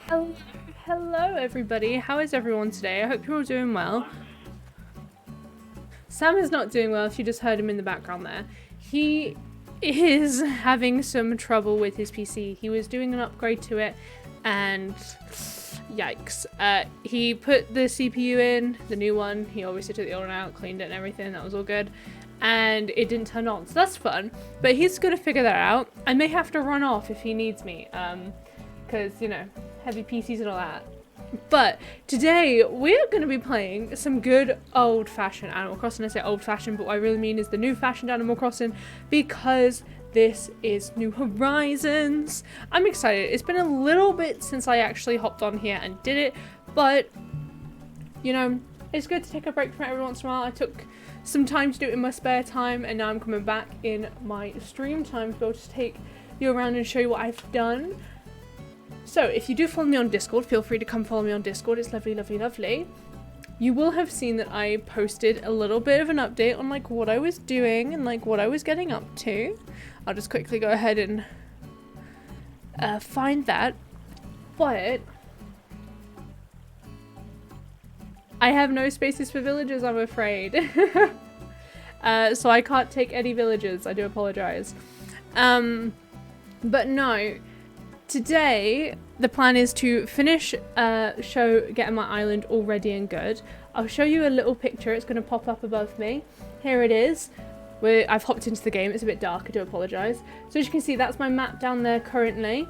Hello, hello everybody. How is everyone today? I hope you're all doing well. Sam is not doing well, if you just heard him in the background there. He is having some trouble with his PC. He was doing an upgrade to it and yikes. He put the CPU in, the new one. He obviously took the old one out, cleaned it and everything. That was all good. And it didn't turn on, so that's fun. But he's gonna figure that out. I may have to run off if he needs me, because, you know, heavy PCs and all that. But today we're going to be playing some good old-fashioned Animal Crossing. I say old-fashioned, but what I really mean is the new-fashioned Animal Crossing, because this is New Horizons. I'm excited. It's been a little bit since I actually hopped on here and did it, but you know, it's good to take a break from it every once in a while. I took some time to do it in my spare time, and now I'm coming back in my stream time to be able to take you around and show you what I've done. So if you do follow me on Discord, feel free to come follow me on Discord. It's lovely, lovely, lovely. You will have seen that I posted a little bit of an update on like what I was doing and like what I was getting up to. I'll just quickly go ahead and find that. But I have no spaces for villagers, I'm afraid. So I can't take any villagers. I do apologize. But no. Today, the plan is to finish getting my island all ready and good. I'll show you a little picture. It's going to pop up above me. Here it is. I've hopped into the game. It's a bit dark. I do apologise. So as you can see, that's my map down there currently.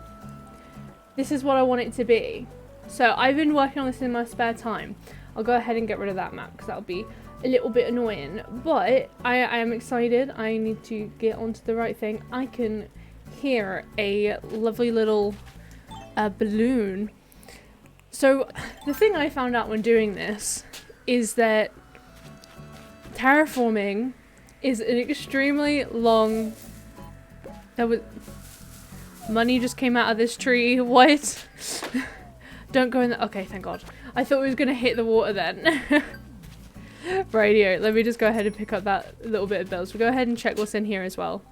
This is what I want it to be. So I've been working on this in my spare time. I'll go ahead and get rid of that map because that'll be a little bit annoying. But I am excited. I need to get onto the right thing. I can hear a lovely little balloon. So the thing I found out when doing this is that terraforming is an extremely long... Money just came out of this tree. What? Don't go in there. Okay, thank God. I thought we was gonna hit the water then. Radio, let me just go ahead and pick up that little bit of bells. We'll go ahead and check what's in here as well.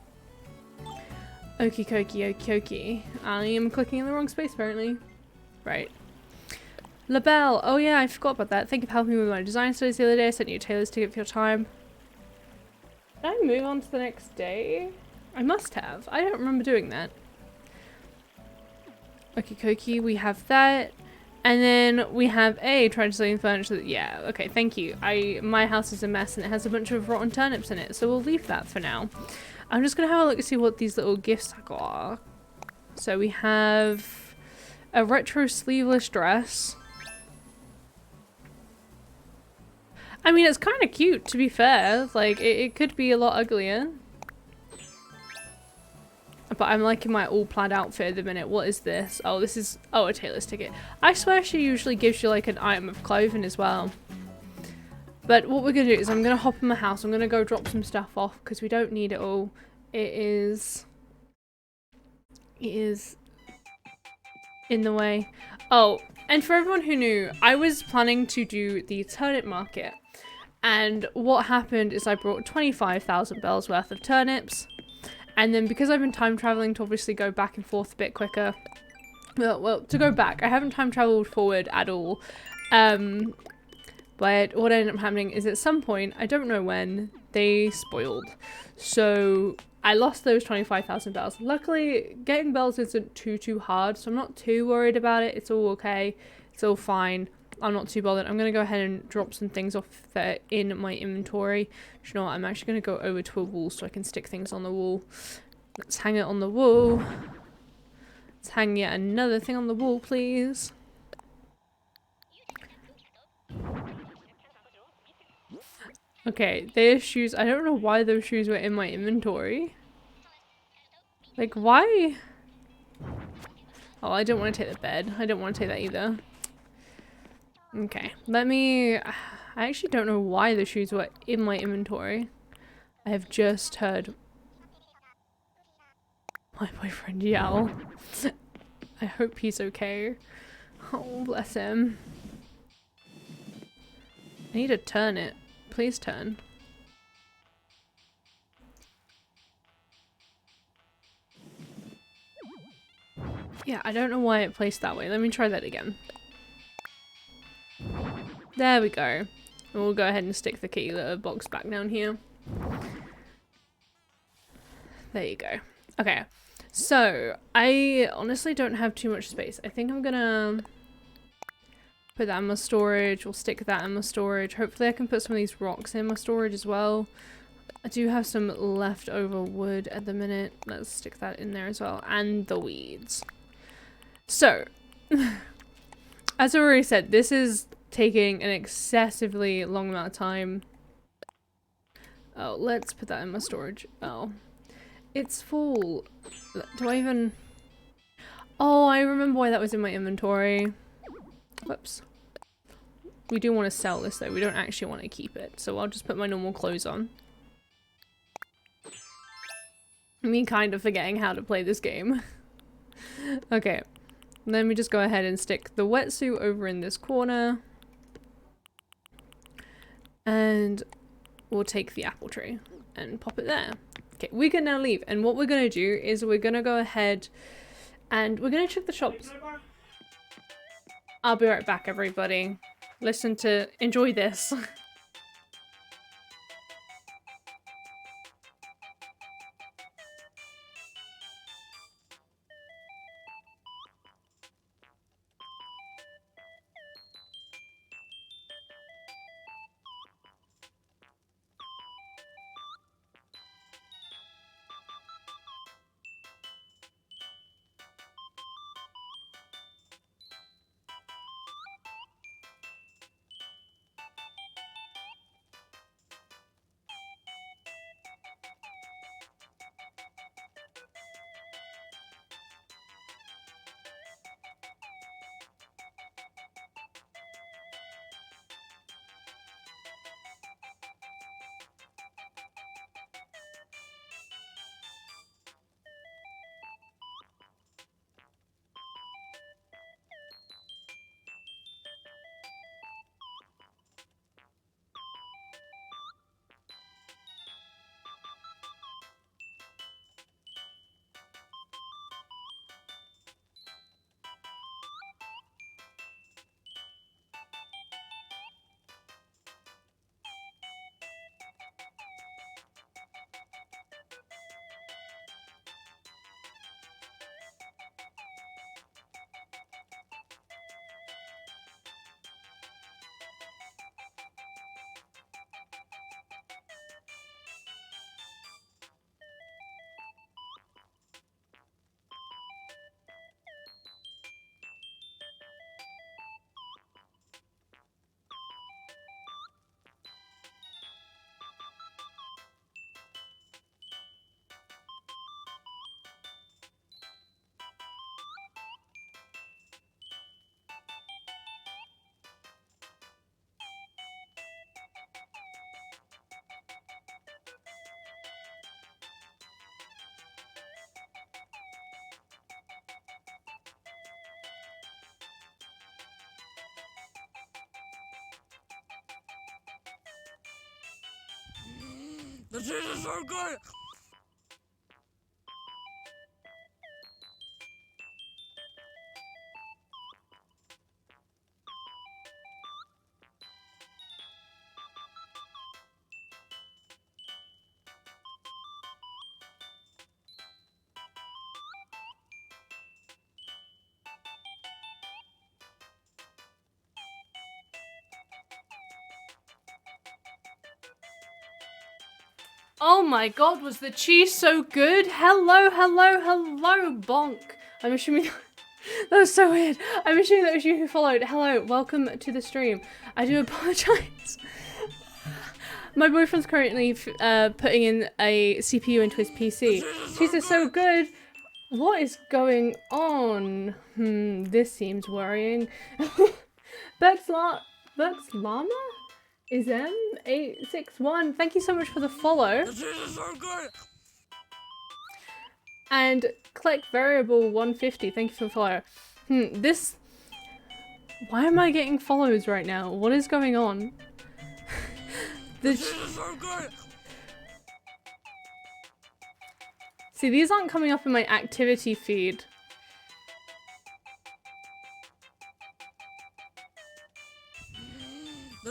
Okie dokie, okie dokie. I am clicking in the wrong space apparently. Right. LaBelle. Oh yeah, I forgot about that. Thank you for helping me with my design studies the other day. I sent you a tailor's ticket for your time. Did I move on to the next day? I must have. I don't remember doing that. Okie dokie, we have that. And then we have trying to sell furniture. Yeah, okay, thank you. My house is a mess and it has a bunch of rotten turnips in it, so we'll leave that for now. I'm just going to have a look to see what these little gifts I got. So we have a retro sleeveless dress. I mean, it's kind of cute, to be fair. Like, it could be a lot uglier. But I'm liking my all plaid outfit at the minute. What is this? Oh, this is... Oh, a tailor's ticket. I swear she usually gives you, like, an item of clothing as well. But what we're going to do is I'm going to hop in my house. I'm going to go drop some stuff off because we don't need it all. It is in the way. Oh, and for everyone who knew, I was planning to do the turnip market. And what happened is I brought 25,000 bells worth of turnips. And then because I've been time traveling to obviously go back and forth a bit quicker. Well, to go back. I haven't time traveled forward at all. But what ended up happening is at some point, I don't know when, they spoiled. So I lost those 25,000 bells. Luckily, getting bells isn't too hard, so I'm not too worried about it. It's all okay. It's all fine. I'm not too bothered. I'm going to go ahead and drop some things off there in my inventory. Do you know what? I'm actually going to go over to a wall so I can stick things on the wall. Let's hang it on the wall. Let's hang yet another thing on the wall, please. Okay, there's shoes. I don't know why those shoes were in my inventory. Like, why? Oh, I don't want to take the bed. I don't want to take that either. Okay, let me... I actually don't know why the shoes were in my inventory. I have just heard my boyfriend yell. I hope he's okay. Oh, bless him. I need to turn it. Please turn. Yeah, I don't know why it placed that way. Let me try that again. There we go. And we'll go ahead and stick the kitty litter box back down here. There you go. Okay. So, I honestly don't have too much space. I think I'm gonna put that in my storage. We'll stick that in my storage. Hopefully I can put some of these rocks in my storage as well. I do have some leftover wood at the minute. Let's stick that in there as well. And the weeds. So, as I already said, this is taking an excessively long amount of time. Oh, let's put that in my storage. Oh, it's full. Do I even... Oh, I remember why that was in my inventory. Whoops. We do want to sell this though. We don't actually want to keep it. So I'll just put my normal clothes on. Me kind of forgetting how to play this game. Okay. Let me just go ahead and stick the wetsuit over in this corner. And we'll take the apple tree and pop it there. Okay, we can now leave. And what we're going to do is we're going to go ahead and we're going to check the shops. I'll be right back, everybody. Enjoy this. The cheese is so good! Oh my god, was the cheese so good? Hello, hello, hello, bonk. I'm assuming that was so weird. I'm assuming that was you who followed. Hello, welcome to the stream. I do apologize. My boyfriend's currently putting in a CPU into his PC. Cheese is so good. What is going on? This seems worrying. Bugs Llama? Is M861. Thank you so much for the follow. The cheese is so good! And click variable 150. Thank you for the follow. Why am I getting follows right now? What is going on? The cheese is so good! See, these aren't coming up in my activity feed.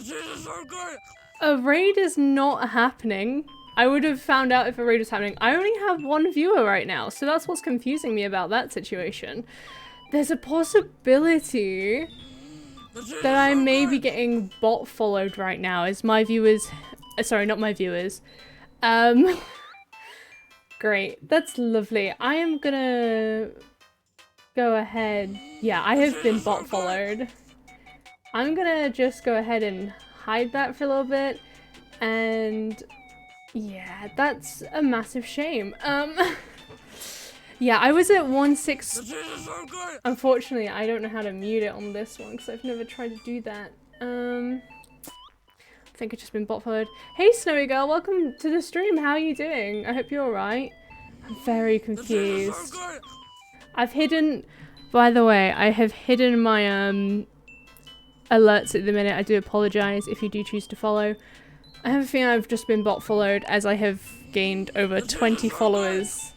This is so good. A raid is not happening. I would have found out if a raid was happening. I only have one viewer right now, so that's what's confusing me about that situation. There's a possibility that I may be getting bot followed right now as my viewers, sorry, not my viewers. Great, that's lovely. I am gonna go ahead. Yeah, I have been bot followed. I'm gonna just go ahead and hide that for a little bit, and yeah, that's a massive shame. Yeah, I was at 1.6. Unfortunately, I don't know how to mute it on this one because I've never tried to do that. I think I've just been bot followed. Hey, Snowy Girl, welcome to the stream. How are you doing? I hope you're alright. I'm very confused. I've hidden, by the way, I have hidden my alerts at the minute. I do apologise if you do choose to follow. I have a feeling I've just been bot followed as I have gained over 20 followers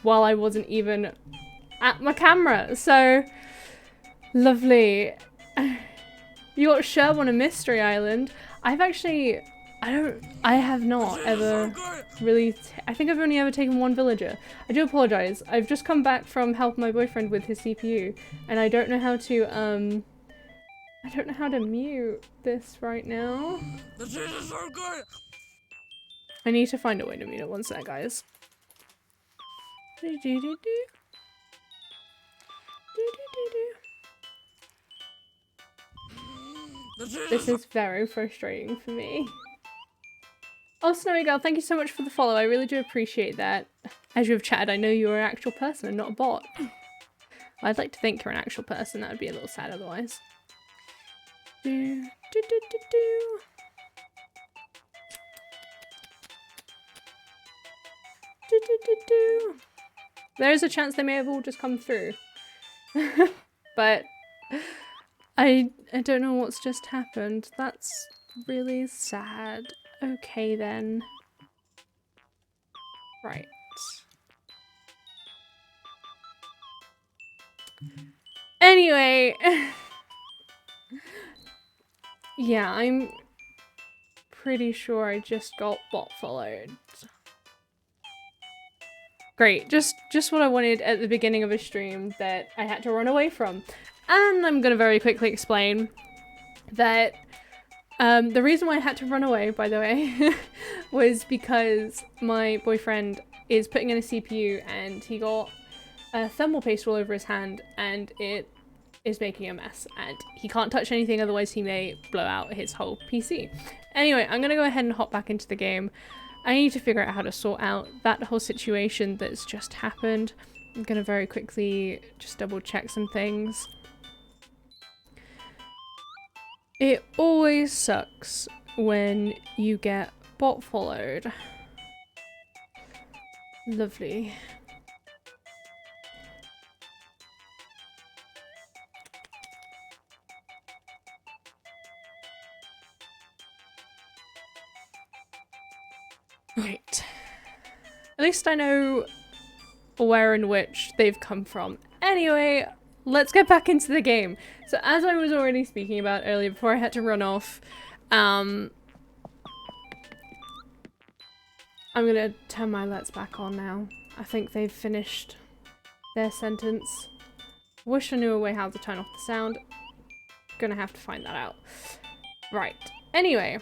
while I wasn't even at my camera. So lovely. You got Sherb on a mystery island. I've actually, I have not ever really, I think I've only ever taken one villager. I do apologise. I've just come back from helping my boyfriend with his CPU and I don't know how to, I don't know how to mute this right now. This is so good. I need to find a way to mute it. One sec, guys. This is very frustrating for me. Oh, Snowy Girl, thank you so much for the follow. I really do appreciate that. As you have chatted, I know you're an actual person and not a bot. I'd like to think you're an actual person. That would be a little sad otherwise. There is a chance they may have all just come through. But I don't know what's just happened. That's really sad. Okay then. Right. Anyway. Yeah, I'm pretty sure I just got bot followed. Great, just what I wanted at the beginning of a stream that I had to run away from. And I'm gonna very quickly explain that the reason why I had to run away, by the way, was because my boyfriend is putting in a CPU and he got thermal paste all over his hand and it is making a mess and he can't touch anything, otherwise he may blow out his whole PC. Anyway, I'm gonna go ahead and hop back into the game. I need to figure out how to sort out that whole situation that's just happened. I'm gonna very quickly just double check some things. It always sucks when you get bot followed. Lovely. Right. At least I know where and which they've come from. Anyway, let's get back into the game. So as I was already speaking about earlier before I had to run off, I'm gonna turn my alerts back on now. I think they've finished their sentence. Wish I knew a way how to turn off the sound. Gonna have to find that out. Right. Anyway.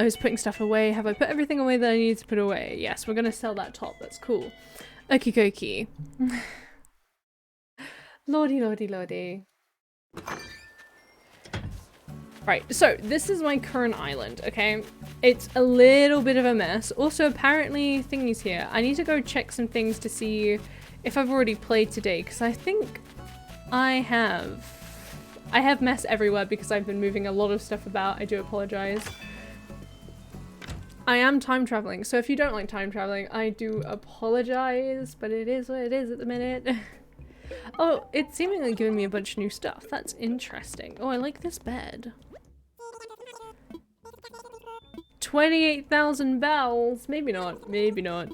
I was putting stuff away. Have I put everything away that I need to put away? Yes, we're gonna sell that top. That's cool. Okie dokie. Lordy, lordy, lordy. Right, so this is my current island, okay? It's a little bit of a mess. Also, apparently, thingy's here. I need to go check some things to see if I've already played today, because I think I have. I have mess everywhere because I've been moving a lot of stuff about. I do apologize. I am time traveling, so if you don't like time traveling, I do apologize, but it is what it is at the minute. Oh, it's seemingly giving me a bunch of new stuff. That's interesting. Oh, I like this bed. 28,000 bells. Maybe not. Maybe not.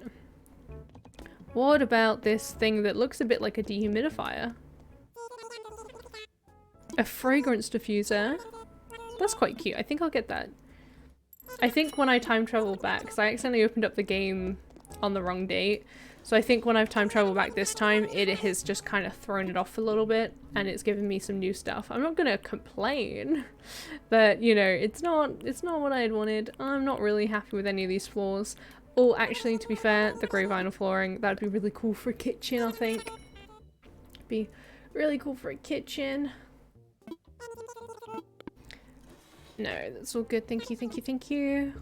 What about this thing that looks a bit like a dehumidifier? A fragrance diffuser. That's quite cute. I think I'll get that. I think when I time travel back, because I accidentally opened up the game on the wrong date, so I think when I've time traveled back this time, it has just kind of thrown it off a little bit, and it's given me some new stuff. I'm not gonna complain, but you know, it's not what I had wanted. I'm not really happy with any of these floors. Oh, actually, to be fair, the grey vinyl flooring, that'd be really cool for a kitchen, I think. Be really cool for a kitchen. No, that's all good. Thank you, thank you, thank you.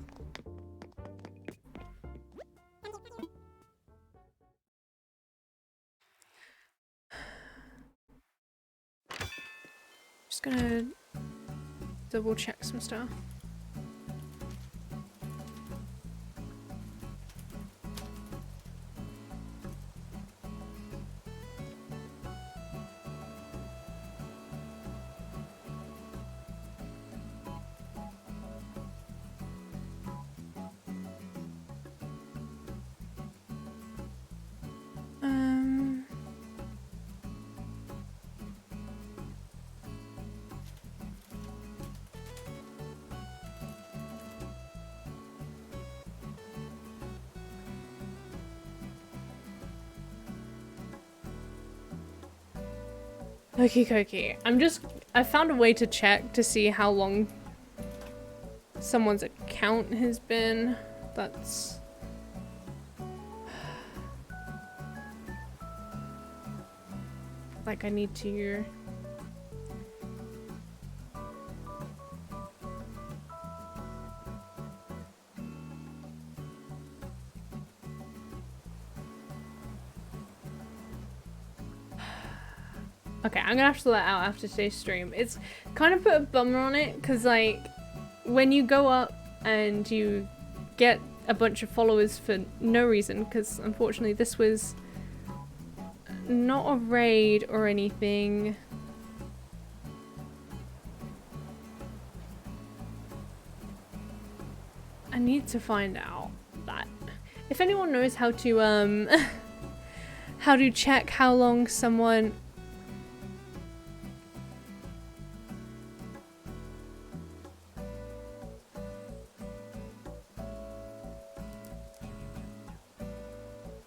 Just gonna double check some stuff. Okie dokie. I found a way to check to see how long someone's account has been. That's... like I need to... Okay, I'm gonna have to let out after today's stream. It's kind of put a bummer on it, because like, when you go up and you get a bunch of followers for no reason, because unfortunately this was not a raid or anything. I need to find out that. If anyone knows how to how to check how long someone...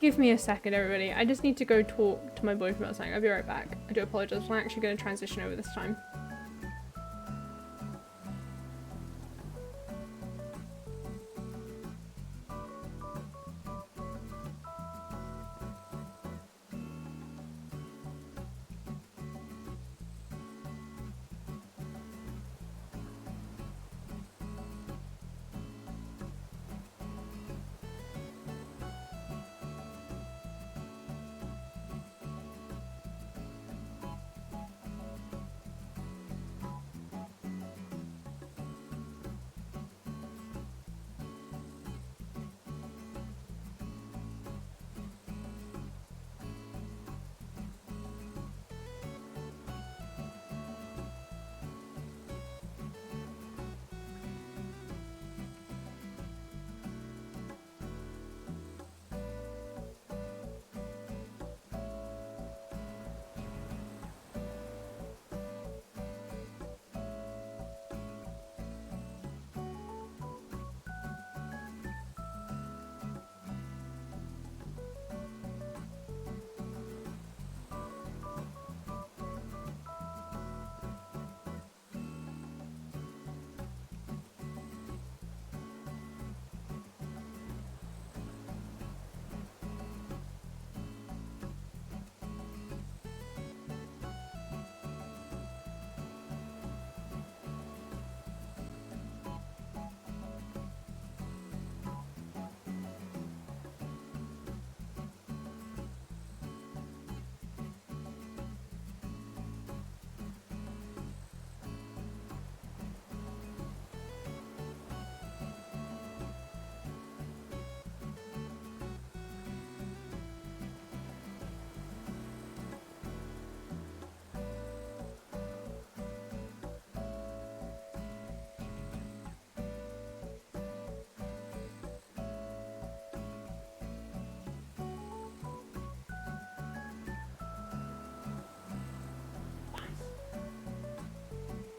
Give me a second, everybody. I just need to go talk to my boyfriend about something. I'll be right back. I do apologize. I'm actually going to transition over this time.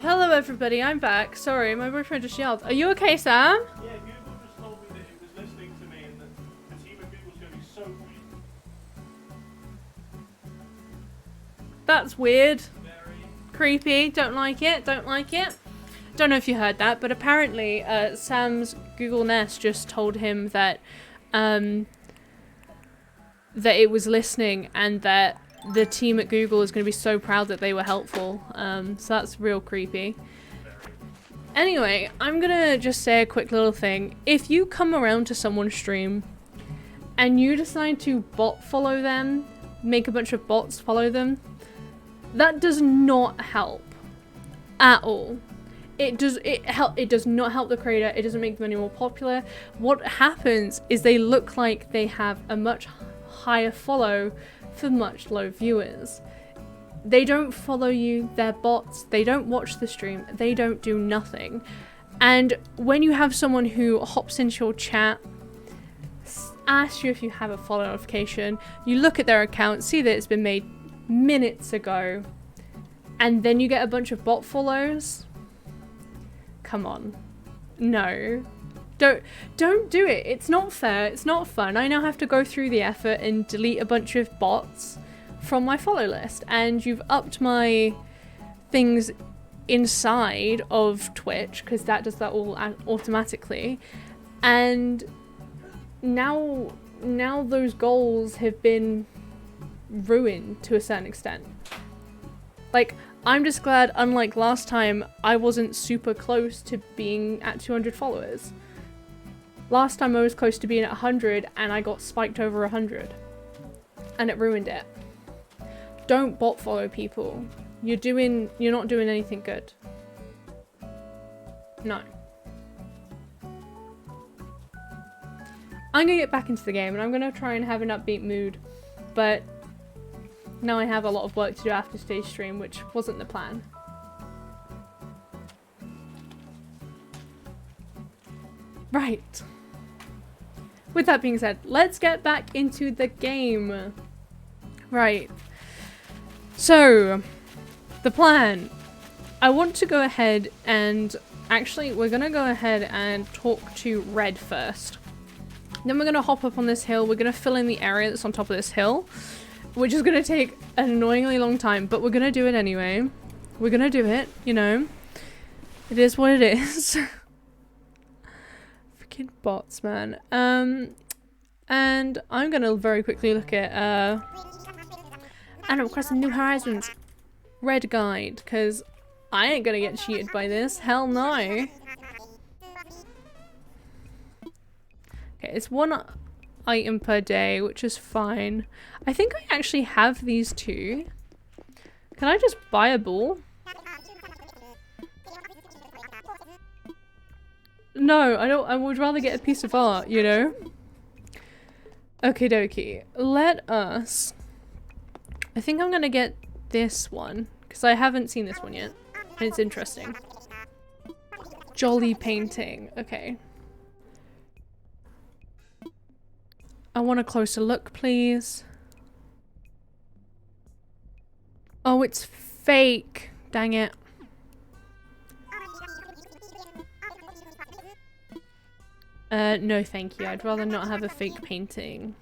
Hello everybody, I'm back. Sorry, my boyfriend just yelled. Are you okay, Sam? Yeah, Google just told me that it was listening to me and that the team at Google's going to be so weak. That's weird. Very. Creepy. Don't like it. Don't like it. Don't know if you heard that, but apparently Sam's Google Nest just told him that that it was listening and that the team at Google is going to be so proud that they were helpful. So that's real creepy. Anyway, I'm gonna just say a quick little thing. If you come around to someone's stream and you decide to bot follow them, make a bunch of bots follow them, that does not help at all. It does not help the creator. It doesn't make them any more popular. What happens is they look like they have a much higher follow for much low viewers. They don't follow you, they're bots, they don't watch the stream, they don't do nothing. And when you have someone who hops into your chat, asks you if you have a follow notification, you look at their account, see that it's been made minutes ago, and then you get a bunch of bot follows, come on. No. Don't do it. It's not fair. It's not fun. I now have to go through the effort and delete a bunch of bots from my follow list, and you've upped my things inside of Twitch because that does that all automatically, and now those goals have been ruined to a certain extent. Like, I'm just glad, unlike last time, I wasn't super close to being at 200 followers. Last time I was close to being at 100 and I got spiked over 100 and it ruined it. Don't bot follow people. You're not doing anything good. No. I'm gonna get back into the game and I'm gonna try and have an upbeat mood, but now I have a lot of work to do after today's stream, which wasn't the plan. Right. With that being said, let's get back into the game. Right. So, the plan. I want to go ahead and... Actually, we're going to go ahead and talk to Red first. Then we're going to hop up on this hill. We're going to fill in the area that's on top of this hill, which is going to take an annoyingly long time, but we're going to do it anyway. We're going to do it, you know. It is what it is. Freaking bots, man. And I'm going to very quickly look at... Animal Crossing New Horizons Red Guide, because I ain't gonna get cheated by this. Hell no. Okay, it's one item per day, which is fine. I think I actually have these two. Can I just buy a ball? No, I don't. I would rather get a piece of art, you know? Okie dokie. Let us... I think I'm gonna get this one, because I haven't seen this one yet, and it's interesting. Jolly painting. Okay. I want a closer look, please. Oh, it's fake. Dang it. No thank you. I'd rather not have a fake painting.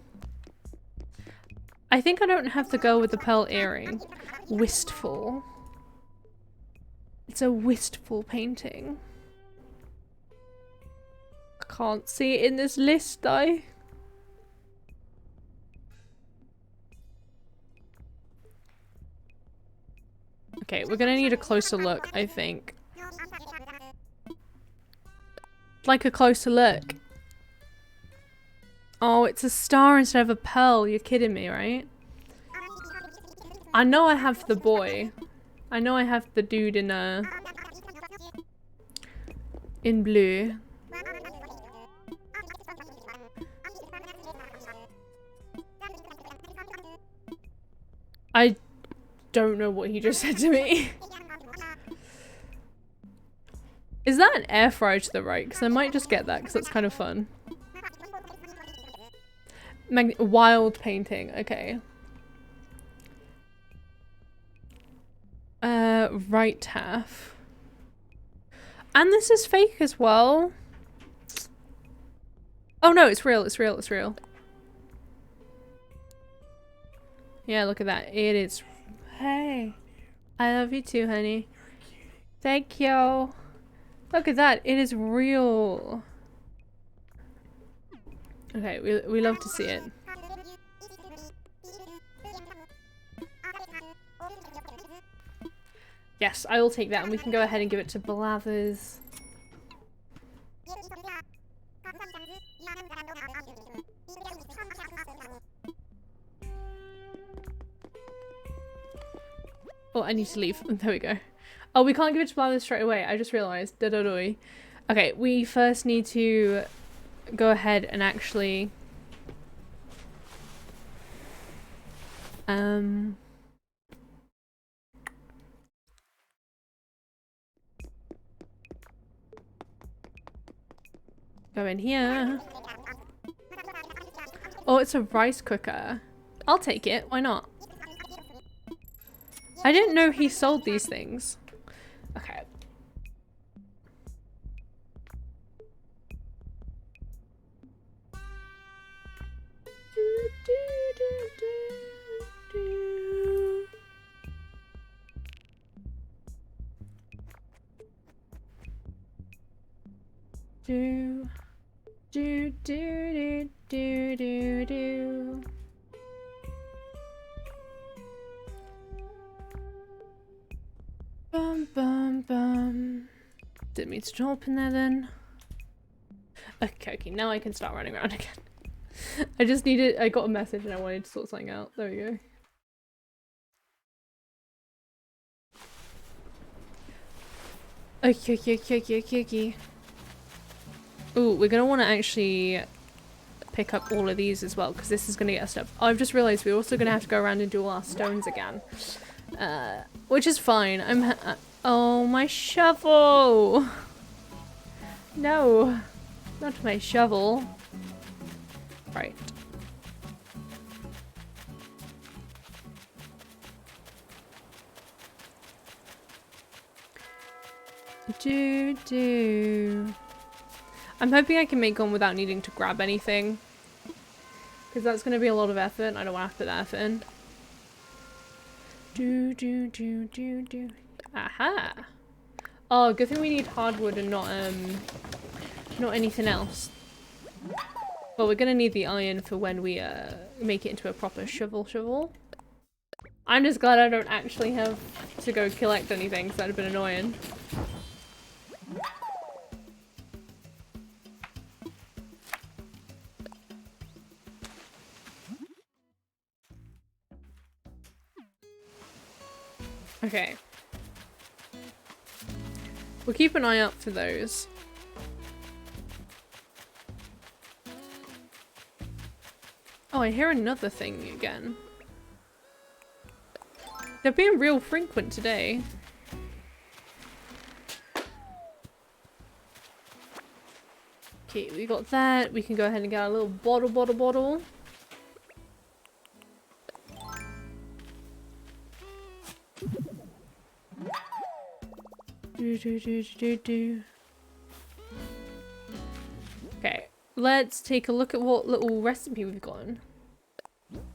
I think I don't have the girl with the pearl earring. Wistful. It's a wistful painting. I can't see it in this list though. Okay, we're gonna need a closer look, I think. Like a closer look. Oh, it's a star instead of a pearl. You're kidding me, right? I know I have the boy. I know I have the dude in blue. I don't know what he just said to me. Is that an air fryer to the right? Because I might just get that because that's kind of fun. Wild painting, okay. Right half. And this is fake as well. Oh no, it's real, it's real, it's real. Yeah, look at that. It is. Hey. I love you too, honey. Thank you. Look at that. It is real. Okay, we love to see it. Yes, I will take that and we can go ahead and give it to Blathers. Oh, I need to leave. There we go. Oh, we can't give it to Blathers straight away. I just realised. Da-da-doi. Okay, we first need to go ahead and actually... Go in here. Oh, it's a rice cooker. I'll take it. Why not? I didn't know he sold these things. Okay. Do do do do do do. Bum bum bum. Didn't mean to jump in there then. Okay, okay, now I can start running around again. I just needed, I got a message and I wanted to sort something out. There we go. Okay, okay, okay, okay, okay, okay. Ooh, we're gonna want to actually pick up all of these as well because this is gonna get us stuff. Oh, I've just realized we're also gonna have to go around and do all our stones again. Which is fine. Oh, my shovel! No, not my shovel. Right. Do. I'm hoping I can make one without needing to grab anything. Because that's going to be a lot of effort and I don't want to have to put that effort in. Do. Aha! Oh, good thing we need hardwood and not anything else. But we're gonna need the iron for when we make it into a proper shovel. I'm just glad I don't actually have to go collect anything, because that'd have been annoying. Okay. We'll keep an eye out for those. Oh, I hear another thing again. They're being real frequent today. Okay, we got that. We can go ahead and get our little bottle. Okay, let's take a look at what little recipe we've gotten.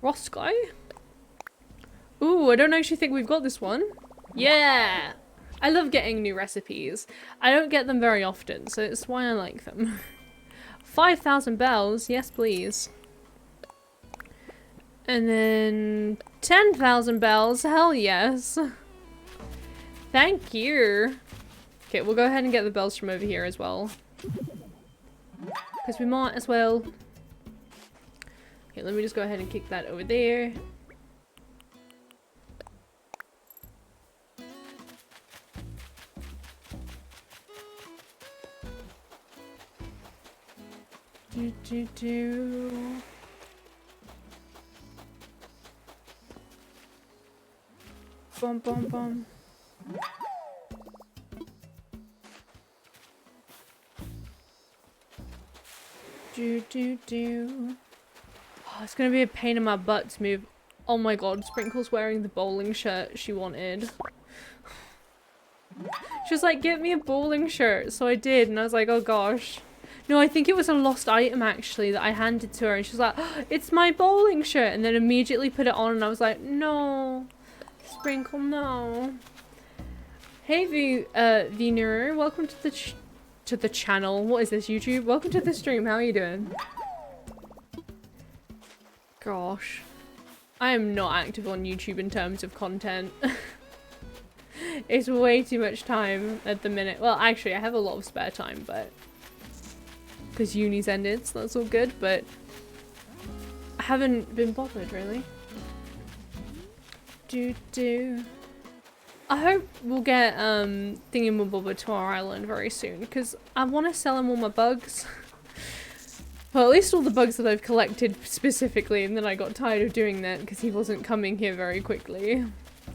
Roscoe? Ooh, I don't actually think we've got this one. Yeah! I love getting new recipes. I don't get them very often, so it's why I like them. 5,000 bells, yes please. And then 10,000 bells, hell yes. Thank you. Okay, we'll go ahead and get the bells from over here as well. Because we might as well. Okay, let me just go ahead and kick that over there. Bum. Oh, it's gonna be a pain in my butt to move. Oh my god, Sprinkle's wearing the bowling shirt she wanted. She was like, get me a bowling shirt. So I did, and I was like, oh gosh. No, I think it was a lost item actually that I handed to her, and she was like, oh, it's my bowling shirt, and then immediately put it on, and I was like, no, Sprinkle, no. Hey Venero, welcome to the channel. What is this, YouTube? Welcome to the stream. How are you doing? Gosh, I am not active on YouTube in terms of content. It's way too much time at the minute. Well, actually, I have a lot of spare time, but because uni's ended, so that's all good, but I haven't been bothered, really. I hope we'll get Thingamabobber to our island very soon, because I want to sell him all my bugs. Well, at least all the bugs that I've collected specifically, and then I got tired of doing that because he wasn't coming here very quickly.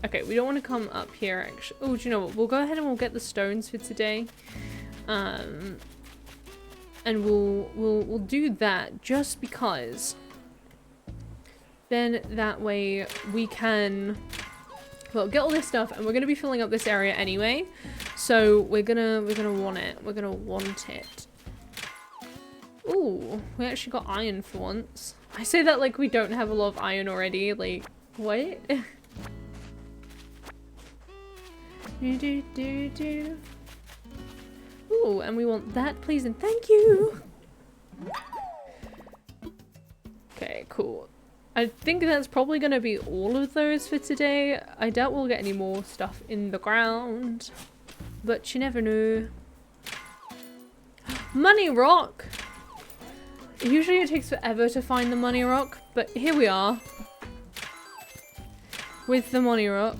Okay, we don't want to come up here, actually. Oh, do you know what? We'll go ahead and we'll get the stones for today. And we'll do that just because then that way we can, well, get all this stuff, and we're going to be filling up this area anyway. So we're gonna want it. We're gonna want it. Ooh, we actually got iron for once. I say that like we don't have a lot of iron already. Like, what? Ooh, and we want that, please, and thank you. Okay, cool. I think that's probably going to be all of those for today. I doubt we'll get any more stuff in the ground, but you never know. Money rock! Usually it takes forever to find the money rock, but here we are with the money rock.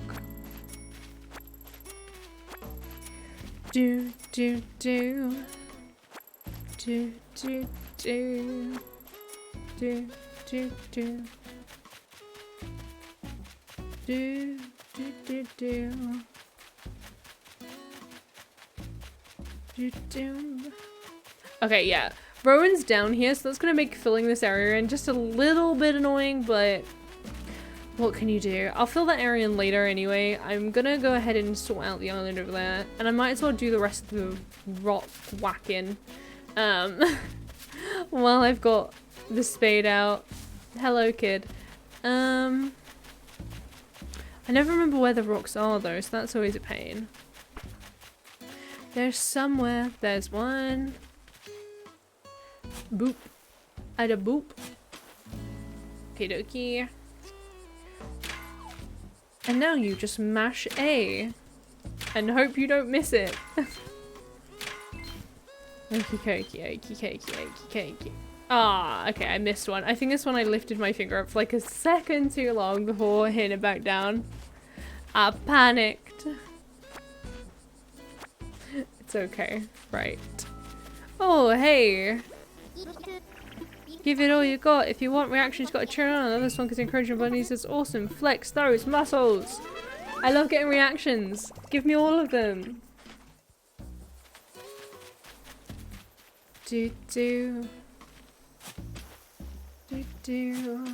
Do do do do do do do do do do do do do. Okay, yeah. Rowan's down here, so that's gonna make filling this area in just a little bit annoying, but what can you do? I'll fill that area in later anyway. I'm gonna go ahead and sort out the island over there, and I might as well do the rest of the rock whacking while I've got the spade out. Hello, kid. I never remember where the rocks are though, so that's always a pain. There's somewhere. There's one. Boop. I had a boop. Okie dokie. And now you just mash A and hope you don't miss it. Okie dokie, okie dokie, okie dokie. Ah, okay, I missed one. I think this one I lifted my finger up for like a second too long before hitting it back down. I panicked. It's okay. Right. Oh, hey. Give it all you got. If you want reactions, got to turn on. This one because encouraging bunnies is awesome. Flex those muscles. I love getting reactions. Give me all of them. Do do. Do do.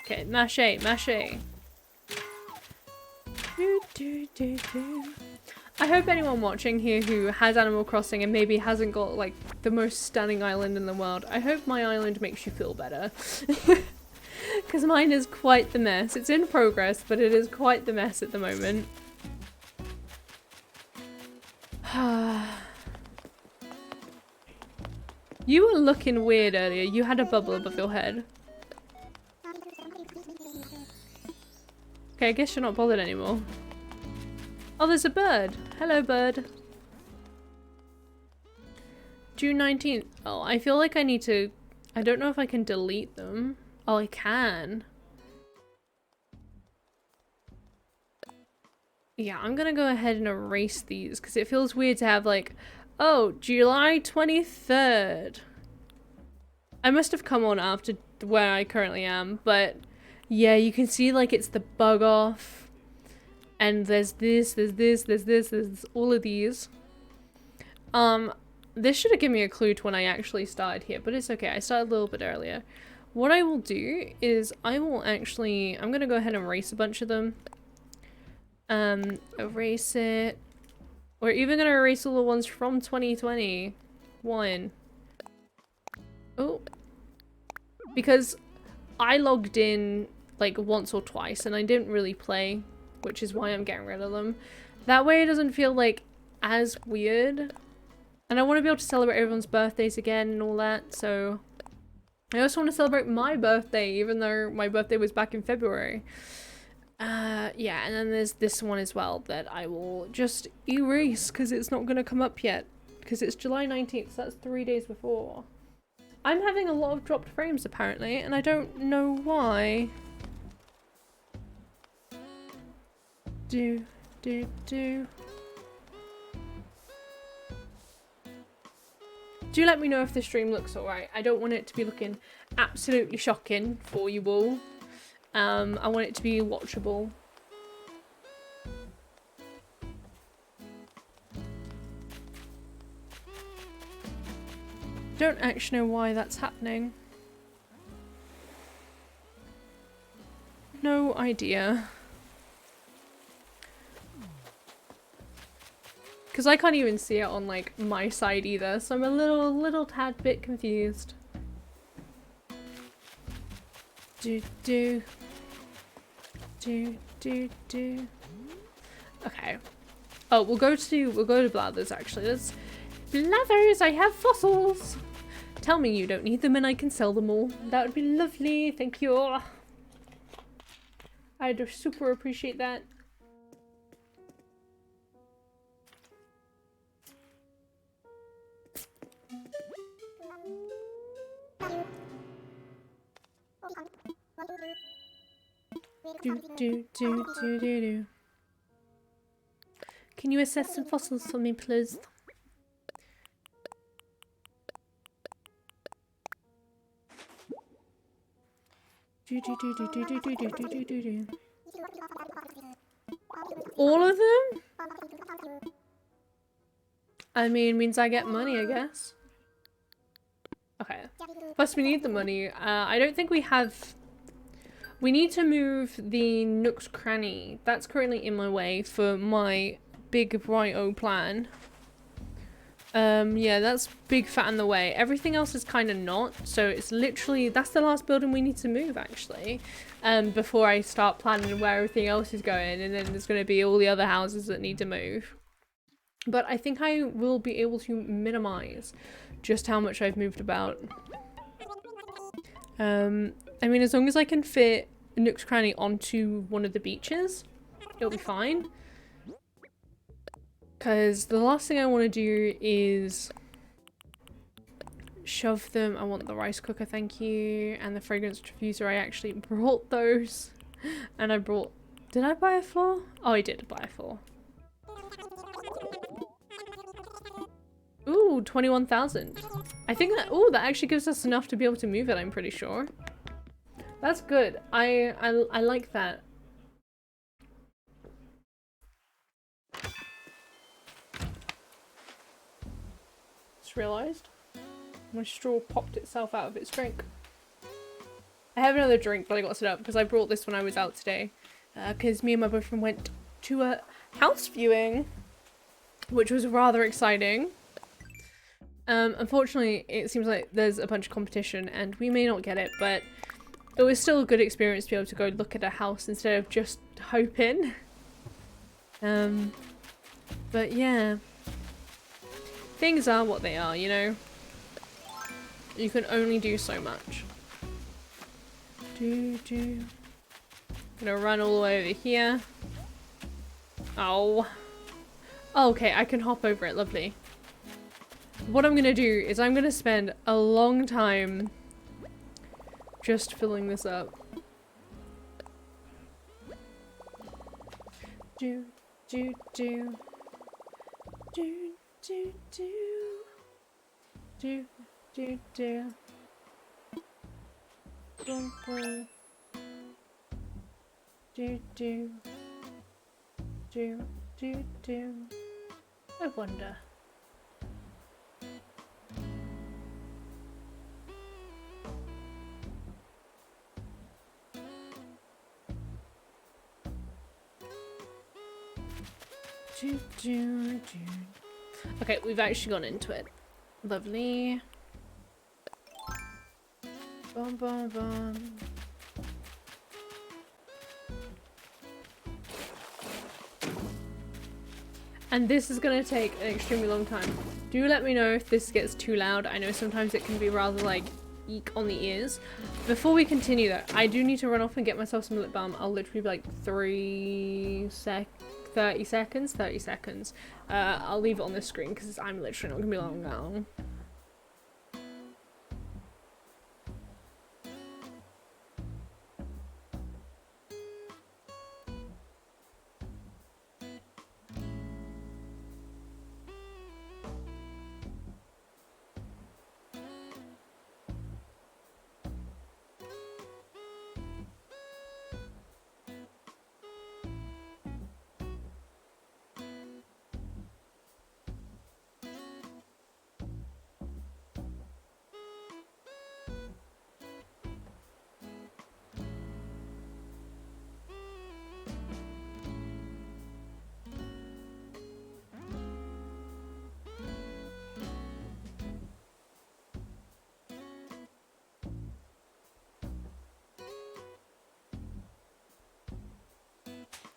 Okay, mache, mache. Do do do do. I hope anyone watching here who has Animal Crossing and maybe hasn't got like the most stunning island in the world, I hope my island makes you feel better. Because mine is quite the mess. It's in progress, but it is quite the mess at the moment. You were looking weird earlier. You had a bubble above your head. Okay, I guess you're not bothered anymore. Oh, there's a bird. Hello, bird. June 19th. Oh, I feel like I need to... I don't know if I can delete them. Oh, I can. Yeah, I'm gonna go ahead and erase these because it feels weird to have like, oh, July 23rd. I must have come on after where I currently am, but yeah, you can see like it's the bug off. And there's this, there's all of these. This should have given me a clue to when I actually started here, but it's okay. I started a little bit earlier. What I will do is I'm gonna go ahead and erase a bunch of them. Erase it. We're even gonna erase all the ones from 2021. Oh. Because I logged in like once or twice and I didn't really play, which is why I'm getting rid of them. That way it doesn't feel like as weird. And I want to be able to celebrate everyone's birthdays again and all that, so... I also want to celebrate my birthday, even though my birthday was back in February. Yeah, and then there's this one as well that I will just erase because it's not going to come up yet. Because it's July 19th, so that's 3 days before. I'm having a lot of dropped frames apparently, and I don't know why. Do. Do let me know if the stream looks alright. I don't want it to be looking absolutely shocking for you all. I want it to be watchable. Don't actually know why that's happening. No idea. Because I can't even see it on like my side either, so I'm a little tad bit confused. Do. Okay. Oh, we'll go to Blathers actually. Let's Blathers, I have fossils. Tell me you don't need them and I can sell them all. That would be lovely. Thank you. I'd super appreciate that. Do. Can you assess some fossils for me, please? Do. All of them? I mean, means I get money, I guess. Okay. Plus we need the money. I don't think we have... We need to move the Nook's Cranny. That's currently in my way for my big right-o plan. Yeah, that's big fat in the way. Everything else is kind of not. So it's literally... That's the last building we need to move, actually. Before I start planning where everything else is going. And then there's going to be all the other houses that need to move. But I think I will be able to minimize just how much I've moved about. I mean, as long as I can fit Nook's Cranny onto one of the beaches, it'll be fine. Because the last thing I want to do is shove them. I want the rice cooker, thank you. And the fragrance diffuser, I actually brought those. And I brought... Did I buy a floor? Oh, I did buy a floor. Ooh, 21,000. I think that... Ooh, that actually gives us enough to be able to move it, I'm pretty sure. That's good. I like that. Just realised my straw popped itself out of its drink. I have another drink, but I got it up because I brought this when I was out today. Because me and my boyfriend went to a house viewing, which was rather exciting. Unfortunately, it seems like there's a bunch of competition and we may not get it, but it was still a good experience to be able to go look at a house instead of just hoping. But yeah. Things are what they are, you know? You can only do so much. Gonna run all the way over here. Oh. Okay, I can hop over it, lovely. What I'm gonna do is I'm gonna spend a long time just filling this up. Do. I wonder. Okay, we've actually gone into it. Lovely. Bum, bum, bum. And this is gonna take an extremely long time. Do let me know if this gets too loud. I know sometimes it can be rather like eek on the ears. Before we continue though, I do need to run off and get myself some lip balm. I'll literally be like 30 seconds. I'll leave it on this screen because I'm literally not gonna be long now.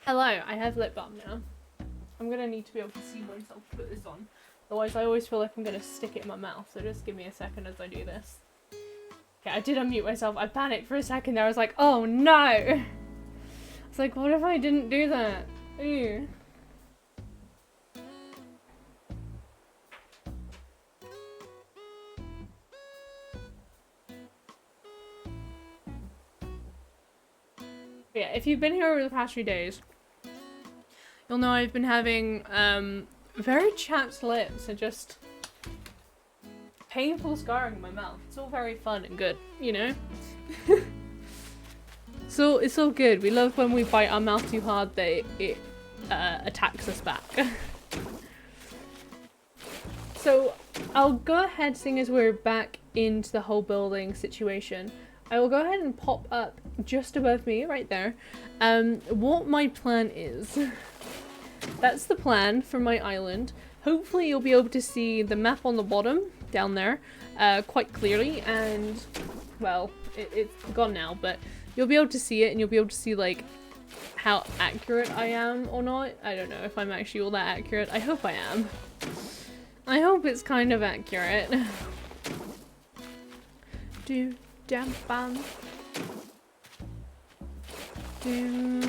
Hello, I have lip balm now. I'm gonna need to be able to see myself put this on. Otherwise I always feel like I'm gonna stick it in my mouth, so just give me a second as I do this. Okay, I did unmute myself. I panicked for a second there. I was like, oh no! It's like, what if I didn't do that? Ooh. But yeah, if you've been here over the past few days, you'll know I've been having very chapped lips and just painful scarring in my mouth. It's all very fun and good, you know? So it's all good. We love when we bite our mouth too hard that it attacks us back. So I'll go ahead, seeing as we're back into the whole building situation, I will go ahead and pop up just above me right there what my plan is. That's the plan for my island. Hopefully you'll be able to see the map on the bottom down there quite clearly, and well, it's gone now, but you'll be able to see it, and you'll be able to see like how accurate I am or not. I don't know if I'm actually all that accurate. I hope I am. I hope it's kind of accurate. Do damn bam. Do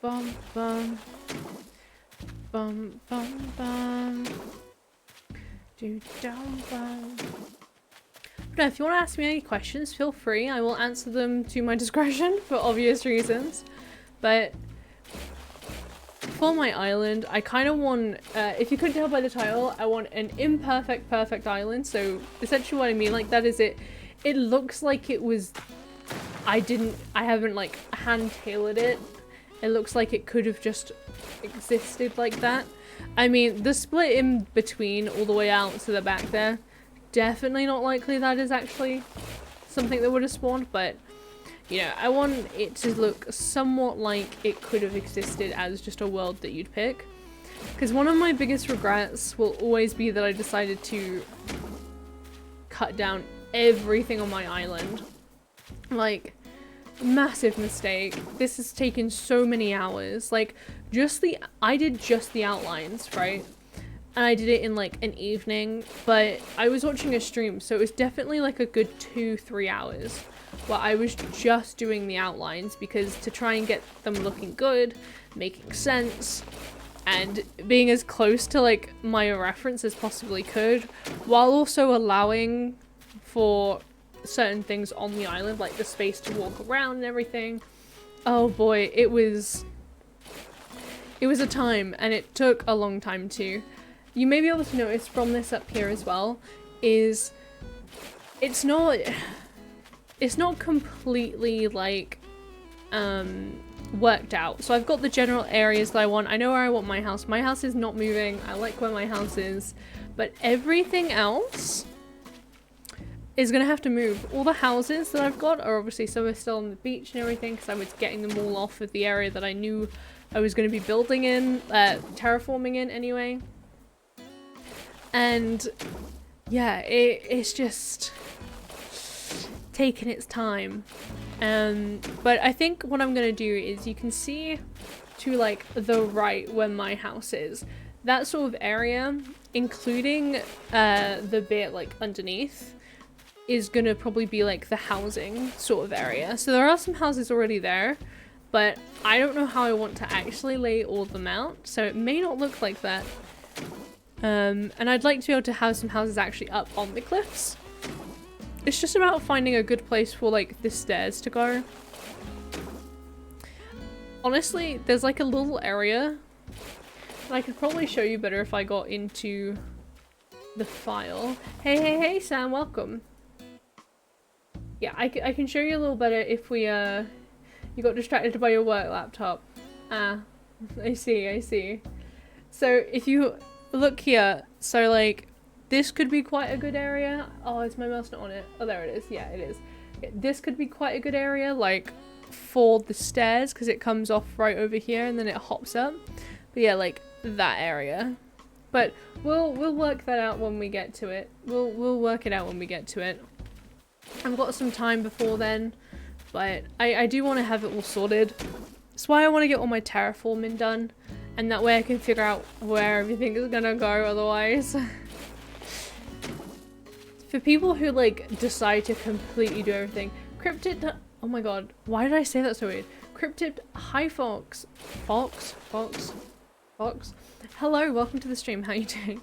bum bum bum bum bum do dum bum. But if you want to ask me any questions, feel free. I will answer them to my discretion for obvious reasons. But for my island, I kind of want, if you couldn't tell by the title, I want an imperfect perfect island. So essentially what I mean like that is it looks like it was, I haven't like hand tailored it. It looks like it could have just existed like that. I mean, the split in between all the way out to the back there, definitely not likely that is actually something that would have spawned, but you know, I want it to look somewhat like it could have existed as just a world that you'd pick. Because one of my biggest regrets will always be that I decided to cut down everything on my island. Like, massive mistake. This has taken so many hours. Like, I did just the outlines, right? And I did it in like an evening, but I was watching a stream, so it was definitely like a good 2-3 hours where I was just doing the outlines, because to try and get them looking good, making sense, and being as close to like my reference as possibly could, while also allowing for certain things on the island, like the space to walk around and everything. Oh boy, it was a time, and it took a long time too. You may be able to notice from this up here as well, is it's not completely like worked out. So I've got the general areas that I want. I know where I want my house. My house is not moving. I like where my house is. But everything else is going to have to move. All the houses that I've got are obviously some are still on the beach and everything because I was getting them all off of the area that I knew I was going to be building in, terraforming in anyway. And yeah, it's just taking its time. But I think what I'm gonna do is you can see to like the right where my house is. That sort of area, including the bit like underneath, is gonna probably be like the housing sort of area. So there are some houses already there, but I don't know how I want to actually lay all of them out. So it may not look like that. And I'd like to be able to have some houses actually up on the cliffs. It's just about finding a good place for like the stairs to go. Honestly, there's like a little area and I could probably show you better if I got into the file. Hey Sam, welcome. Yeah, I can show you a little better if we you got distracted by your work laptop. Ah, I see. So if you look here, so like this could be quite a good area. Oh, is my mouse not on it? Oh, there it is. Yeah, it is. This could be quite a good area, like for the stairs, because it comes off right over here and then it hops up. But yeah, like that area. But we'll work that out when we get to it. We'll work it out when we get to it. I've got some time before then, but I do want to have it all sorted. That's why I want to get all my terraforming done, and that way I can figure out where everything is gonna go otherwise. For people who like decide to completely do everything, Cryptid, oh my god, why did I say that so weird? Cryptid, hi Fox. Fox? Hello, welcome to the stream, how you doing?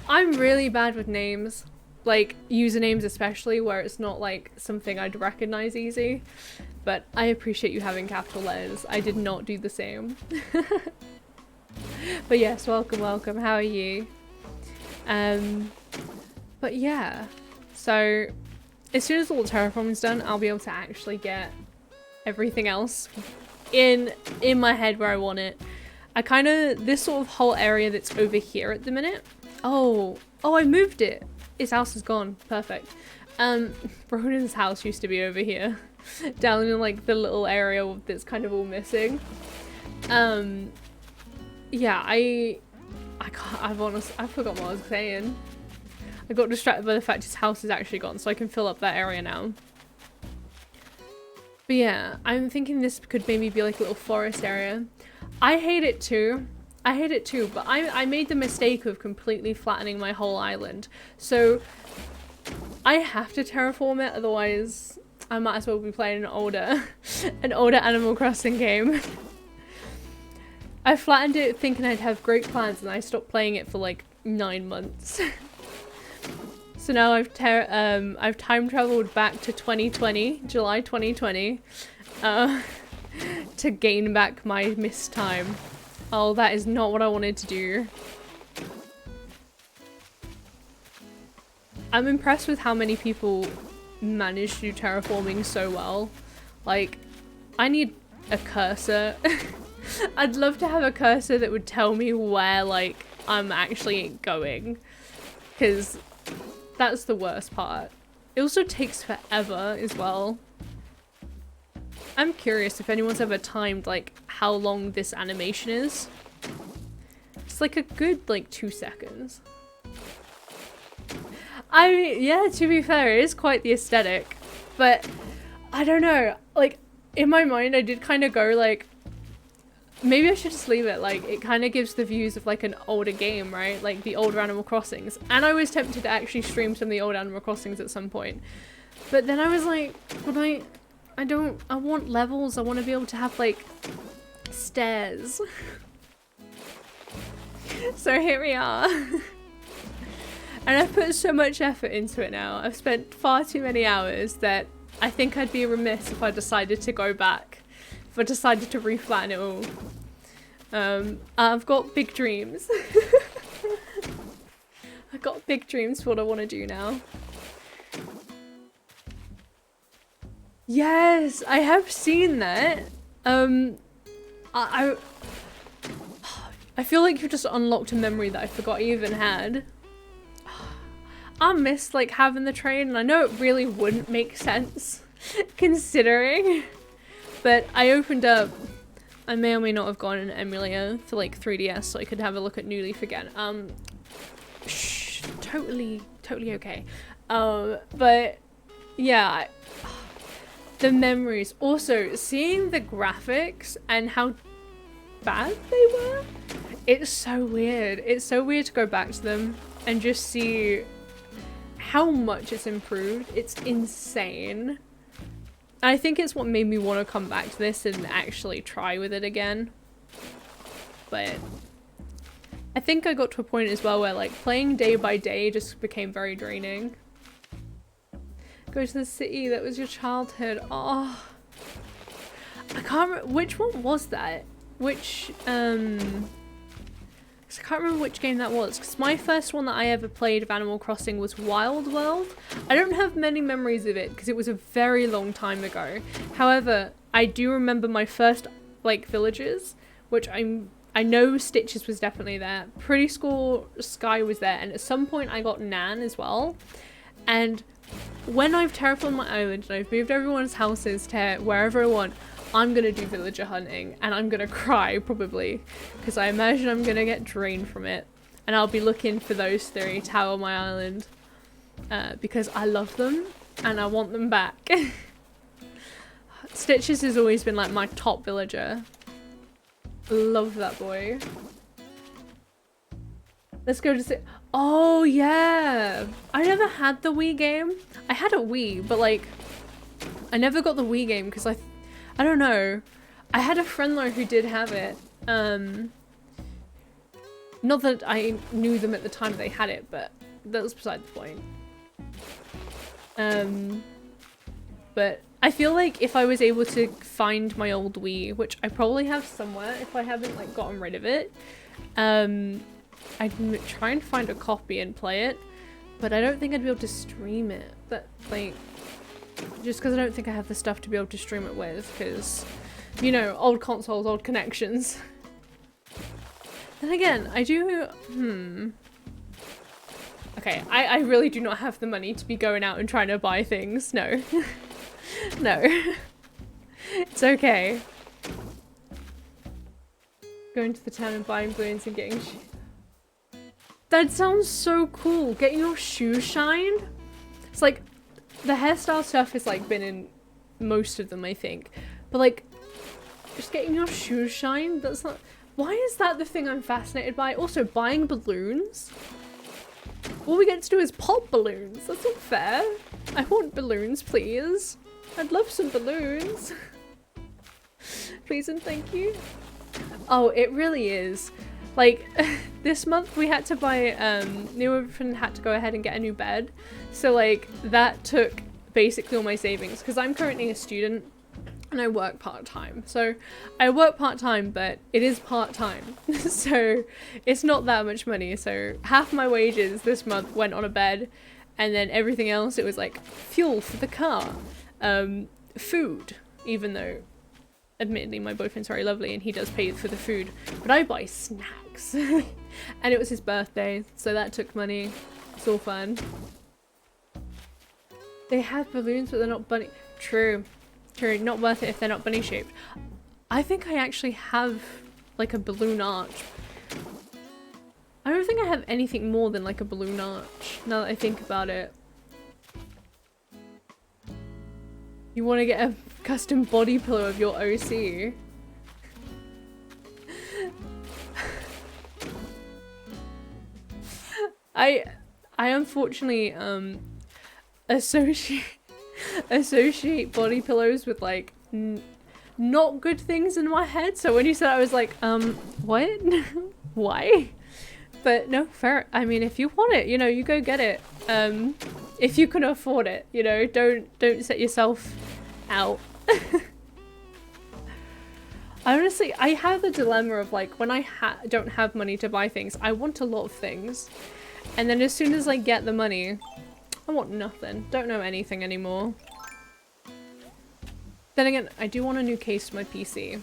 I'm really bad with names, like usernames especially, where it's not like something I'd recognize easy, but I appreciate you having capital letters. I did not do the same. But yes, welcome, how are you? But yeah, so as soon as all the terraforming's done, I'll be able to actually get everything else in my head where I want it. This sort of whole area that's over here at the minute. Oh, I moved it. His house is gone. Perfect. Broden's house used to be over here, down in like the little area that's kind of all missing. Yeah, I forgot what I was saying. I got distracted by the fact his house is actually gone, so I can fill up that area now. But yeah, I'm thinking this could maybe be like a little forest area. I hate it too, but I made the mistake of completely flattening my whole island. So I have to terraform it, otherwise I might as well be playing an older Animal Crossing game. I flattened it thinking I'd have great plans and I stopped playing it for like 9 months. So now I've time traveled back to 2020, July 2020, to gain back my missed time. Oh, that is not what I wanted to do. I'm impressed with how many people manage to do terraforming so well. Like, I need a cursor. I'd love to have a cursor that would tell me where, like, I'm actually going. Because that's the worst part. It also takes forever as well. I'm curious if anyone's ever timed, like, how long this animation is. It's like a good, like, 2 seconds. Yeah, to be fair, it is quite the aesthetic. But, I don't know. Like, in my mind, I did kind of go, like, maybe I should just leave it. Like, it kind of gives the views of, like, an older game, right? Like, the older Animal Crossings. And I was tempted to actually stream some of the old Animal Crossings at some point. But then I was like, but I want levels. I want to be able to have, like, stairs. So here we are. And I've put so much effort into it now. I've spent far too many hours that I think I'd be remiss if I decided to go back. If I decided to reflatten it all. I've got big dreams. I've got big dreams for what I want to do now. Yes, I have seen that. I I feel like you've just unlocked a memory that I forgot I even had. I miss like having the train, and I know it really wouldn't make sense considering, but I opened up, I may or may not have gotten an emulator for like 3DS so I could have a look at New Leaf again. Totally okay. But yeah, the memories. Also, seeing the graphics and how bad they were, it's so weird. It's so weird to go back to them and just see how much it's improved. It's insane. I think it's what made me want to come back to this and actually try with it again. But I think I got to a point as well where like playing day by day just became very draining. Go to the city, that was your childhood. Oh, I can't remember, which one was that? Which, I can't remember which game that was, because my first one that I ever played of Animal Crossing was Wild World. I don't have many memories of it because it was a very long time ago. However, I do remember my first like villages, which I know Stitches was definitely there. Pretty School Sky was there, and at some point I got Nan as well. And when I've terraformed my island and I've moved everyone's houses to wherever I want, I'm gonna do villager hunting, and I'm gonna cry probably because I imagine I'm gonna get drained from it, and I'll be looking for those three to tower my island because I love them and I want them back. Stitches has always been like my top villager. Love that boy. Let's go to see. Oh yeah, I never had the Wii game. I had a Wii, but like I never got the Wii game because I don't know. I had a friend though who did have it. Not that I knew them at the time they had it, but that was beside the point. But I feel like if I was able to find my old Wii, which I probably have somewhere if I haven't like gotten rid of it, I'd try and find a copy and play it, but I don't think I'd be able to stream it. But like, just because I don't think I have the stuff to be able to stream it with, because, you know, old consoles, old connections. Then again, I do, okay, I really do not have the money to be going out and trying to buy things, no. No. It's okay. Going to the town and buying balloons and getting that sounds so cool. Getting your shoes shined. It's like, the hairstyle stuff has like been in most of them, I think. But like, just getting your shoes shined, that's not... Why is that the thing I'm fascinated by? Also, buying balloons? All we get to do is pop balloons. That's not fair. I want balloons, please. I'd love some balloons. Please and thank you. Oh, it really is. Like, this month we had to buy, New had to go ahead and get a new bed. So like, that took basically all my savings, because I'm currently a student and I work part-time. So I work part-time, but it is part-time. So it's not that much money. So half my wages this month went on a bed, and then everything else, it was like fuel for the car, food, even though admittedly my boyfriend's very lovely and he does pay for the food, but I buy snacks. And it was his birthday, so that took money. It's all fun. They have balloons, but they're not bunny. True. True, not worth it if they're not bunny shaped. I think I actually have like a balloon arch. I don't think I have anything more than like a balloon arch, now that I think about it. You want to get a custom body pillow of your OC? I unfortunately associate body pillows with like not good things in my head. So when you said, I was like, what? Why? But no, fair. I mean, if you want it, you know, you go get it. If you can afford it, you know, don't set yourself out. Honestly, I have the dilemma of like, when I don't have money to buy things, I want a lot of things. And then as soon as I get the money, I want nothing. Don't know anything anymore. Then again, I do want a new case for my PC.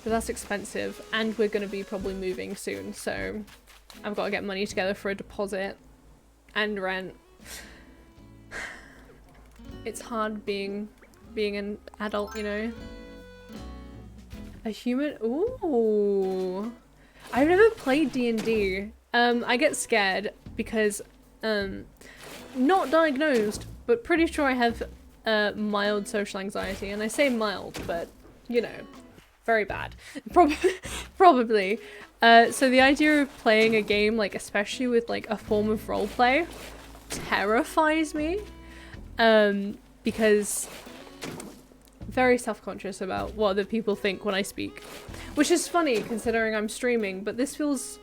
But that's expensive, and we're going to be probably moving soon, so I've got to get money together for a deposit and rent. It's hard being an adult, you know? A human? Ooh. I've never played D&D. I get scared because, not diagnosed, but pretty sure I have mild social anxiety. And I say mild, but, you know, very bad. Probably. So the idea of playing a game, like, especially with, like, a form of roleplay, terrifies me. Because very self-conscious about what other people think when I speak. Which is funny, considering I'm streaming, but this feels,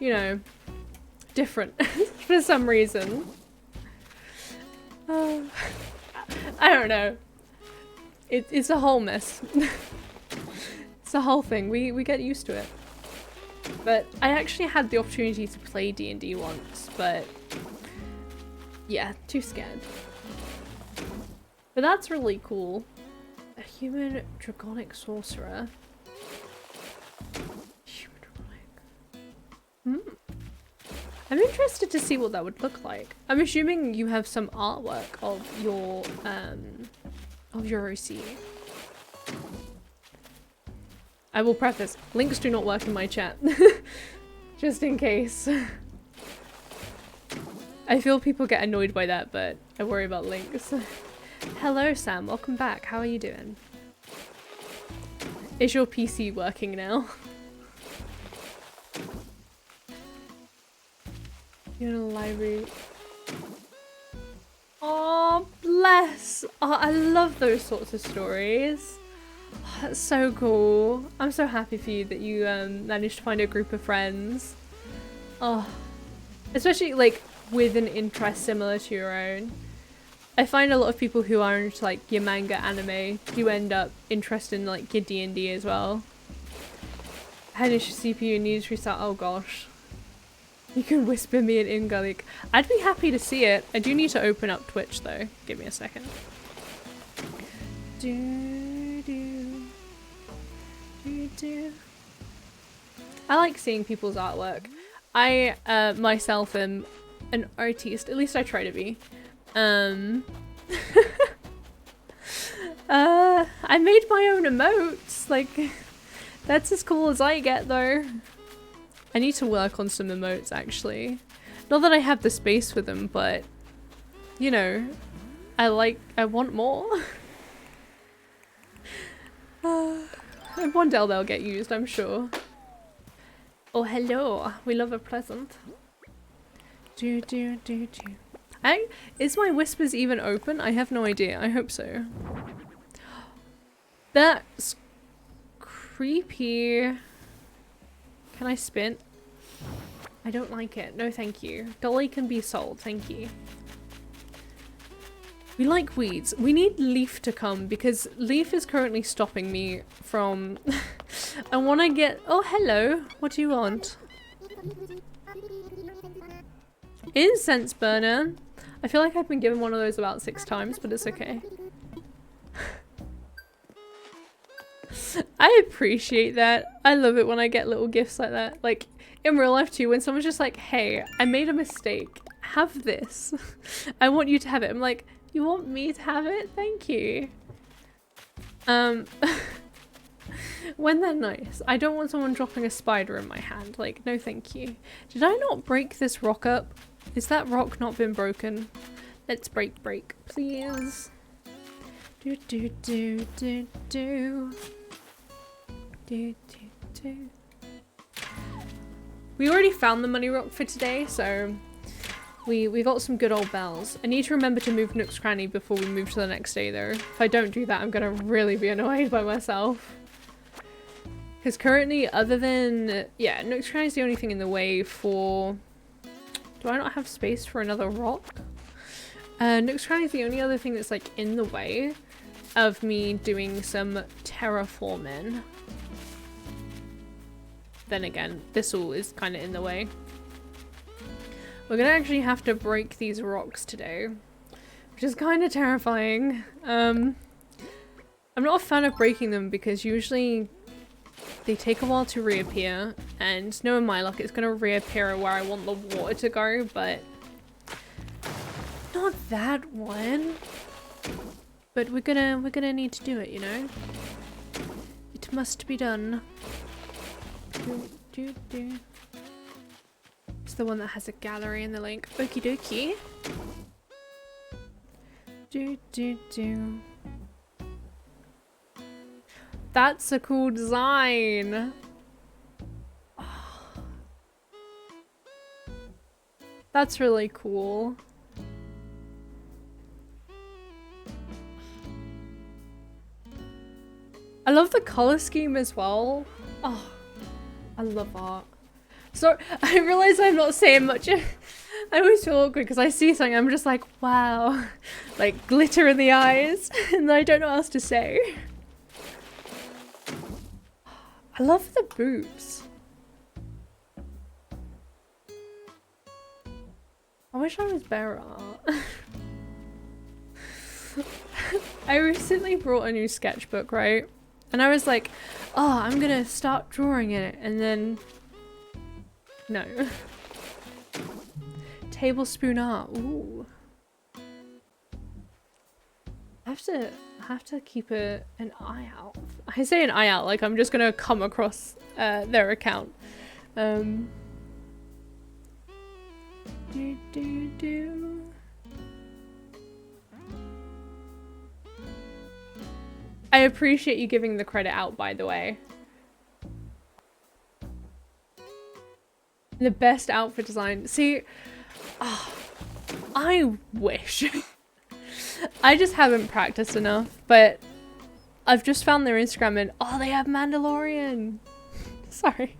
you know, different for some reason. I don't know. It's a whole mess. It's a whole thing. We get used to it. But I actually had the opportunity to play D&D once, but yeah, too scared. But that's really cool. A human draconic sorcerer. Human draconic. I'm interested to see what that would look like. I'm assuming you have some artwork of your OC. I will preface, links do not work in my chat. Just in case. I feel people get annoyed by that, but I worry about links. Hello Sam, welcome back. How are you doing? Is your PC working now? You're in a library. Oh, bless! Oh, I love those sorts of stories. Oh, that's so cool. I'm so happy for you that you managed to find a group of friends. Oh, especially like with an interest similar to your own. I find a lot of people who are into like your manga anime do end up interested in like your D&D as well. Had your CPU needs to restart. Oh gosh. You can whisper me in Ingalik. I'd be happy to see it. I do need to open up Twitch though. Give me a second. I like seeing people's artwork. I myself am an artist. At least I try to be. I made my own emotes. Like, that's as cool as I get though. I need to work on some emotes actually. Not that I have the space for them, but you know, I want more. And one day they'll get used, I'm sure. Oh hello, we love a present. Is my whispers even open? I have no idea. I hope so. That's creepy. Can I spin? I don't like it. No, thank you. Dolly can be sold. Thank you. We like weeds. We need Leaf to come because Leaf is currently stopping me from... I want to get... Oh, hello. What do you want? Incense burner. I feel like I've been given one of those about 6 times, but it's okay. I appreciate that. I love it when I get little gifts like that. Like, in real life too, when someone's just like, hey, I made a mistake. Have this. I want you to have it. I'm like, you want me to have it? Thank you. When they're nice. I don't want someone dropping a spider in my hand. Like, no thank you. Did I not break this rock up? Is that rock not been broken? Let's break, please. Do. We already found the money rock for today, so we got some good old bells. I need to remember to move Nook's Cranny before we move to the next day though. If I don't do that, I'm gonna really be annoyed by myself. Because currently, other than... Yeah, Nook's Cranny is the only thing in the way for... Do I not have space for another rock? Nook's Cranny is the only other thing that's like in the way of me doing some terraforming. Then again, this all is kind of in the way. We're gonna actually have to break these rocks today, which is kind of terrifying. I'm not a fan of breaking them because usually they take a while to reappear, and knowing my luck, it's gonna reappear where I want the water to go, but not that one. But we're gonna need to do it, you know? It must be done. It's the one that has a gallery in the link. Okie dokie. That's a cool design. Oh. That's really cool. I love the color scheme as well. Oh, I love art. So I realize I'm not saying much. I always feel awkward because I see something, I'm just like, wow, like glitter in the eyes, and I don't know what else to say. I love the boobs. I wish I was better at art. I recently brought a new sketchbook, right? And I was like, oh, I'm gonna start drawing in it, and then no. Tablespoon art. Ooh. I have to keep an eye out. I say an eye out like I'm just gonna come across their account. I appreciate you giving the credit out, by the way. The best outfit design. See, oh, I wish. I just haven't practiced enough, but I've just found their Instagram and oh, they have Mandalorian. Sorry.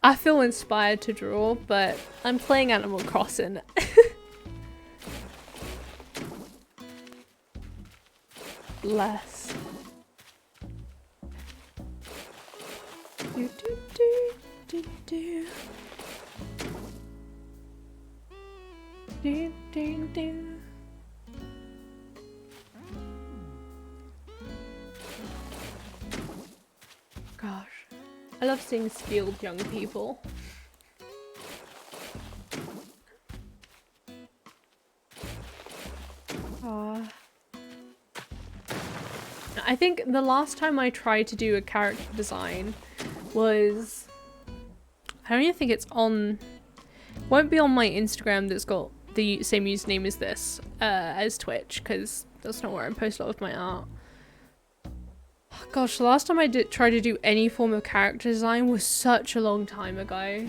I feel inspired to draw, but I'm playing Animal Crossing. Less. Do, do, do, do, do. Do, do, do. Gosh, I love seeing skilled young people. I think the last time I tried to do a character design was, I don't even think it's on, won't be on my Instagram that's got the same username as this, as Twitch, because that's not where I post a lot of my art. Gosh, the last time I did try to do any form of character design was such a long time ago.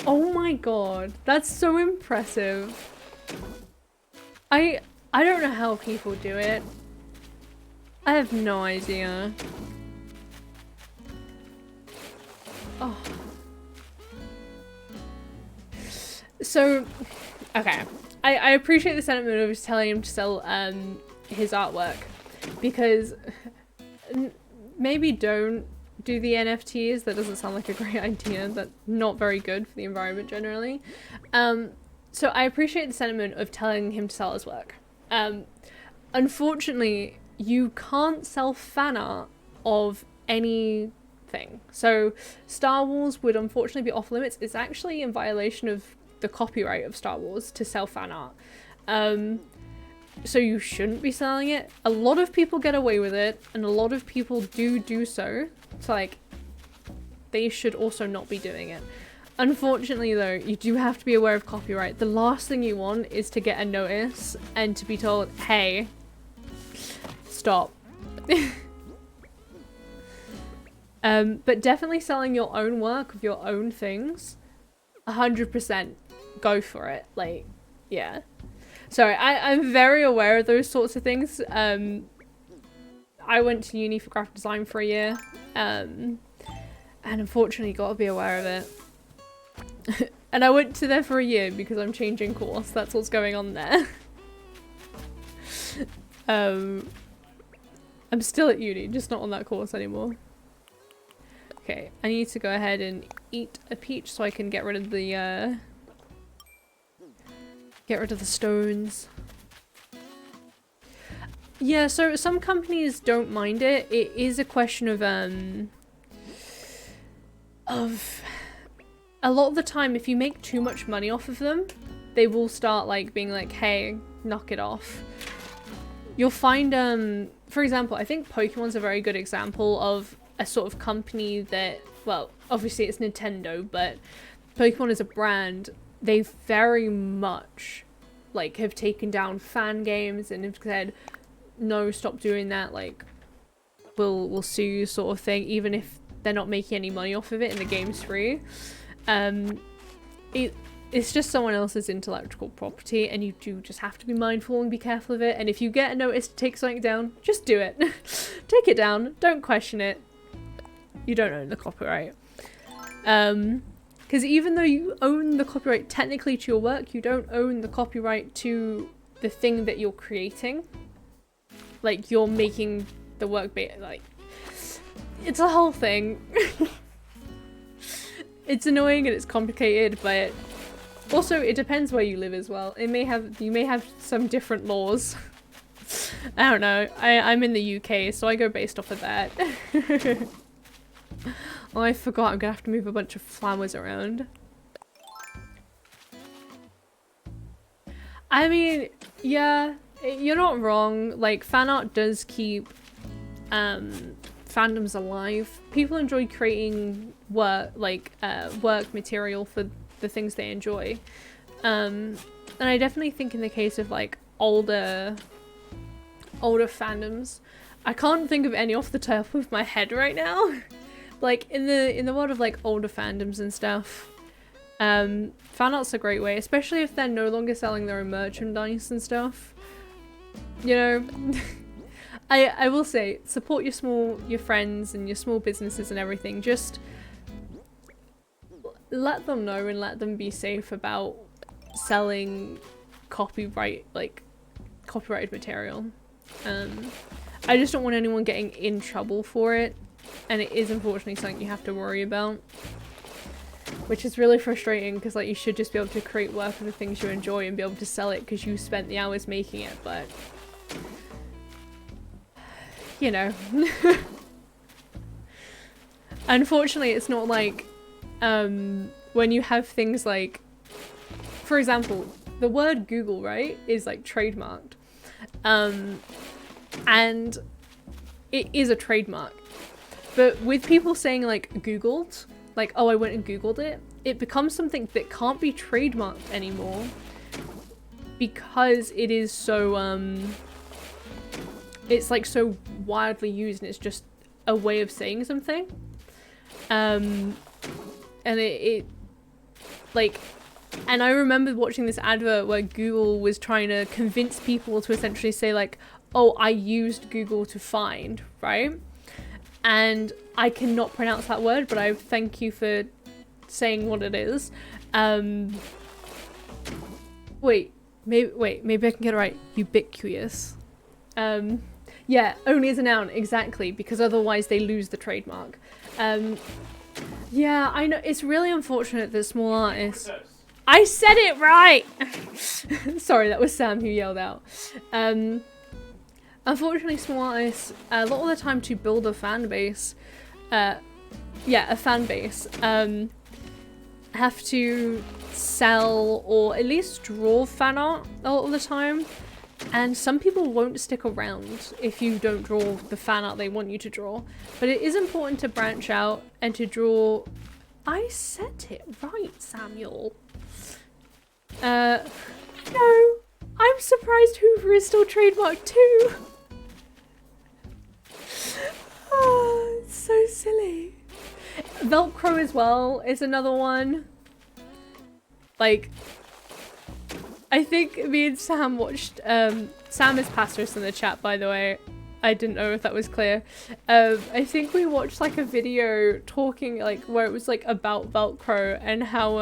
Oh my god, that's so impressive. I don't know how people do it. I have no idea. Oh. So, okay. I appreciate the sentiment of telling him to sell his artwork, because maybe don't do the NFTs. That doesn't sound like a great idea. That's not very good for the environment generally. So I appreciate the sentiment of telling him to sell his work. Unfortunately, you can't sell fan art of anything. So Star Wars would unfortunately be off limits. It's actually in violation of the copyright of Star Wars to sell fan art. So you shouldn't be selling it. A lot of people get away with it, and a lot of people do so. So like, they should also not be doing it. Unfortunately though, you do have to be aware of copyright. The last thing you want is to get a notice and to be told, hey, stop. But definitely selling your own work of your own things, 100% go for it. Like, yeah. Sorry, I'm very aware of those sorts of things. I went to uni for graphic design for a year, and unfortunately got to be aware of it. And I went to there for a year because I'm changing course. That's what's going on there. I'm still at uni, just not on that course anymore. Okay, I need to go ahead and eat a peach so I can get rid of the stones. Yeah, so some companies don't mind it. It is a question of a lot of the time, if you make too much money off of them, they will start like being like, hey, knock it off. You'll find, for example, I think Pokemon's a very good example of a sort of company that, well, obviously it's Nintendo, but Pokemon as a brand, they very much like have taken down fan games and have said, no, stop doing that, like we'll sue you sort of thing, even if they're not making any money off of it and the game's free. It's just someone else's intellectual property, and you do just have to be mindful and be careful of it. And if you get a notice to take something down, just do it. Take it down, don't question it. You don't own the copyright. Because even though you own the copyright technically to your work, you don't own the copyright to the thing that you're creating. Like, you're making the work like, it's a whole thing. It's annoying and it's complicated, but also it depends where you live as well. You may have some different laws. I don't know. I'm in the UK, so I go based off of that. Oh, I forgot. I'm gonna have to move a bunch of flowers around. I mean, yeah, you're not wrong. Like, fan art does keep fandoms alive. People enjoy creating work material for the things they enjoy. And I definitely think in the case of like older fandoms, I can't think of any off the top of my head right now. Like in the world of like older fandoms and stuff, fan art's a great way, especially if they're no longer selling their own merchandise and stuff. You know, I will say, support your friends and your small businesses and everything. Just let them know and let them be safe about selling copyrighted material. I just don't want anyone getting in trouble for it, and it is unfortunately something you have to worry about, which is really frustrating because like you should just be able to create work of the things you enjoy and be able to sell it because you spent the hours making it, but you know. Unfortunately, it's not like when you have things like, for example, the word Google, right, is like trademarked, and it is a trademark, but with people saying like Googled, like, oh, I went and Googled it, it becomes something that can't be trademarked anymore because it is so it's like so widely used and it's just a way of saying something. And it like, and I remember watching this advert where Google was trying to convince people to essentially say like, oh, I used Google to find, right? And I cannot pronounce that word, but I thank you for saying what it is. Maybe I can get it right. Ubiquitous. Yeah, only as a noun, exactly, because otherwise they lose the trademark. Yeah, I know, it's really unfortunate that small artists... I said it right! Sorry, that was Sam who yelled out. Unfortunately, small artists, a lot of the time to build a fan base, have to sell or at least draw fan art a lot of the time. And some people won't stick around if you don't draw the fan art they want you to draw. But it is important to branch out and to draw... I said it right, Samuel. No. I'm surprised Hoover is still trademarked too. Oh, it's so silly. Velcro as well is another one. Like... I think me and Sam watched, Sam is Pastors in the chat, by the way. I didn't know if that was clear. I think we watched like a video talking like where it was like about Velcro and how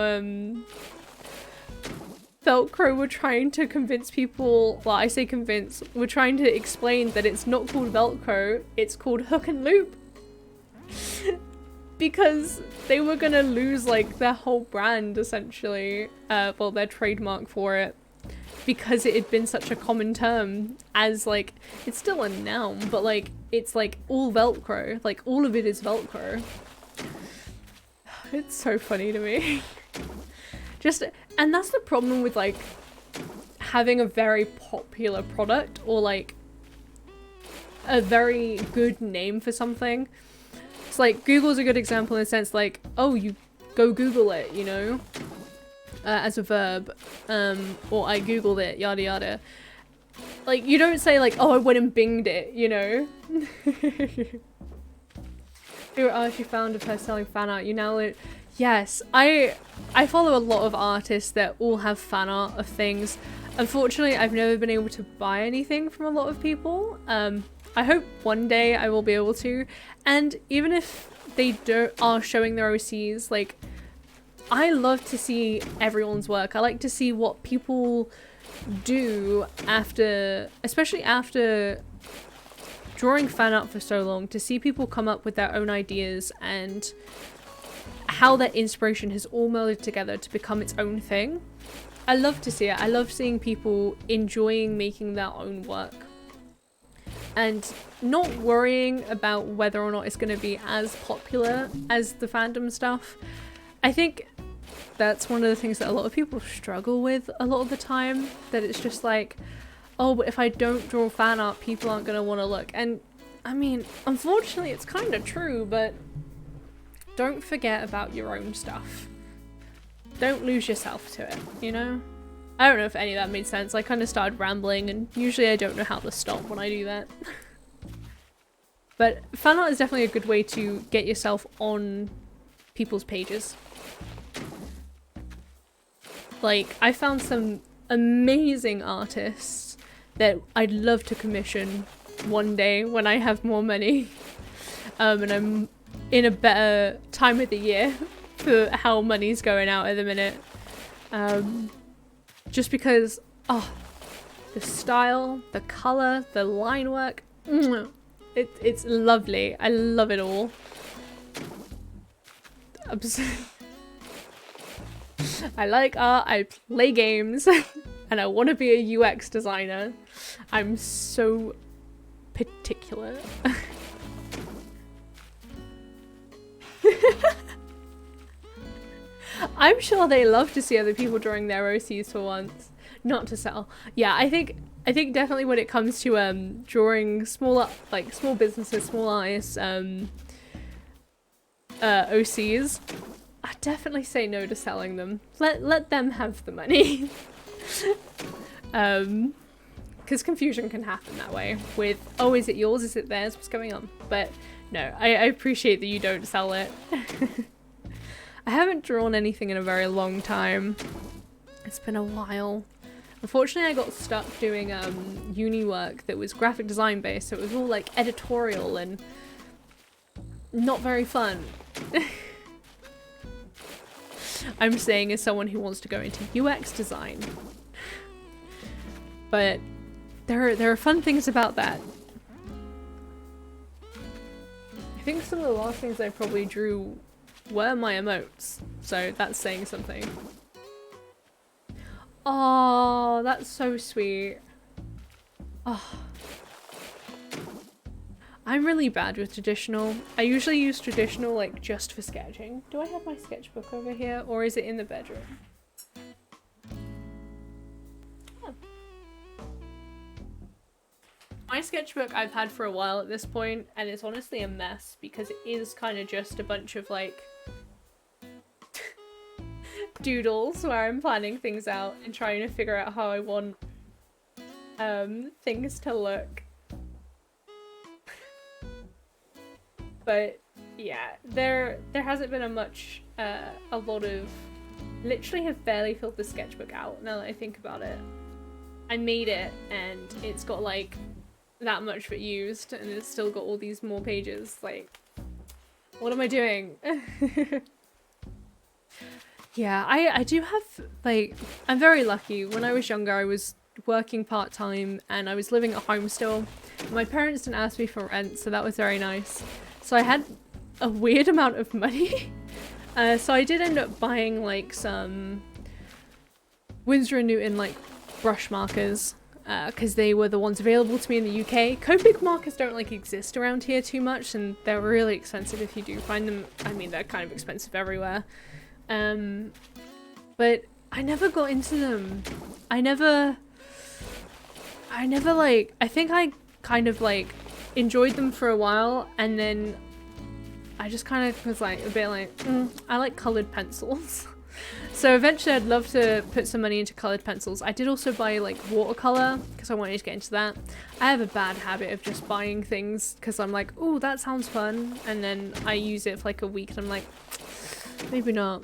Velcro were trying to convince people, well, I say convince, we're trying to explain that it's not called Velcro, it's called hook and loop. Because they were gonna lose like their whole brand essentially, well, their trademark for it, because it had been such a common term as like, it's still a noun, but like, it's like all Velcro, like all of it is Velcro. It's so funny to me. And that's the problem with like having a very popular product or like a very good name for something. It's like Google's a good example in the sense like, oh, you go Google it, you know, as a verb, or I Googled it, yada yada. Like you don't say like, oh, I went and binged it, you know. She found of her selling fan art. You now yes, I follow a lot of artists that all have fan art of things. Unfortunately, I've never been able to buy anything from a lot of people. I hope one day I will be able to. And even if they are showing their OCs, like, I love to see everyone's work. I like to see what people do after, especially after drawing fan art for so long, to see people come up with their own ideas and how that inspiration has all melded together to become its own thing. I love to see it. I love seeing people enjoying making their own work and not worrying about whether or not it's going to be as popular as the fandom stuff. I think that's one of the things that a lot of people struggle with a lot of the time, that it's just like, oh, but if I don't draw fan art, people aren't going to want to look. And I mean, unfortunately, it's kind of true, but don't forget about your own stuff. Don't lose yourself to it, you know? I don't know if any of that made sense. I kind of started rambling, and usually I don't know how to stop when I do that. But fan art is definitely a good way to get yourself on people's pages. Like, I found some amazing artists that I'd love to commission one day when I have more money. And I'm in a better time of the year for how money's going out at the minute. Just because, oh, the style, the color, the line work, it's lovely. I love it all. I like art, I play games, and I want to be a UX designer. I'm so particular. I'm sure they love to see other people drawing their OCs for once. Not to sell. Yeah, I think definitely when it comes to drawing small businesses, small artists, OCs, I definitely say no to selling them. Let them have the money. Because confusion can happen that way with, oh, is it yours? Is it theirs? What's going on? But no, I appreciate that you don't sell it. I haven't drawn anything in a very long time. It's been a while. Unfortunately, I got stuck doing uni work that was graphic design based, so it was all like editorial and not very fun. I'm saying as someone who wants to go into UX design. But there are fun things about that. I think some of the last things I probably drew were my emotes, so that's saying something. Oh, that's so sweet. Oh. I'm really bad with traditional. I usually use traditional like just for sketching. Do I have my sketchbook over here, or is it in the bedroom? Oh. My sketchbook I've had for a while at this point, and it's honestly a mess because it is kind of just a bunch of like doodles where I'm planning things out and trying to figure out how I want things to look. But yeah, there hasn't been a lot of, literally have barely filled the sketchbook out now that I think about it. I made it and it's got like that much of it used and it's still got all these more pages. Like, what am I doing? Yeah, I do have, like, I'm very lucky. When I was younger, I was working part-time and I was living at home still. My parents didn't ask me for rent, so that was very nice. So I had a weird amount of money. So I did end up buying, like, some Winsor & Newton, like, brush markers. Because they were the ones available to me in the UK. Copic markers don't, like, exist around here too much, and they're really expensive if you do find them. I mean, they're kind of expensive everywhere. But I never got into them. I never like, I think I kind of like enjoyed them for a while, and then I just kind of was like a bit like, I like colored pencils. So eventually I'd love to put some money into colored pencils. I did also buy like watercolor because I wanted to get into that. I have a bad habit of just buying things because I'm like, oh, that sounds fun, and then I use it for like a week and I'm like, maybe not.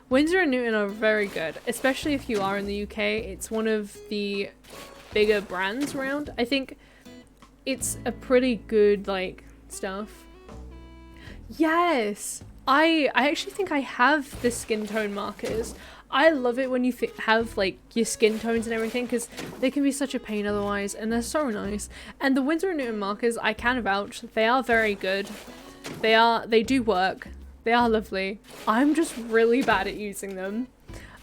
Winsor & Newton are very good, especially if you are in the UK. It's one of the bigger brands around. I think it's a pretty good, like, stuff. Yes! I actually think I have the skin tone markers. I love it when you have, like, your skin tones and everything, because they can be such a pain otherwise, and they're so nice. And the Winsor & Newton markers, I can vouch, they are very good. They do work. They are lovely. I'm just really bad at using them.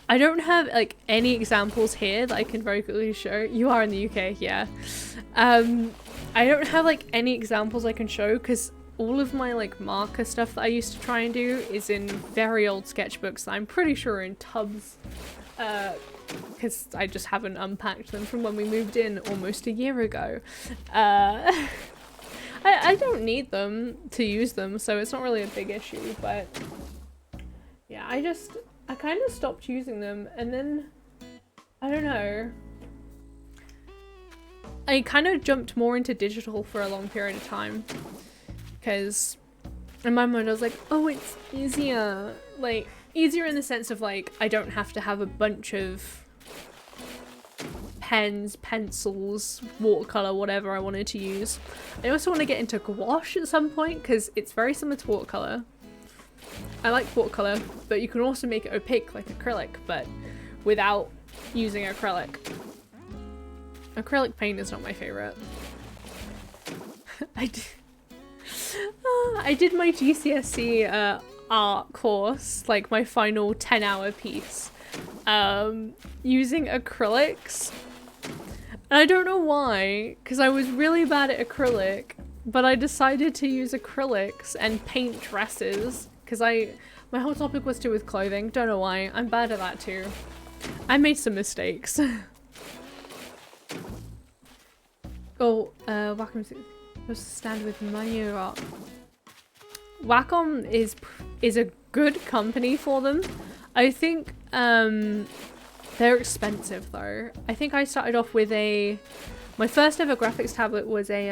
I don't have like any examples here that I can very quickly show. You are in the UK, yeah. I don't have like any examples I can show because all of my like marker stuff that I used to try and do is in very old sketchbooks that I'm pretty sure are in tubs. Because I just haven't unpacked them from when we moved in almost a year ago. I don't need them to use them, so it's not really a big issue, but yeah, I kind of stopped using them, and then, I don't know, I kind of jumped more into digital for a long period of time, because in my mind I was like, oh, it's easier, like, easier in the sense of like, I don't have to have a bunch of pens, pencils, watercolor, whatever I wanted to use. I also want to get into gouache at some point because it's very similar to watercolor. I like watercolor, but you can also make it opaque like acrylic, but without using acrylic. Acrylic paint is not my favorite. I did my GCSE art course, like my final 10-hour piece, using acrylics. And I don't know why, because I was really bad at acrylic, but I decided to use acrylics and paint dresses, because my whole topic was to do with clothing. Don't know why. I'm bad at that too. I made some mistakes. Oh, Wacom was stand with Manual Art. Wacom is a good company for them. I think they're expensive though. I think I started off with my first ever graphics tablet was a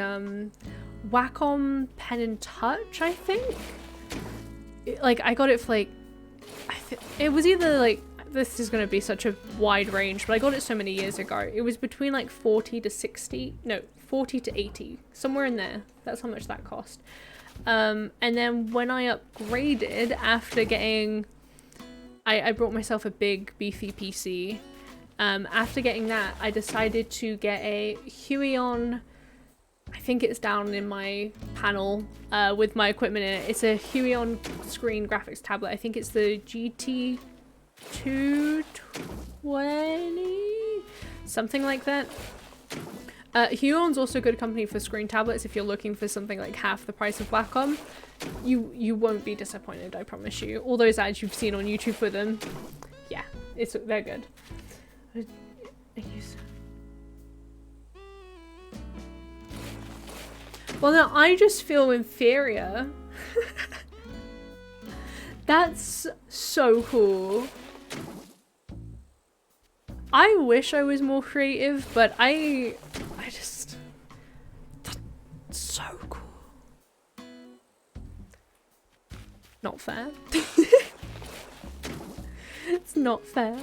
Wacom Pen and Touch, I think. I got it for like, it was either like, this is going to be such a wide range, but I got it so many years ago. It was between like 40 to 60, no, 40 to 80, somewhere in there. That's how much that cost. And then when I upgraded after getting, I brought myself a big beefy PC. After getting that, I decided to get a Huion, I think it's down in my panel with my equipment in it. It's a Huion screen graphics tablet. I think it's the GT220, something like that. Huion's also a good company for screen tablets if you're looking for something like half the price of Wacom. You won't be disappointed, I promise you. All those ads you've seen on YouTube for them, yeah, they're good. Well, now I just feel inferior. That's so cool. I wish I was more creative, but I just, that's so cool. Not fair. It's not fair.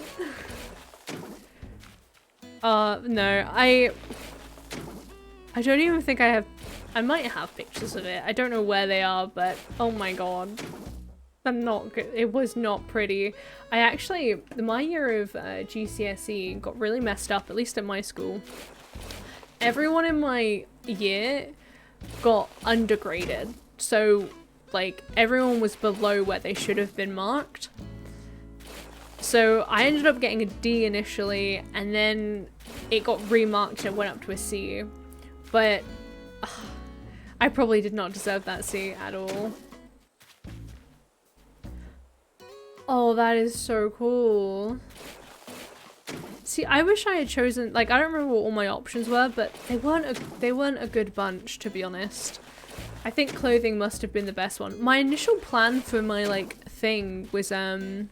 No, I don't even think I might have pictures of it. I don't know where they are, but oh my god. not good. It was not pretty. I actually, my year of GCSE got really messed up, at least at my school. Everyone in my year got undergraded. So, like, everyone was below where they should have been marked. So I ended up getting a D initially, and then it got remarked and went up to a C. But I probably did not deserve that C at all. Oh, that is so cool. See, I wish I had chosen, like, I don't remember what all my options were, but they weren't a good bunch, to be honest. I think clothing must have been the best one. My initial plan for my, like, thing was, my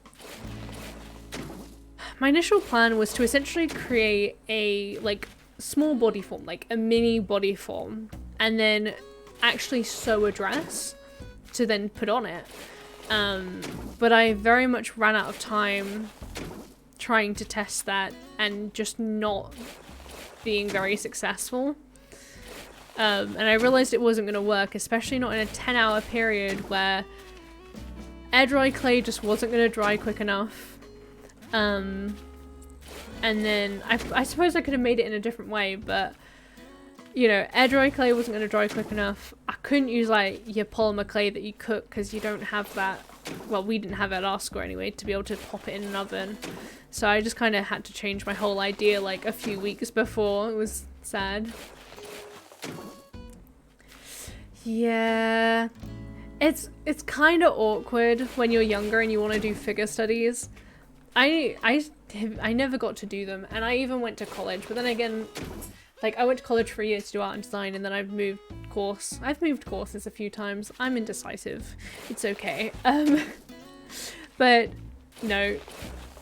initial plan was to essentially create a, like, small body form, like a mini body form, and then actually sew a dress to then put on it. But I very much ran out of time trying to test that and just not being very successful. And I realized it wasn't going to work, especially not in a 10-hour period where air dry clay just wasn't going to dry quick enough. And then I suppose I could have made it in a different way, but you know, air dry clay wasn't going to dry quick enough. I couldn't use like your polymer clay that you cook because you don't have that. Well, we didn't have it at our school anyway to be able to pop it in an oven. So I just kind of had to change my whole idea like a few weeks before. It was sad. Yeah, it's kind of awkward when you're younger and you want to do figure studies. I never got to do them, and I even went to college, but then again, like, I went to college for a year to do art and design, and then I've moved course. I've moved courses a few times. I'm indecisive. It's okay. But no,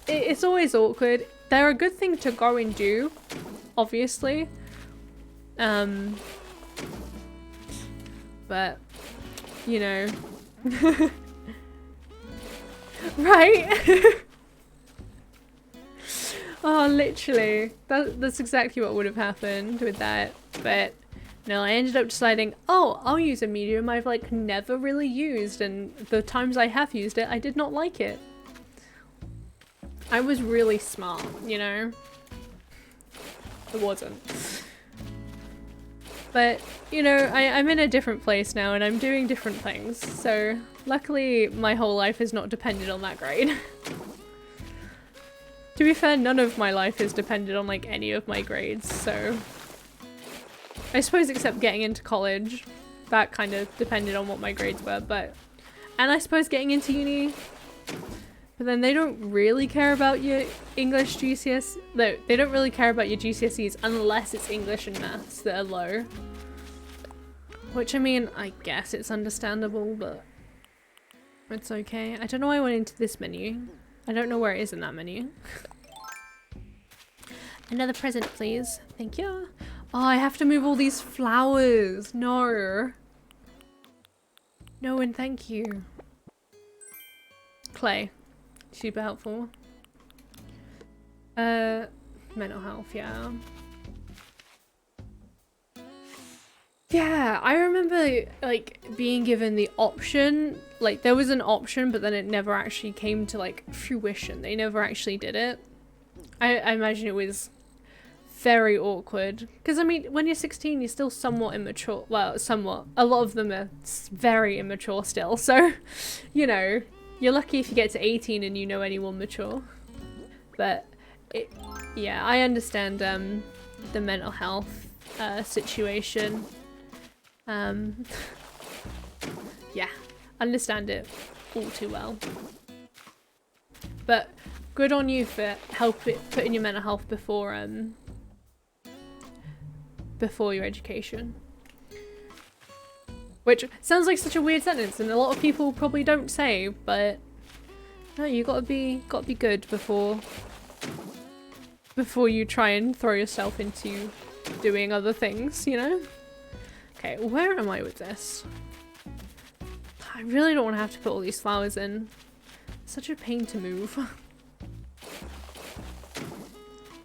it's always awkward. They're a good thing to go and do, obviously. But, you know. Right? Oh, literally. That's exactly what would have happened with that. But no, I ended up deciding, oh, I'll use a medium I've like never really used, and the times I have used it, I did not like it. I was really smart, you know? It wasn't. But, you know, I'm in a different place now and I'm doing different things, so luckily my whole life is not dependent on that grade. To be fair, none of my life is dependent on like any of my grades, so I suppose except getting into college, that kind of depended on what my grades were, and I suppose getting into uni, but then they don't really care about your English GCSE, no, they don't really care about your GCSEs unless it's English and maths that are low. Which, I mean, I guess it's understandable, but it's okay. I don't know why I went into this menu. I don't know where it is in that menu. Another present, please. Thank you. Oh, I have to move all these flowers. No. No and thank you. Clay. Super helpful. Mental health, yeah. Yeah, I remember like being given the option, like there was an option, but then it never actually came to like fruition. They never actually did it. I imagine it was very awkward. Because I mean, when you're 16, you're still somewhat immature. Well, somewhat. A lot of them are very immature still. So, you know, you're lucky if you get to 18 and you know anyone mature. But, yeah, I understand the mental health situation. Yeah, understand it all too well. But good on you for putting your mental health before your education. Which sounds like such a weird sentence, and a lot of people probably don't say, but no, you gotta be good before you try and throw yourself into doing other things, you know? Okay, where am I with this? I really don't want to have to put all these flowers in. It's such a pain to move.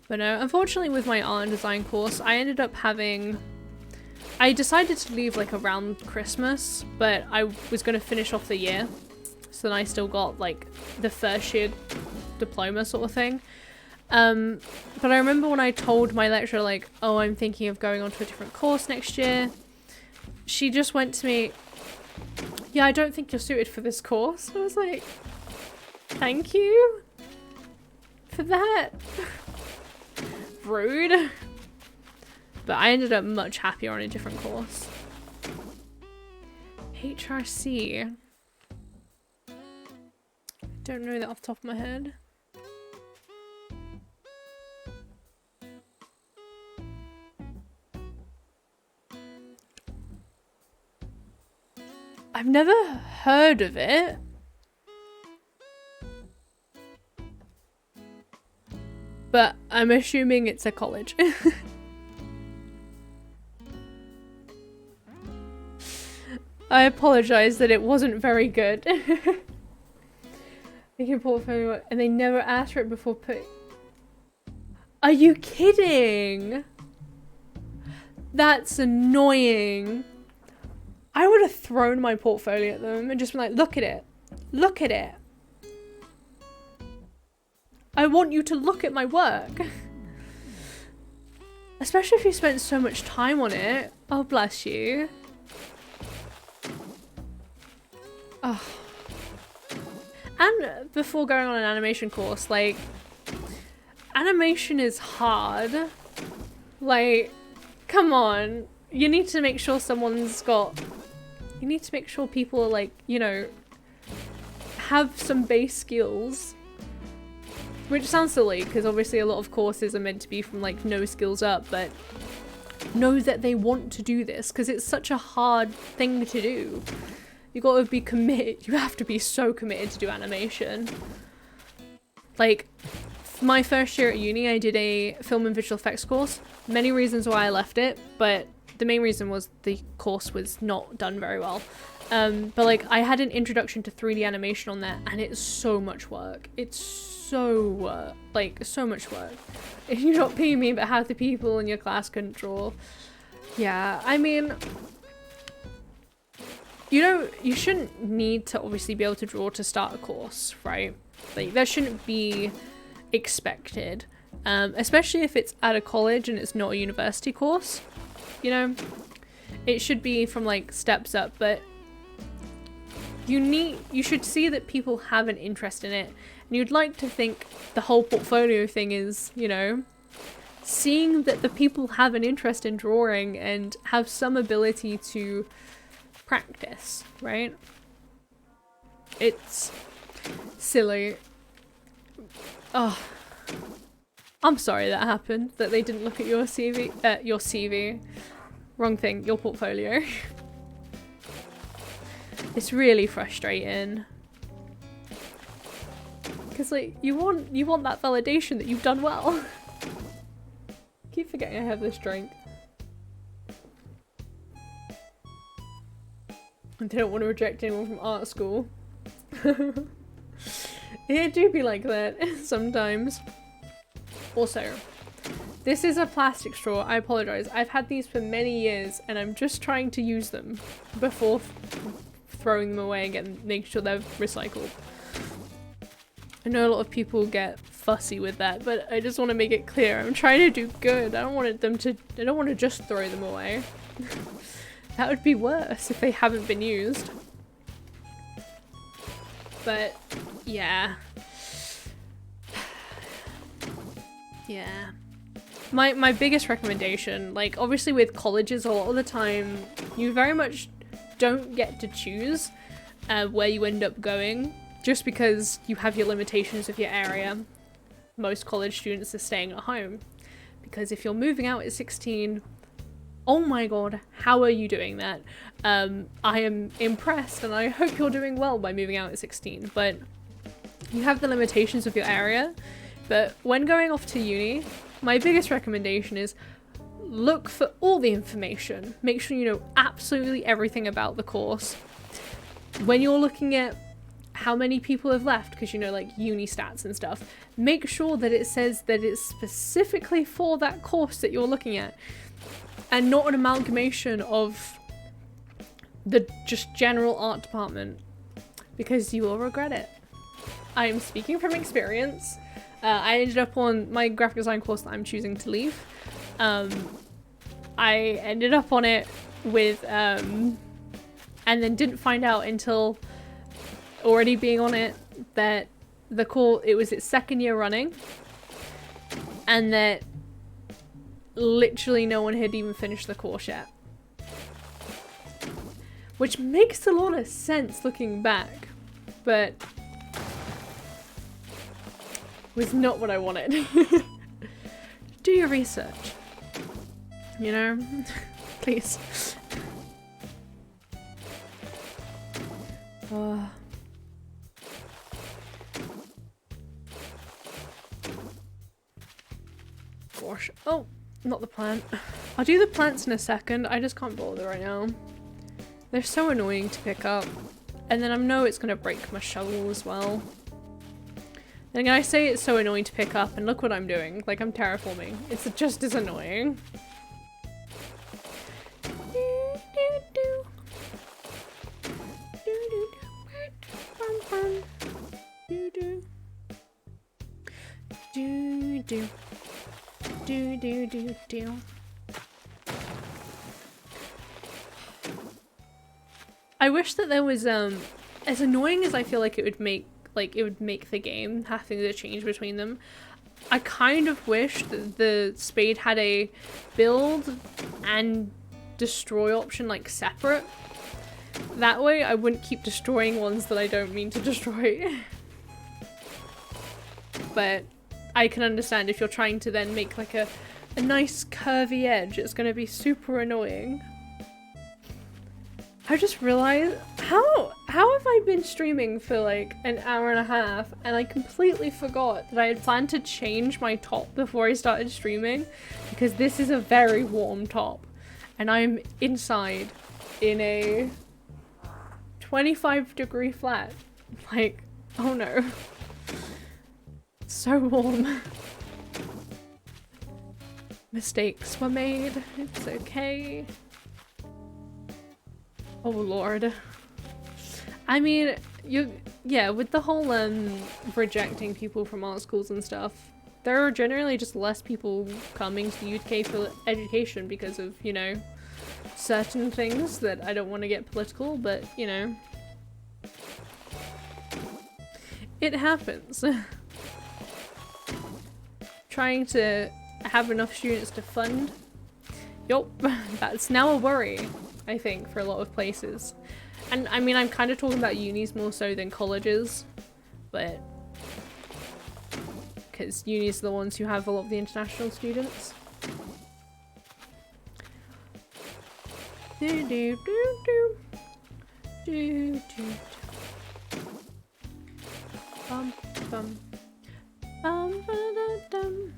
But no, unfortunately with my art and design course, I ended up I decided to leave like around Christmas, but I was going to finish off the year. so then I still got like the first year diploma sort of thing. But I remember when I told my lecturer like, oh, I'm thinking of going on to a different course next year, she just went to me, yeah, I don't think you're suited for this course. I was like, thank you for that. Rude. But I ended up much happier on a different course. HRC. I don't know that off the top of my head. I've never heard of it. But I'm assuming it's a college. I apologize that it wasn't very good. Making portfolio and they never asked for it before putting. Are you kidding? That's annoying. I would have thrown my portfolio at them and just been like, look at it. Look at it. I want you to look at my work. Especially if you spent so much time on it. Oh, bless you. Oh. And before going on an animation course, like, animation is hard. Like, come on. You need to make sure someone's got... You need to make sure people are like, you know, have some base skills. Which sounds silly, because obviously a lot of courses are meant to be from like no skills up, but know that they want to do this, because it's such a hard thing to do. You gotta be committed. You have to be so committed to do animation. Like, my first year at uni, I did a film and visual effects course. Many reasons why I left it, but the main reason was the course was not done very well. But like, I had an introduction to 3D animation on there, and it's so much work. It's so so much work. If you're not paying me, but half the people in your class couldn't draw. Yeah, I mean, you know, you shouldn't need to obviously be able to draw to start a course, right? Like, that shouldn't be expected, especially if it's at a college and it's not a university course. You know, it should be from like steps up, but you should see that people have an interest in it, and you'd like to think the whole portfolio thing is, you know, seeing that the people have an interest in drawing and have some ability to practice, right? It's silly. Oh, I'm sorry that happened, that they didn't look at your CV, wrong thing, your portfolio. It's really frustrating. Because like, you want that validation that you've done well. Keep forgetting I have this drink. I don't want to reject anyone from art school. It do be like that sometimes. Also, this is a plastic straw. I apologize. I've had these for many years and I'm just trying to use them before throwing them away and make sure they're recycled. I know a lot of people get fussy with that, but I just want to make it clear. I'm trying to do good. I don't want to just throw them away. That would be worse if they haven't been used. But yeah. Yeah. My biggest recommendation, like obviously with colleges a lot of the time, you very much don't get to choose where you end up going, just because you have your limitations of your area. Most college students are staying at home, because if you're moving out at 16, oh my god, how are you doing that? I am impressed and I hope you're doing well by moving out at 16, but you have the limitations of your area. But when going off to uni, my biggest recommendation is look for all the information. Make sure you know absolutely everything about the course. When you're looking at how many people have left, because you know, like uni stats and stuff, make sure that it says that it's specifically for that course that you're looking at, and not an amalgamation of the just general art department. because you will regret it. I am speaking from experience. I ended up on my graphic design course that I'm choosing to leave. I ended up on it with, and then didn't find out until already being on it that it was its 2nd year running, and that literally no one had even finished the course yet. Which makes a lot of sense looking back, but was not what I wanted. Do your research. You know? Please. Gosh. Oh, not the plant. I'll do the plants in a second. I just can't bother right now. They're so annoying to pick up. And then I know it's gonna break my shovel as well. And I say it's so annoying to pick up, and look what I'm doing. Like, I'm terraforming. It's just as annoying. I wish that there was, as annoying as I feel like it would make the game, having to change between them, I kind of wish that the spade had a build and destroy option, like, separate. That way I wouldn't keep destroying ones that I don't mean to destroy. But I can understand if you're trying to then make like a nice curvy edge, it's gonna be super annoying. I just realized, how have I been streaming for like an hour and a half and I completely forgot that I had planned to change my top before I started streaming, because this is a very warm top and I'm inside in a 25-degree flat. Like, oh no. It's so warm. Mistakes were made. It's okay. Oh lord. I mean, yeah, with the whole rejecting people from art schools and stuff, there are generally just less people coming to the UK for education because of, you know, certain things that I don't want to get political, but, you know, it happens. Trying to have enough students to fund. Yup, that's now a worry, I think, for a lot of places. And I mean, I'm kind of talking about unis more so than colleges, but because unis are the ones who have a lot of the international students. Do do do do do do. Bum bum bum ba da dum.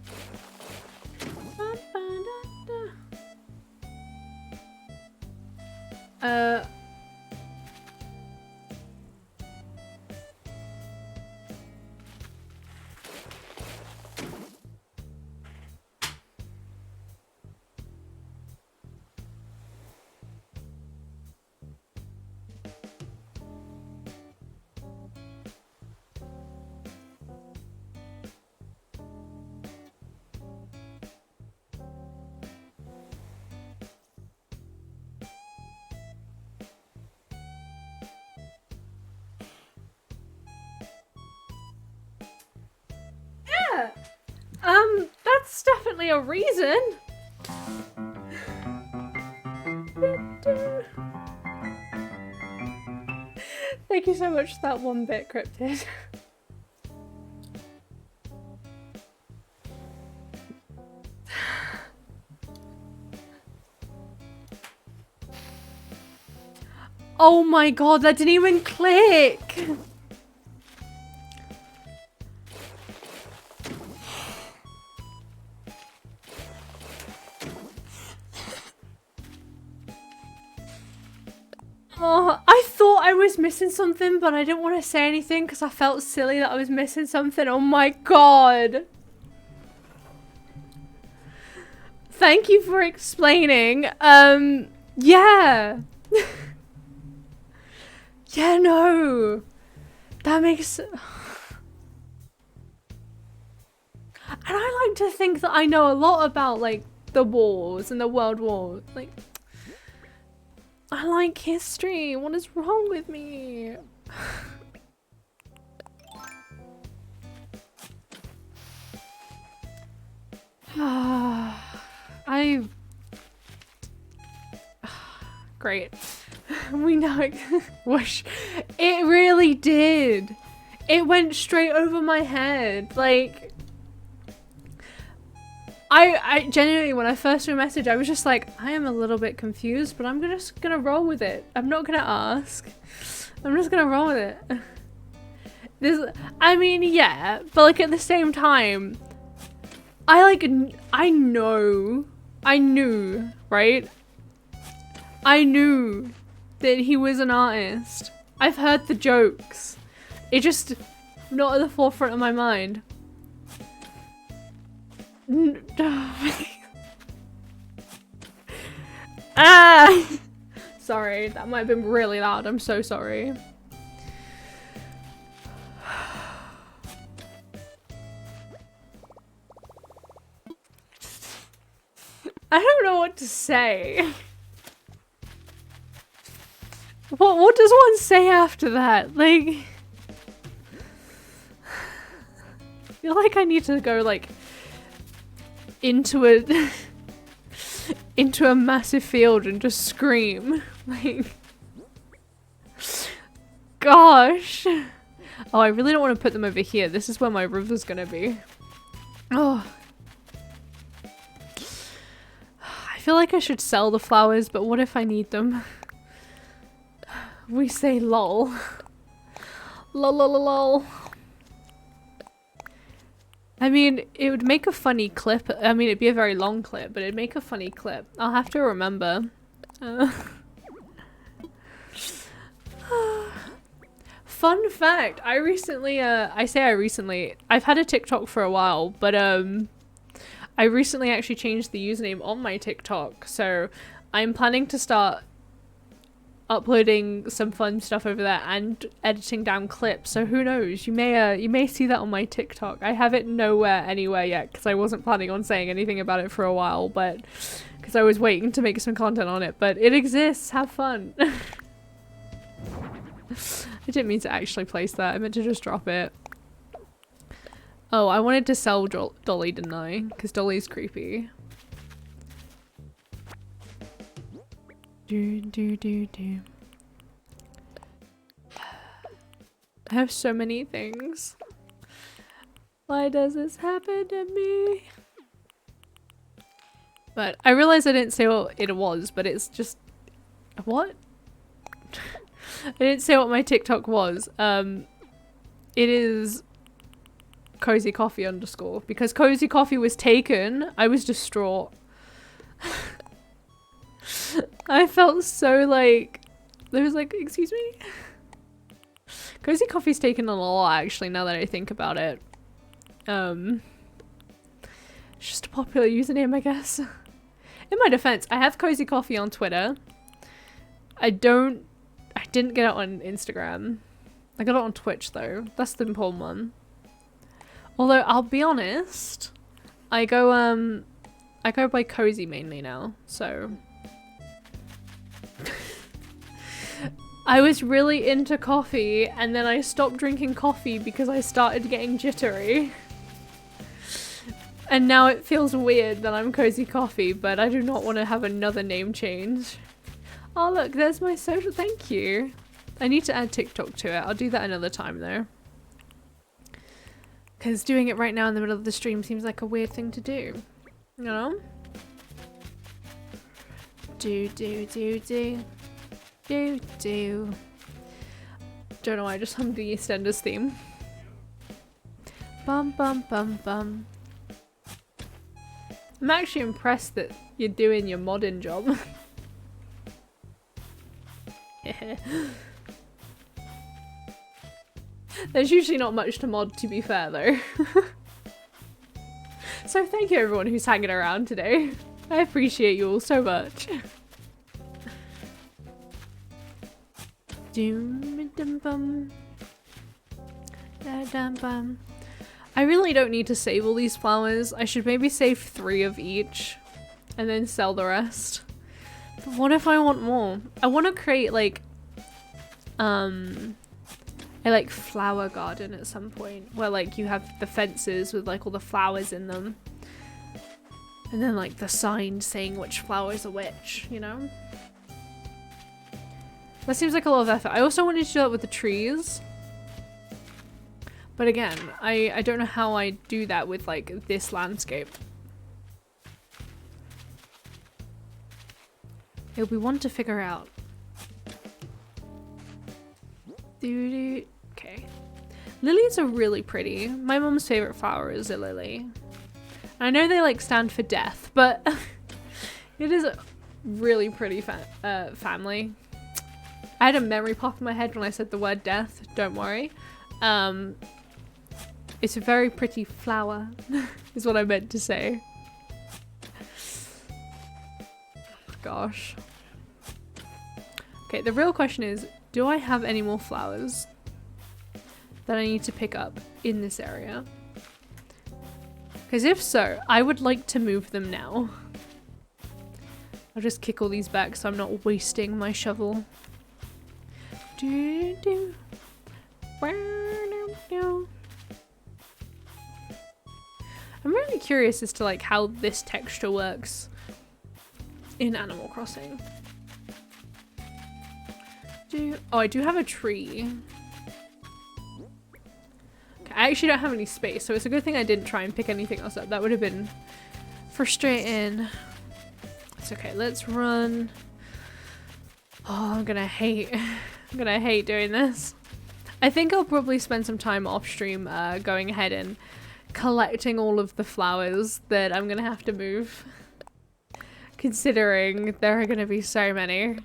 Bum ba da da. That's definitely a reason. Thank you so much for that 1-bit, Cryptid. Oh my god, that didn't even click! Oh, I thought I was missing something, but I didn't want to say anything because I felt silly that I was missing something. Oh my god. Thank you for explaining. Yeah. Yeah, no. That makes... And I like to think that I know a lot about, like, the wars and the world wars. Like, I like history. What is wrong with me? Great. We know it. Whoosh. It really did. It went straight over my head. Like, I genuinely, when I first saw a message, I was just like, I am a little bit confused, but I'm just gonna roll with it. I'm not gonna ask. I'm just gonna roll with it. I mean, yeah, but like at the same time, I knew, right? I knew that he was an artist. I've heard the jokes. It just not at the forefront of my mind. Ah! Sorry, that might have been really loud. I'm so sorry. I don't know what to say. What does one say after that? Like, I feel like I need to go like into a massive field and just scream. Like, gosh. Oh, I really don't want to put them over here. This is where my river's gonna be. Oh. I feel like I should sell the flowers, but what if I need them? We say lol. Lol lol lol lol. I mean, it would make a funny clip. I mean, it'd be a very long clip, but it'd make a funny clip. I'll have to remember. Fun fact, I recently, I've had a TikTok for a while, but I recently actually changed the username on my TikTok, so I'm planning to start uploading some fun stuff over there and editing down clips, so who knows, you may see that on my TikTok. I have it nowhere anywhere yet because I wasn't planning on saying anything about it for a while, but because I was waiting to make some content on it, but it exists. Have fun. I didn't mean to actually place that. I meant to just drop it. Oh, I wanted to sell Dolly, didn't I? Because Dolly's creepy. I have so many things. Why does this happen to me? But I realized I didn't say what it was, but it's just... What? I didn't say what my TikTok was. It is cozy coffee _ because cozy coffee was taken. I was distraught. I felt so like, there was like, excuse me? Cozy coffee's taken a lot actually, now that I think about it. It's just a popular username, I guess. In my defense, I have cozy coffee on Twitter. I didn't get it on Instagram. I got it on Twitch though. That's the important one. Although I'll be honest, I go by cozy mainly now, so I was really into coffee and then I stopped drinking coffee because I started getting jittery. And now it feels weird that I'm cozy coffee, but I do not want to have another name change. Oh look, there's my social, thank you. I need to add TikTok to it. I'll do that another time though. Because doing it right now in the middle of the stream seems like a weird thing to do. You know? Do. Don't know why I just hummed the EastEnders theme. Bum bum bum bum. I'm actually impressed that you're doing your modding job. There's usually not much to mod, to be fair though. So thank you everyone who's hanging around today. I appreciate you all so much. Da-dum-bum. I really don't need to save all these flowers. I should maybe save 3 of each and then sell the rest. But what if I want more? I want to create like a like flower garden at some point where like you have the fences with like all the flowers in them. And then like the sign saying which flowers are which, you know? That seems like a lot of effort. I also wanted to do that with the trees. But again, I don't know how I do that with like this landscape. It'll be one to figure out. Okay. Lilies are really pretty. My mom's favorite flower is a lily. I know they like stand for death, but it is a really pretty family. I had a memory pop in my head when I said the word death. Don't worry. It's a very pretty flower, is what I meant to say. Gosh. Okay, the real question is, do I have any more flowers that I need to pick up in this area? Because if so, I would like to move them now. I'll just kick all these back so I'm not wasting my shovel. I'm really curious as to like how this texture works in Animal Crossing. Oh, I do have a tree. Okay, I actually don't have any space, so it's a good thing I didn't try and pick anything else up. That would have been frustrating. It's okay, let's run. Oh, I'm gonna hate doing this. I think I'll probably spend some time off stream going ahead and collecting all of the flowers that I'm gonna have to move, considering there are gonna be so many.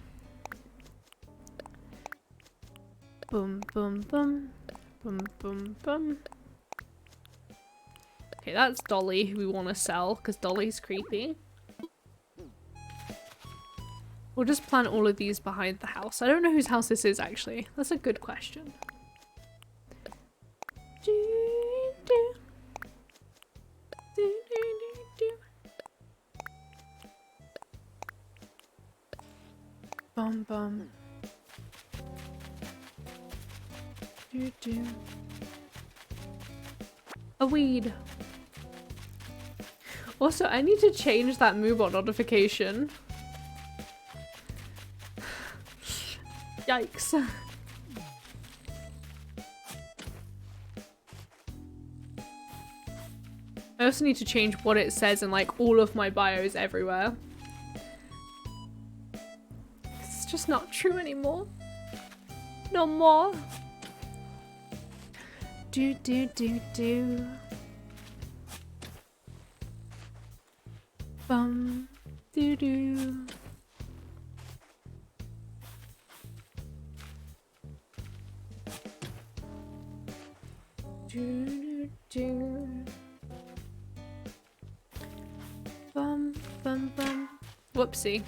Boom, boom, boom, boom, boom, boom. Okay, that's Dolly who we want to sell because Dolly's creepy. We'll just plant all of these behind the house. I don't know whose house this is actually. That's a good question. Bum bum. A weed. Also, I need to change that Moobot notification. Yikes. I also need to change what it says in like all of my bios everywhere. It's just not true anymore. No more. Do. Bum. Do. Do. Bum bum bum. Whoopsie.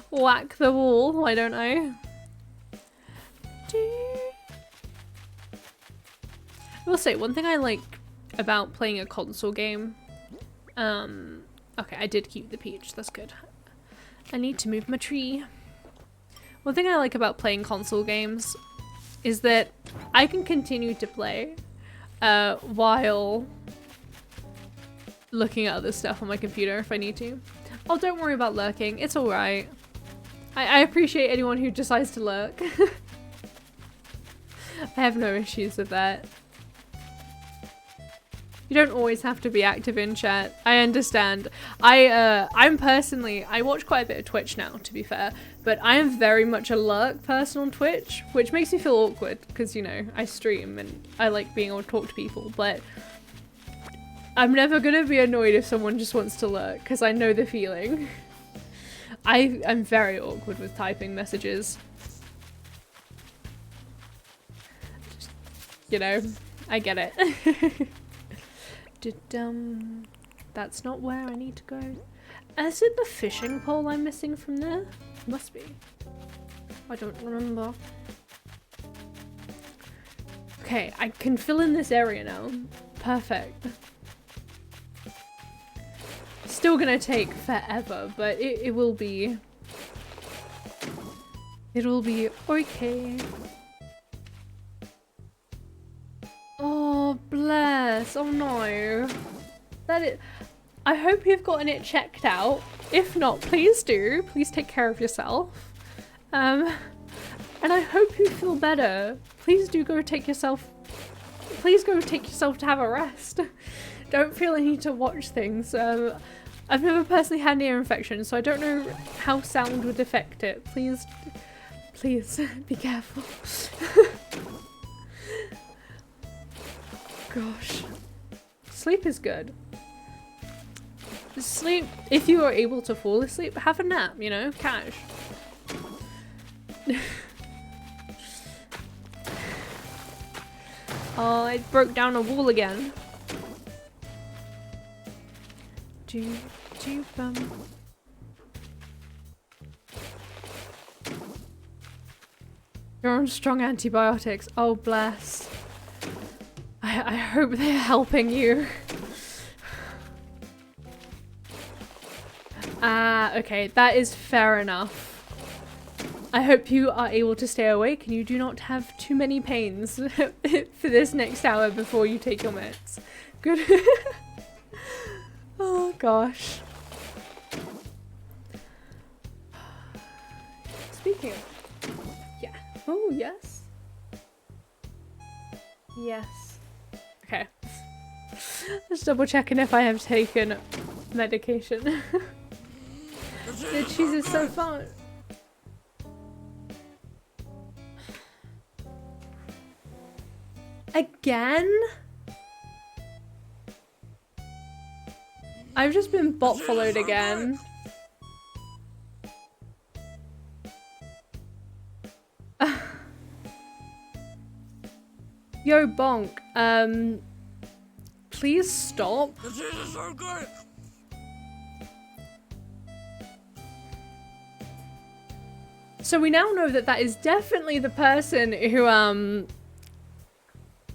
Whack the wall, why don't I? I will say, one thing I like about playing a console game, okay, I did keep the peach, that's good. I need to move my tree. One thing I like about playing console games is that I can continue to play while looking at other stuff on my computer if I need to. Oh, don't worry about lurking, it's alright. I appreciate anyone who decides to lurk. I have no issues with that. You don't always have to be active in chat. I understand. I'm personally, I watch quite a bit of Twitch now, to be fair, but I am very much a lurk person on Twitch, which makes me feel awkward because, you know, I stream and I like being able to talk to people, but I'm never gonna be annoyed if someone just wants to lurk because I know the feeling. I'm very awkward with typing messages. Just, you know, I get it. That's not where I need to go. Is it the fishing pole I'm missing from there? Must be. I don't remember. Okay, I can fill in this area now. Perfect. Still gonna take forever, but it will be... It'll be okay. Oh, bless. Oh no. That is... I hope you've gotten it checked out. If not, please do. Please take care of yourself. And I hope you feel better. Please do go take yourself... Please go take yourself to have a rest. Don't feel a need to watch things. I've never personally had an ear infection, so I don't know how sound would affect it. Please be careful. Gosh. Sleep is good. Sleep, if you are able to fall asleep, have a nap, you know, cash. Oh, I broke down a wall again. Bum. You're on strong antibiotics. Oh, bless. I hope they're helping you. Ah, okay, that is fair enough. I hope you are able to stay awake and you do not have too many pains for this next hour before you take your meds. Good. Oh gosh. Speaking of... Yeah. Oh, yes. Yes. Okay. Just double checking if I have taken medication. The cheese is so fun. Again? I've just been bot followed again. Yo, Bonk, please stop. The cheese is so good. So we now know that that is definitely the person who,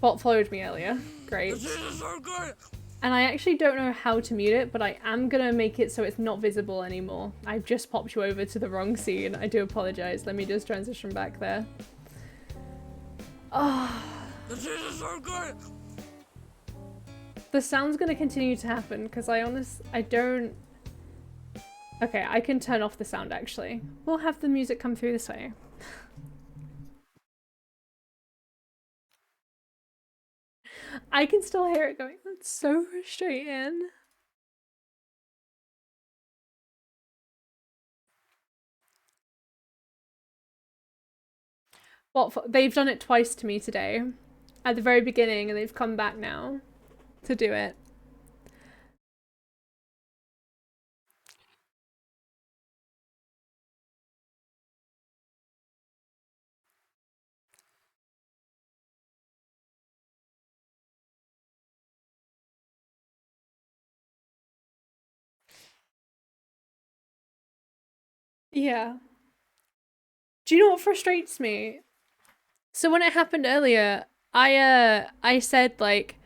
bot followed me earlier. Great. The cheese is so good. And I actually don't know how to mute it, but I am gonna make it so it's not visible anymore. I've just popped you over to the wrong scene. I do apologize. Let me just transition back there. Oh. The cheese is so good. The sound's gonna continue to happen because I don't... Okay, I can turn off the sound actually. We'll have the music come through this way. I can still hear it going. That's so frustrating. They've done it twice to me today. At the very beginning, and they've come back now to do it. Yeah. Do you know what frustrates me? So when it happened earlier, I said like,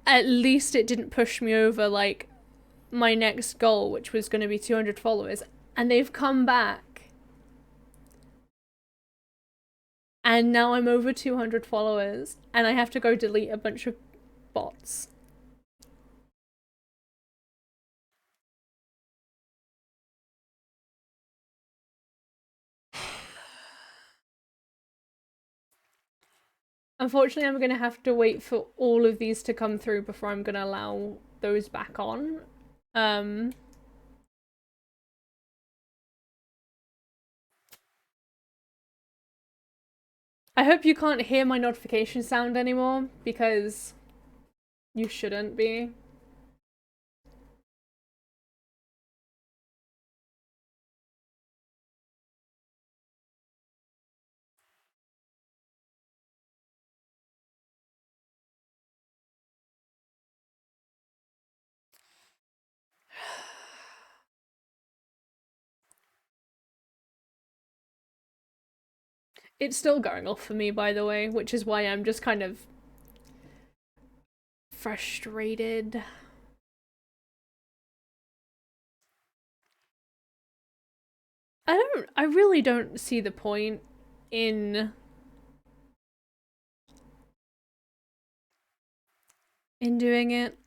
at least it didn't push me over like my next goal, which was going to be 200 followers, and they've come back. And now I'm over 200 followers, and I have to go delete a bunch of bots. Unfortunately, I'm going to have to wait for all of these to come through before I'm going to allow those back on. I hope you can't hear my notification sound anymore, because you shouldn't be. It's still going off for me, by the way, which is why I'm just kind of frustrated. I really don't see the point in doing it.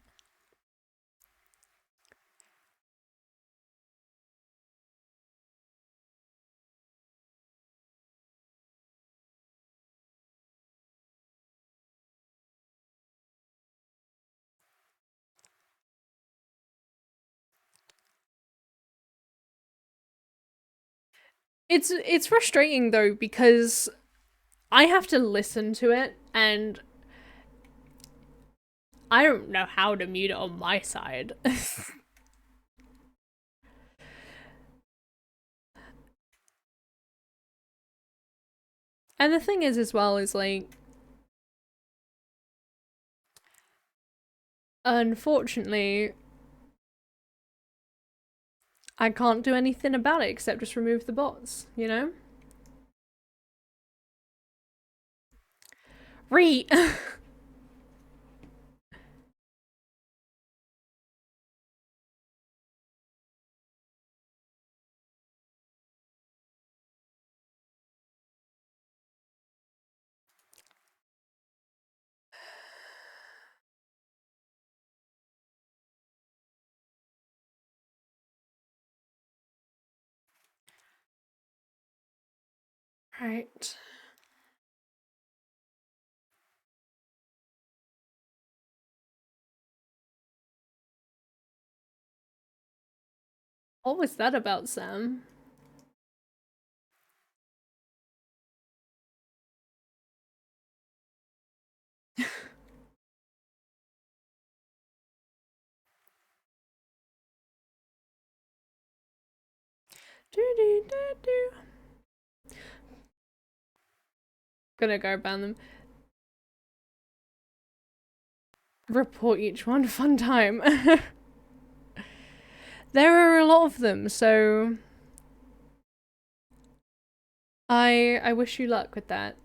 It's frustrating though because I have to listen to it and I don't know how to mute it on my side. And the thing is as well is like unfortunately I can't do anything about it except just remove the bots, you know? Re Right. What was that about, Sam? Do do do do. Gonna go ban them. Report each one. Fun time. There are a lot of them, so I wish you luck with that.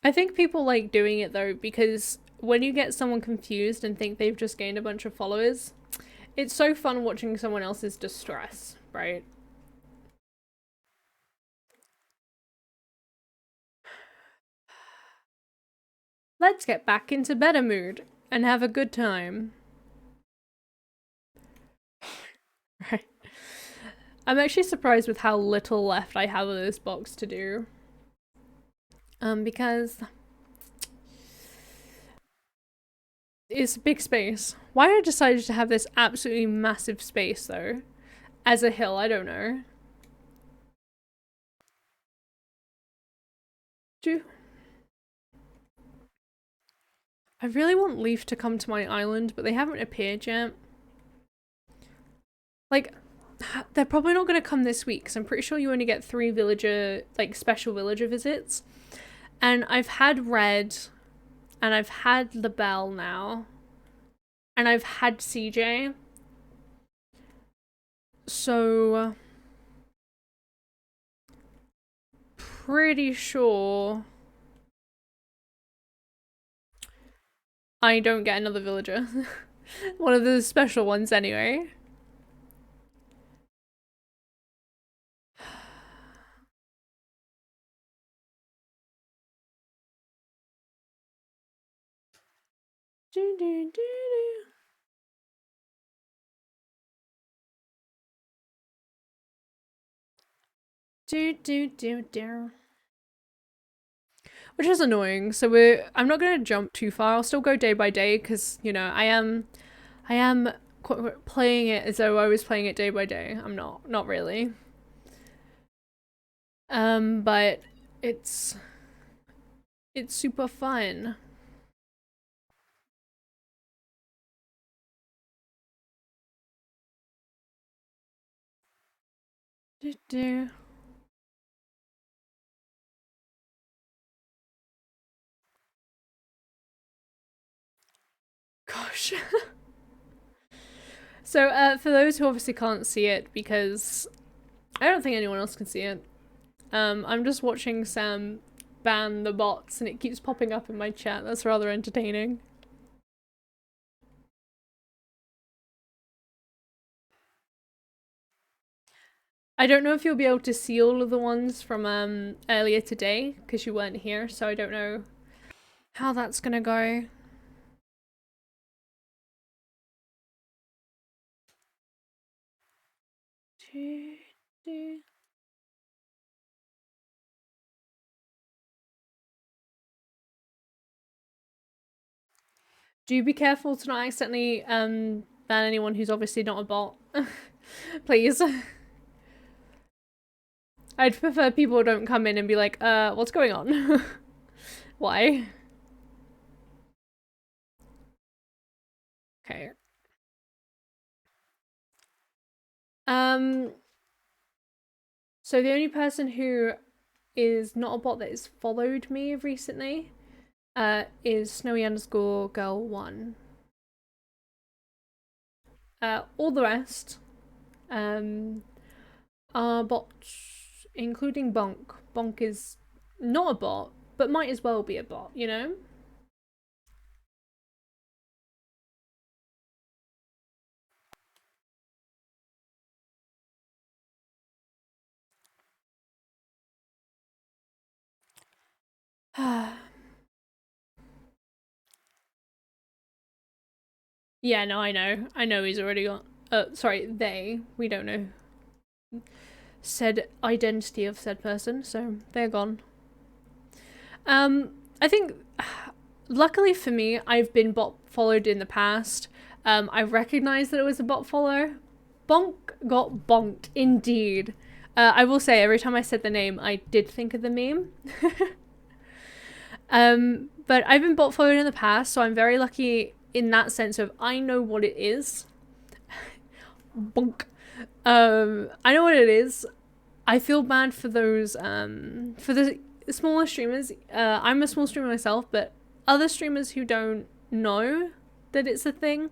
I think people like doing it though because when you get someone confused and think they've just gained a bunch of followers, it's so fun watching someone else's distress, right? Let's get back into better mood and have a good time. Right. I'm actually surprised with how little left I have of this box to do. Because it's a big space. Why I decided to have this absolutely massive space though, as a hill, I don't know. Do I really want Leaf to come to my island, but they haven't appeared yet. Like, they're probably not going to come this week, because I'm pretty sure you only get 3 villager, like, special villager visits. And I've had Red, and I've had LaBelle now, and I've had CJ. So, pretty sure I don't get another villager. One of the special ones, anyway. Do, do, do, do. Do, do, do, do. Which is annoying. So I'm not gonna jump too far. I'll still go day by day because you know I am playing it as though I was playing it day by day. I'm not really. But it's it's super fun. Do, do. gosh. So, for those who obviously can't see it, because I don't think anyone else can see it, I'm just watching Sam ban the bots and it keeps popping up in my chat. That's rather entertaining. I don't know if you'll be able to see all of the ones from earlier today because you weren't here, so I don't know how that's gonna go. Do be careful to not accidentally ban anyone who's obviously not a bot. Please. I'd prefer people don't come in and be like, what's going on? Why? Okay. So the only person who is not a bot that has followed me recently is snowy_girl1. All the rest are bots, including Bonk. Bonk is not a bot, but might as well be a bot, you know? Yeah, no, I know. I know he's already got... sorry, they. We don't know said identity of said person, so they're gone. I think... Luckily for me, I've been bot followed in the past. I recognized that it was a bot follow. Bonk got bonked, indeed. I will say, every time I said the name, I did think of the meme. But I've been bot followed in the past, so I'm very lucky in that sense of I know what it is. Bonk. I know what it is. I feel bad for those, for the smaller streamers. I'm a small streamer myself, but other streamers who don't know that it's a thing.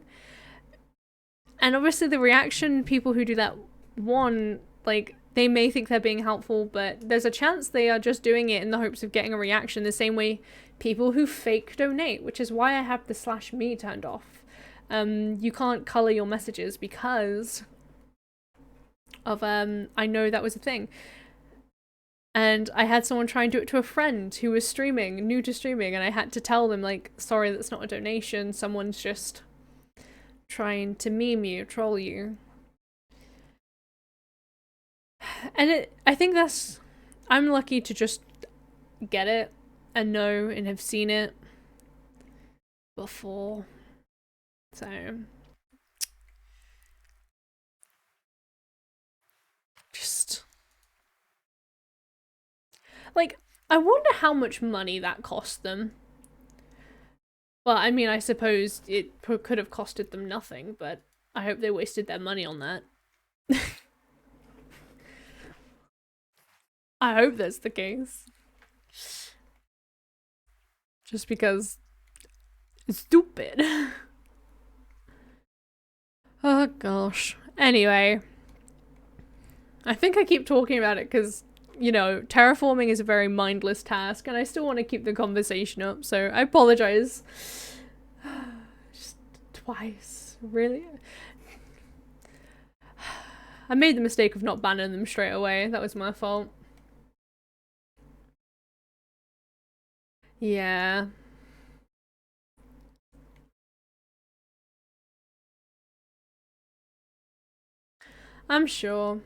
And obviously the reaction, people who do that, one, like, they may think they're being helpful, but there's a chance they are just doing it in the hopes of getting a reaction, the same way people who fake donate, which is why I have the /me turned off. You can't color your messages because of, I know that was a thing. And I had someone try and do it to a friend who was streaming, new to streaming, and I had to tell them, like, sorry, that's not a donation, someone's just trying to meme you, troll you. And I think that's... I'm lucky to just get it and know and have seen it before. So... just... like, I wonder how much money that cost them. Well, I mean, I suppose it could have costed them nothing, but I hope they wasted their money on that. I hope that's the case. Just because it's stupid. Oh gosh. Anyway. I think I keep talking about it because, you know, terraforming is a very mindless task and I still want to keep the conversation up, so I apologize. Just twice. Really? I made the mistake of not banning them straight away. That was my fault. Yeah. I'm sure.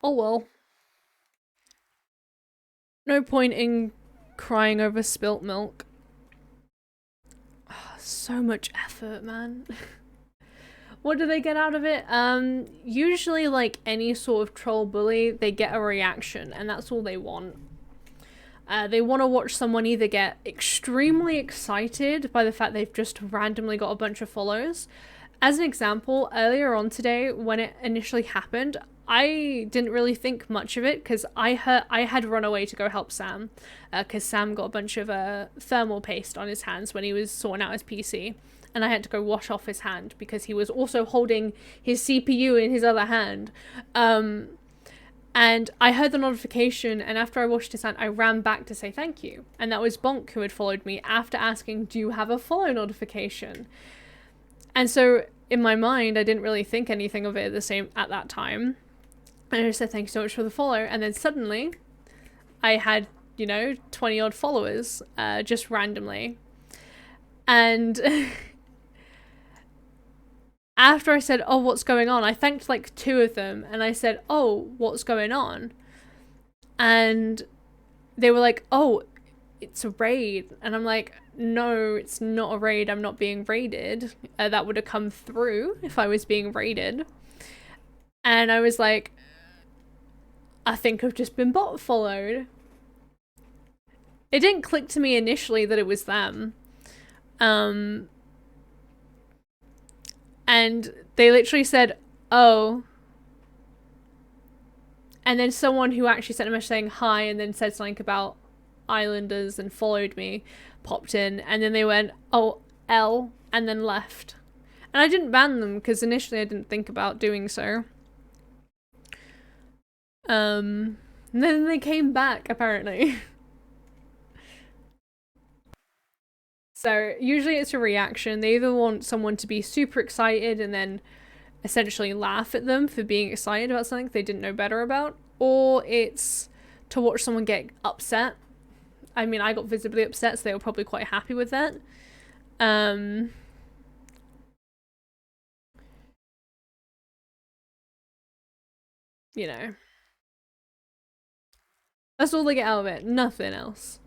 Oh well. No point in crying over spilt milk. Oh, so much effort, man. What do they get out of it? Usually, like any sort of troll bully, they get a reaction, and that's all they want. They want to watch someone either get extremely excited by the fact they've just randomly got a bunch of follows. As an example, earlier on today, when it initially happened, I didn't really think much of it because I had run away to go help Sam because Sam got a bunch of thermal paste on his hands when he was sorting out his PC, and I had to go wash off his hand because he was also holding his CPU in his other hand. And I heard the notification, and after I washed his hand, I ran back to say thank you. And that was Bonk who had followed me after asking, do you have a follow notification? And so in my mind, I didn't really think anything of it at that time. And I just said, thank you so much for the follow. And then suddenly I had, 20 odd followers, just randomly. And after I said, oh, what's going on? I thanked like 2 of them and I said, oh, what's going on? And they were like, oh, it's a raid. And I'm like, no, it's not a raid. I'm not being raided. That would have come through if I was being raided. And I was like, I think I've just been bot followed. It didn't click to me initially that it was them. And they literally said, oh. And then someone who actually sent a message saying hi and then said something about Islanders and followed me popped in. And then they went, oh, L, and then left. And I didn't ban them because initially I didn't think about doing so. And then they came back, apparently. So usually it's a reaction. They either want someone to be super excited and then essentially laugh at them for being excited about something they didn't know better about, or it's to watch someone get upset. I mean, I got visibly upset, so they were probably quite happy with that. That's all they get out of it, nothing else.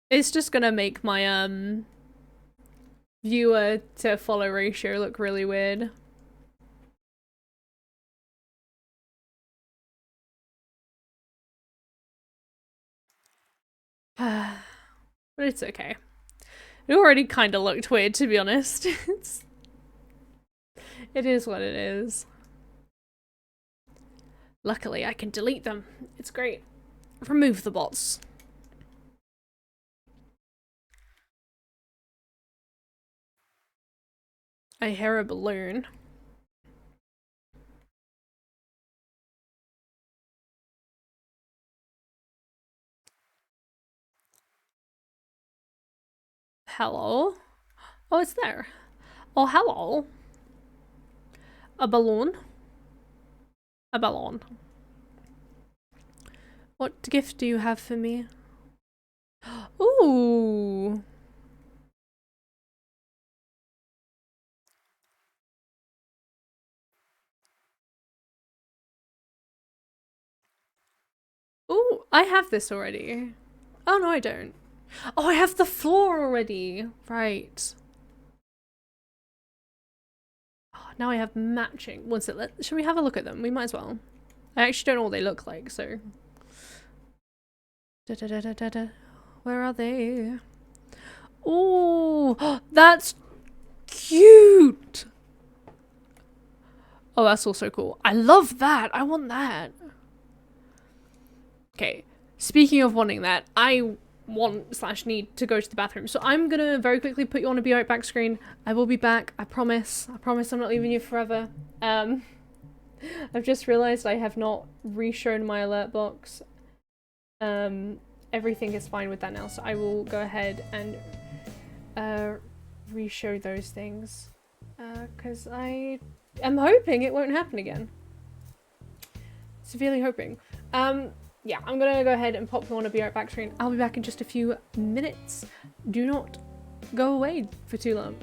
It's just gonna make my viewer to follow ratio look really weird. But it's okay. It already kind of looked weird, to be honest. It is what it is. Luckily, I can delete them. It's great. Remove the bots. I hear a balloon. Hello? Oh, it's there. Oh, hello. A balloon? A balloon. What gift do you have for me? Ooh. Ooh, I have this already. Oh, no, I don't. Oh, I have the floor already. Right. Oh, now I have matching. One sec, should we have a look at them? We might as well. I actually don't know what they look like, so. Where are they? Oh, that's cute. Oh, that's also cool. I love that. I want that. Okay, speaking of wanting that, I want/need to go to the bathroom. So I'm gonna very quickly put you on a be right back screen. I will be back. I promise. I promise I'm not leaving you forever. I've just realized I have not re-shown my alert box. Everything is fine with that now, so I will go ahead and re-show those things. Because I am hoping it won't happen again. Severely hoping. Yeah, I'm gonna go ahead and pop you on a be right back screen. I'll be back in just a few minutes. Do not go away for too long.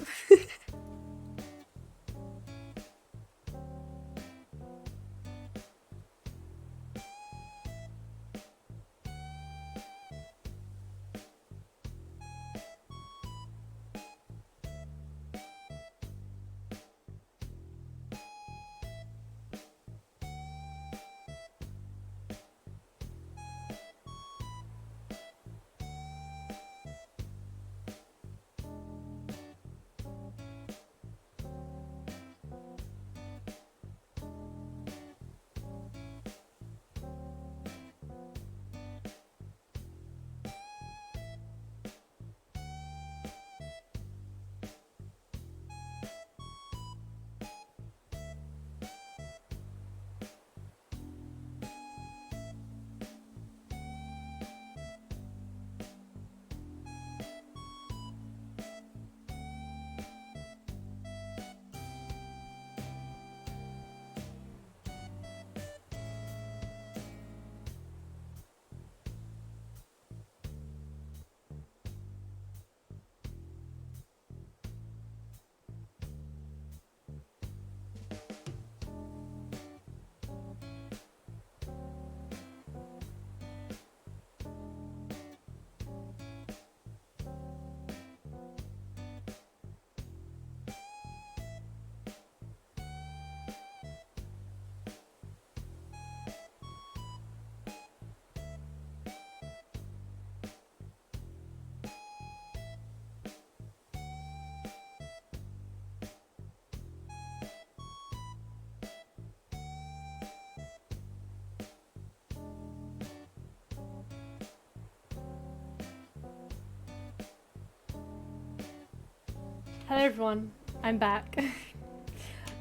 Hello everyone, I'm back.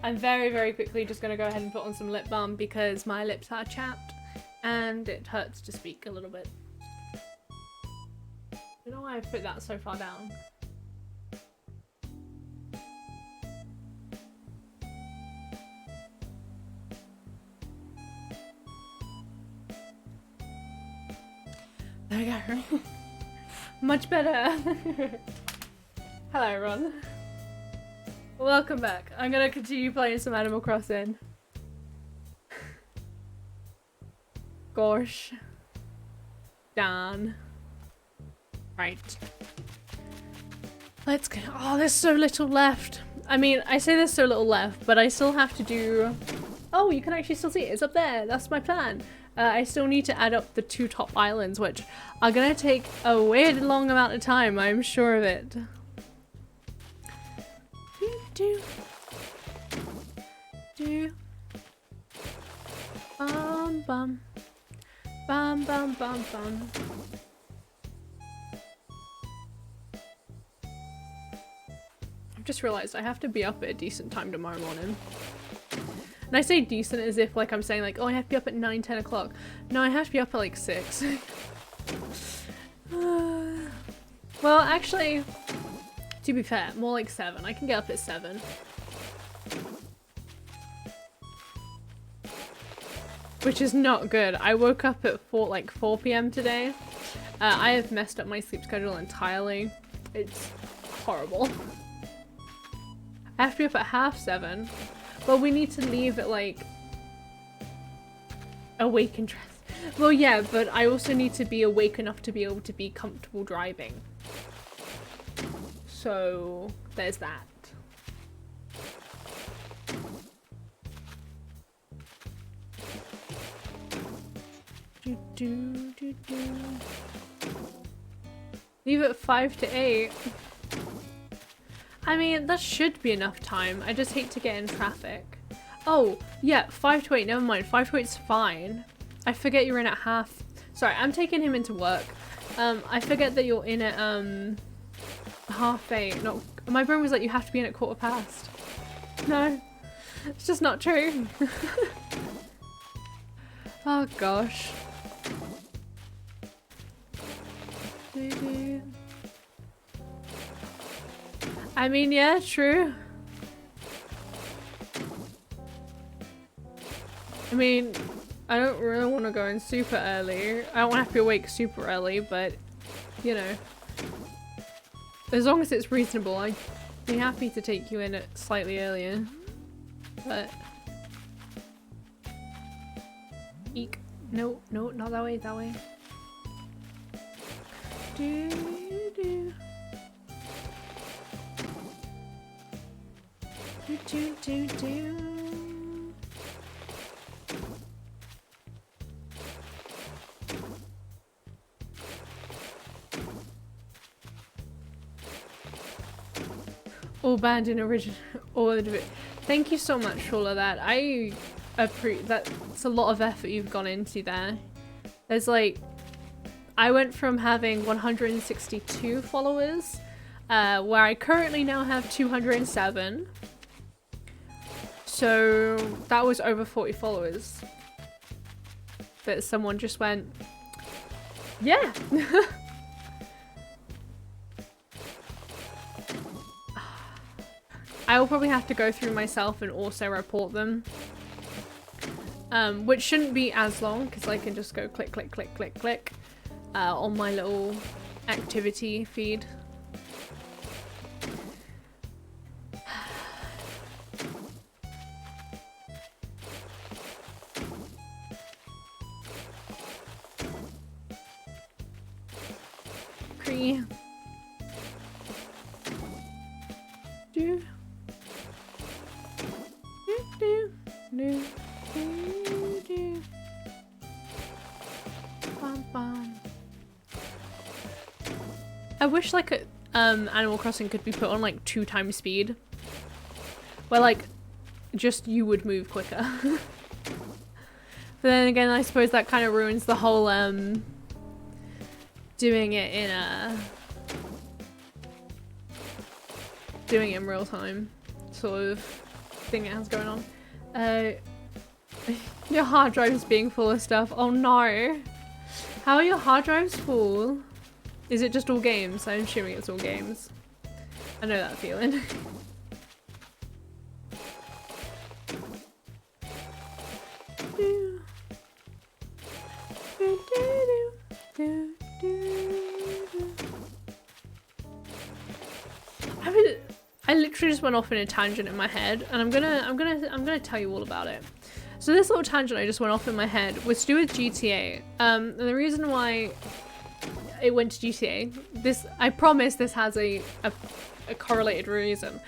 I'm very quickly just gonna go ahead and put on some lip balm because my lips are chapped and it hurts to speak a little bit. I don't know why I put that so far down. There we go. Much better. Hello everyone. Welcome back. I'm gonna continue playing some Animal Crossing. Gosh. Darn. Right. Let's go. Oh, there's so little left. I mean, I say there's so little left, but I still have to do... Oh, you can actually still see it. It's up there. That's my plan. I still need to add up the 2 top islands, which are gonna take a weird long amount of time. I'm sure of it. Do bum bum bum bum bum bum. I've just realized I have to be up at a decent time tomorrow morning. And I say decent as if like I'm saying like, oh, I have to be up at 9, 10 o'clock. No, I have to be up at like 6. Well, actually, to be fair, more like 7. I can get up at 7. Which is not good. I woke up at 4 p.m. today. I have messed up my sleep schedule entirely. It's horrible. I have to be up at 7:30. Well, we need to leave at like awake and dressed. Well, yeah, but I also need to be awake enough to be able to be comfortable driving. So there's that. Leave it 5 to 8. I mean, that should be enough time. I just hate to get in traffic. Oh, yeah, 5 to 8. Never mind. 5 to 8's fine. I forget you're in at half. Sorry, I'm taking him into work. I forget that you're in at 8:30. No, my brain was like, you have to be in at 15:15. No, it's just not true. Oh gosh. I mean, yeah, true. I mean, I don't really want to go in super early. I don't want to have to be awake super early, but, you know. As long as it's reasonable, I'd be happy to take you in at slightly earlier. But... Eek. No, no, not that way, that way. Do, do. Do, do, do. All banned in original order. Thank you so much for all of that. That's a lot of effort you've gone into there. There's like, I went from having 162 followers, where I currently now have 207. So that was over 40 followers. That someone just went, yeah. I will probably have to go through myself and also report them. Which shouldn't be as long because I can just go click, click, click, click, click on my little activity feed. Cree. Do. Do. Do. Do. Do. Bum, bum. I wish like Animal Crossing could be put on like 2 times speed. Where like just you would move quicker. But then again, I suppose that kind of ruins the whole doing it in a doing it in real time sort of thing it has going on. Your hard drive's being full of stuff. Oh no. How are your hard drives full? Is it just all games? I'm assuming it's all games. I know that feeling. I literally just went off in a tangent in my head, and I'm gonna tell you all about it. So this little tangent I just went off in my head was to do with GTA. And the reason why it went to GTA, I promise this has a correlated reason,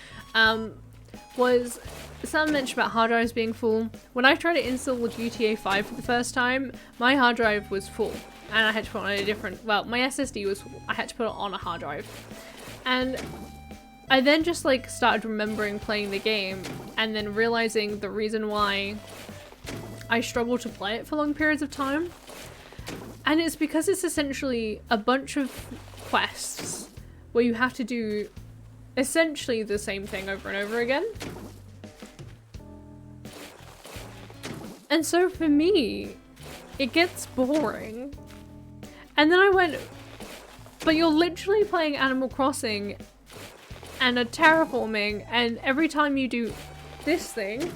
was Sam mentioned about hard drives being full. When I tried to install GTA 5 for the first time, my hard drive was full, and I had to put it on a different, well, my SSD was full. I had to put it on a hard drive. And I then just like started remembering playing the game and then realizing the reason why I struggle to play it for long periods of time. And it's because it's essentially a bunch of quests where you have to do essentially the same thing over and over again. And so for me, it gets boring. And then I went, but you're literally playing Animal Crossing and are terraforming, and every time you do this thing,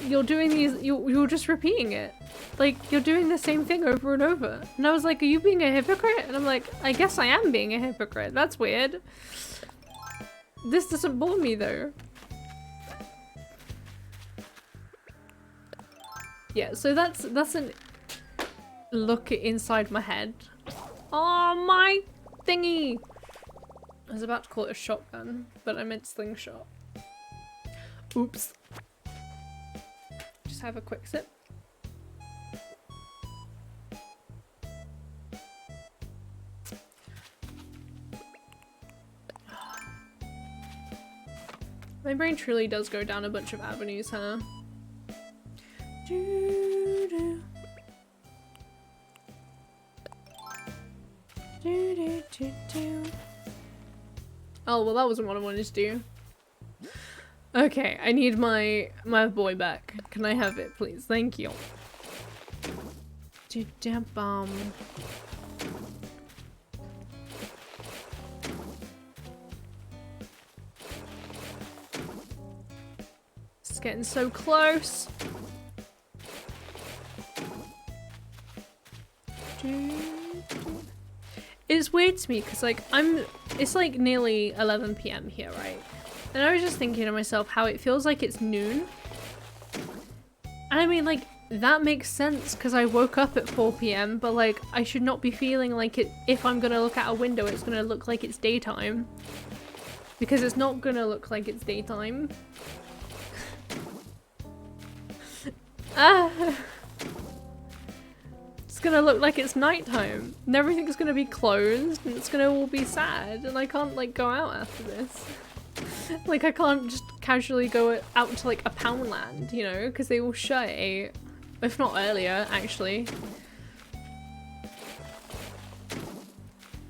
you're doing these, you're just repeating it. Like, you're doing the same thing over and over. And I was like, are you being a hypocrite? And I'm like, I guess I am being a hypocrite. That's weird. This doesn't bore me though. Yeah, so that's an look inside my head. Oh, my thingy! I was about to call it a shotgun, but I meant slingshot. Oops. Just have a quick sip. My brain truly does go down a bunch of avenues, huh? Oh, well that wasn't what I wanted to do. Okay, I need my boy back. Can I have it, please? Thank you. It's getting so close. It's weird to me because like it's like nearly 11 PM here, right? And I was just thinking to myself how it feels like it's noon. And I mean, like, that makes sense because I woke up at 4 PM, but like I should not be feeling like it. If I'm gonna look out a window, it's gonna look like it's daytime, because it's not gonna look like it's daytime. It's gonna look like it's nighttime and everything's gonna be closed and it's gonna all be sad, and I can't like go out after this. Like I can't just casually go out to like a Poundland, you know, because they will shut at 8, if not earlier actually. But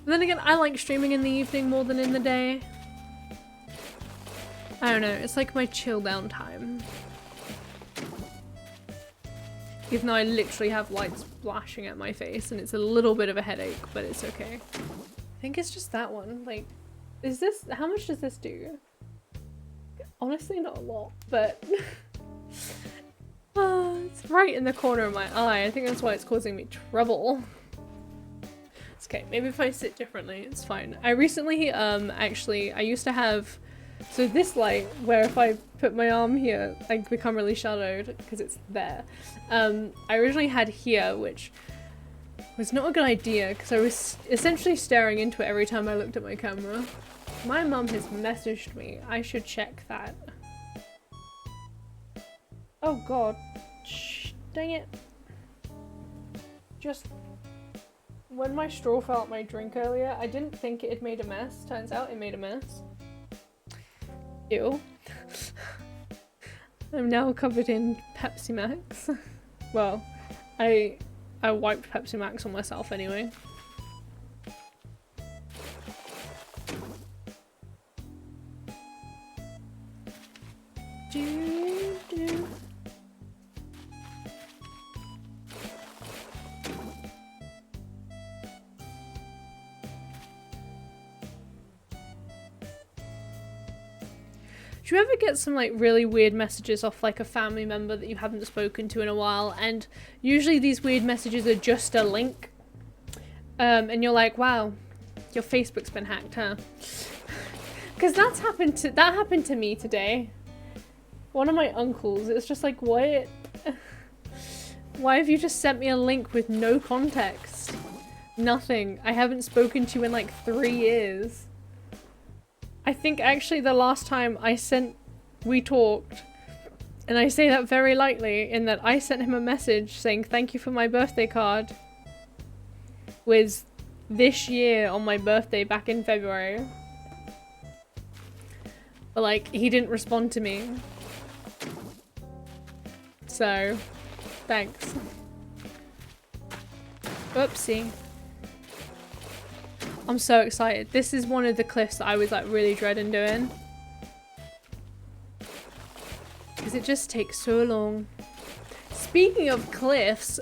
then again, I like streaming in the evening more than in the day. I don't know, it's like my chill down time. Even though I literally have lights flashing at my face and it's a little bit of a headache, but it's okay. I think it's just that one. Like, is this, how much does this do? Honestly, not a lot, but it's right in the corner of my eye. I think that's why it's causing me trouble. It's okay, maybe if I sit differently, it's fine. I recently, actually, I used to have, so this light, where if I put my arm here, I become really shadowed because it's there. I originally had here, which was not a good idea because I was essentially staring into it every time I looked at my camera. My mum has messaged me. I should check that. Oh god. Shh, dang it. Just when my straw fell out my drink earlier, I didn't think it had made a mess. Turns out it made a mess. Ew. I'm now covered in Pepsi Max. Well, I wiped Pepsi Max on myself anyway. Do, do. Do you ever get some like really weird messages off like a family member that you haven't spoken to in a while, and usually these weird messages are just a link, and you're like, wow, your Facebook's been hacked, huh? Because that happened to me today. One of my uncles, it's just like, what? Why have you just sent me a link with no context? Nothing. I haven't spoken to you in like 3 years. I think actually the last time we talked, and I say that very lightly, in that I sent him a message saying thank you for my birthday card, was this year on my birthday back in February. But like, he didn't respond to me. So, thanks. Oopsie. I'm so excited. This is one of the cliffs that I was like really dreading doing. Because it just takes so long. Speaking of cliffs,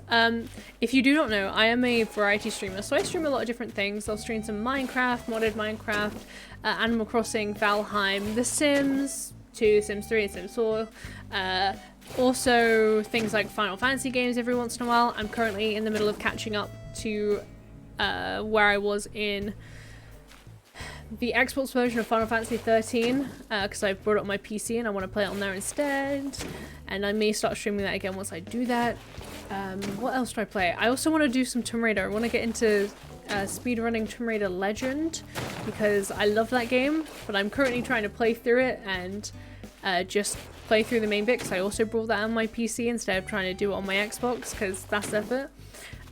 if you do not know, I am a variety streamer. So I stream a lot of different things. I'll stream some Minecraft, modded Minecraft, Animal Crossing, Valheim, The Sims 2, Sims 3, and Sims 4. Also things like Final Fantasy games every once in a while. I'm currently in the middle of catching up to where I was in the Xbox version of Final Fantasy 13, because I brought it on my PC and I want to play it on there instead, and I may start streaming that again once I do that. What else do I play? I also want to do some Tomb Raider. I want to get into speedrunning Tomb Raider Legend, because I love that game, but I'm currently trying to play through it and just play through the main bit, because I also brought that on my PC instead of trying to do it on my Xbox, because that's effort.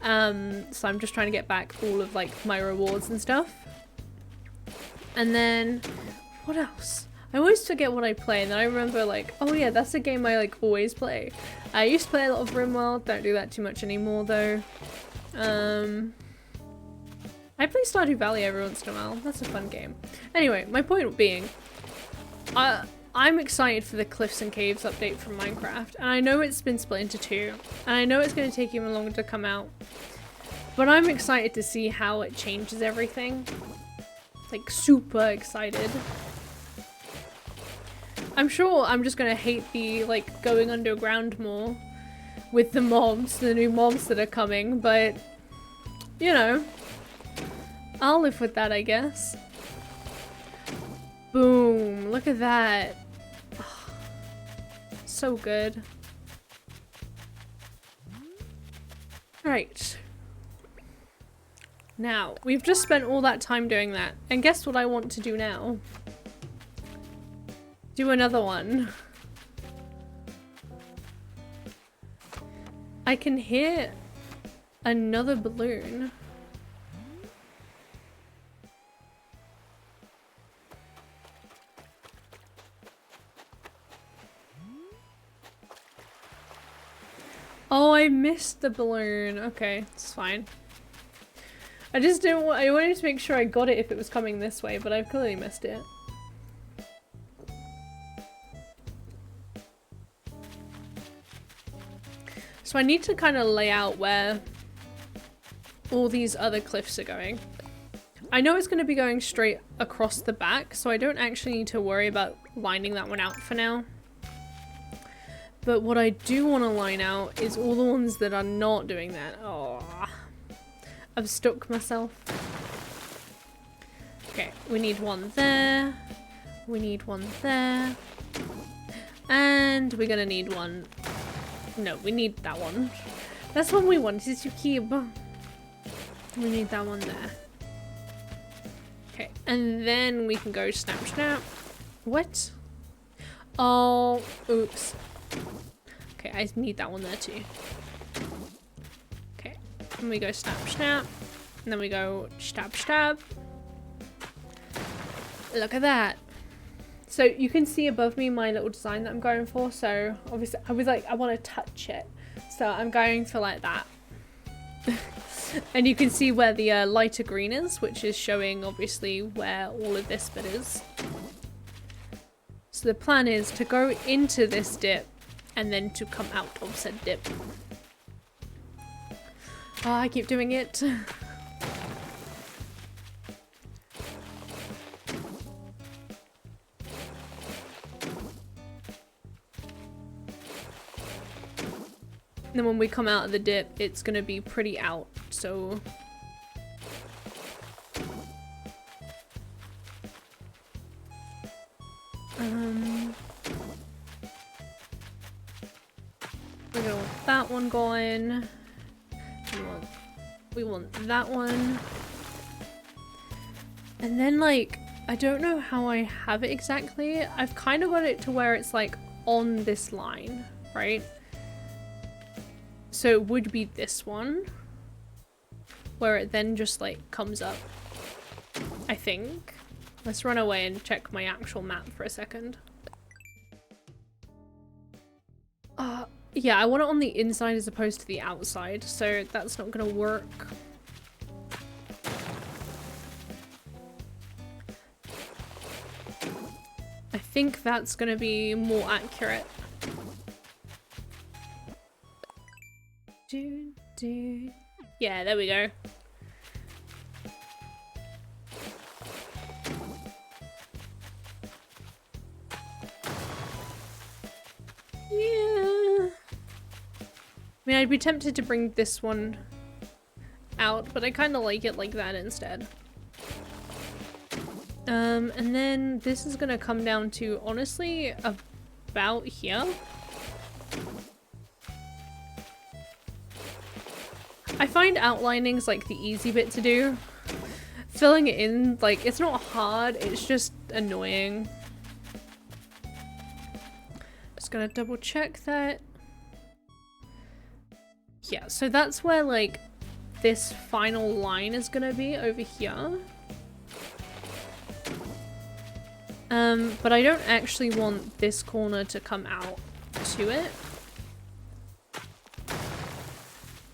So I'm just trying to get back all of like my rewards and stuff. And then what else? I always forget what I play, and then I remember like, oh yeah, that's a game I like always play. I used to play a lot of RimWorld, don't do that too much anymore though. I play Stardew Valley every once in a while. That's a fun game. Anyway, my point being, I'm excited for the Cliffs and Caves update from Minecraft, and I know it's been split into 2, and I know it's going to take even longer to come out, but I'm excited to see how it changes everything. Like, super excited. I'm sure I'm just going to hate the, like, going underground more with the mobs, the new mobs that are coming, but, you know, I'll live with that, I guess. Boom, look at that. Oh, so good. Right. Now, we've just spent all that time doing that, and guess what I want to do now? Do another one. I can hear another balloon. Oh, I missed the balloon. Okay, it's fine. I just didn't want— I wanted to make sure I got it if it was coming this way, but I've clearly missed it. So I need to kind of lay out where all these other cliffs are going. I know it's going to be going straight across the back, so I don't actually need to worry about lining that one out for now. But what I do want to line out is all the ones that are not doing that. Oh, I've stuck myself. Okay, we need one there. We need one there. And we're gonna need one. No, we need that one. That's what we wanted to keep. We need that one there. Okay, and then we can go snap, snap. What? Oh, oops. Okay, I need that one there too. Okay, and we go snap, snap. And then we go stab, stab. Look at that. So you can see above me my little design that I'm going for. So obviously I was like, I want to touch it. So I'm going for like that. And you can see where the lighter green is, which is showing obviously where all of this bit is. So the plan is to go into this dip and then to come out of said dip. Oh, I keep doing it. And then when we come out of the dip, it's gonna be pretty out, so... We're gonna want that one going. We want that one. And then, like, I don't know how I have it exactly. I've kind of got it to where it's like on this line, right? So it would be this one, where it then just like comes up, I think. Let's run away and check my actual map for a second. Yeah, I want it on the inside as opposed to the outside, so that's not gonna work. I think that's gonna be more accurate. Yeah, there we go. Yeah. I mean, I'd be tempted to bring this one out, but I kind of like it like that instead. And then this is gonna come down to, honestly, about here. I find outlining's like the easy bit to do. Filling it in, like, it's not hard, it's just annoying. Just gonna double check that. Yeah, so that's where, like, this final line is gonna be over here. But I don't actually want this corner to come out to it.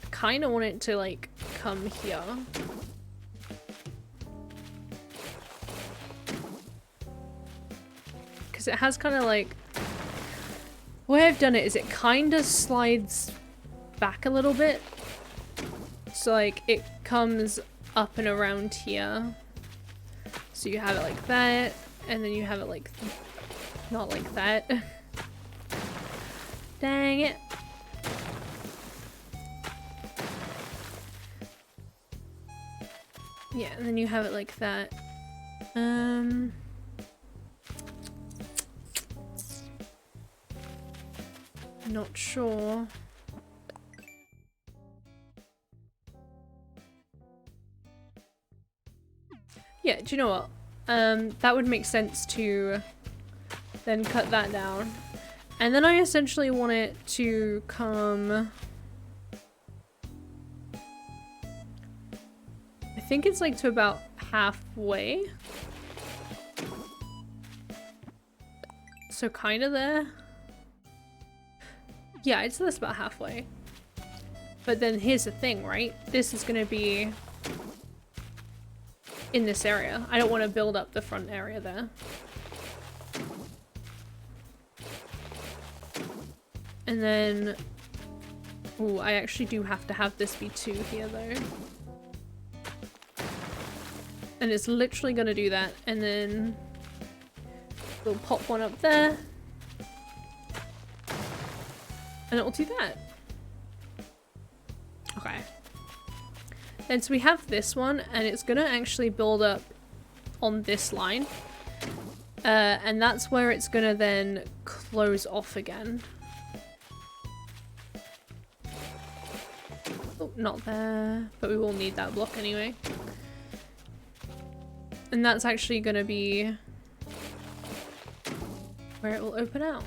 Kind of want it to, like, come here. Because it has kind of, like... The way I've done it is it kind of slides back a little bit. So, like, it comes up and around here. So you have it like that, and then you have it like... not like that. Dang it. Yeah, and then you have it like that. Not sure. Yeah, do you know what? That would make sense to then cut that down. And then I essentially want it to come... I think it's like to about halfway. So kind of there. Yeah, it's this about halfway. But then here's the thing, right? This is gonna be in this area. I don't want to build up the front area there. And then... Ooh, I actually do have to have this be 2 here though. And it's literally gonna do that, and then we'll pop one up there. And it will do that. Okay. Then so we have this one, and it's gonna actually build up on this line. And that's where it's gonna then close off again. Oh, not there. But we will need that block anyway. And that's actually gonna be where it will open out.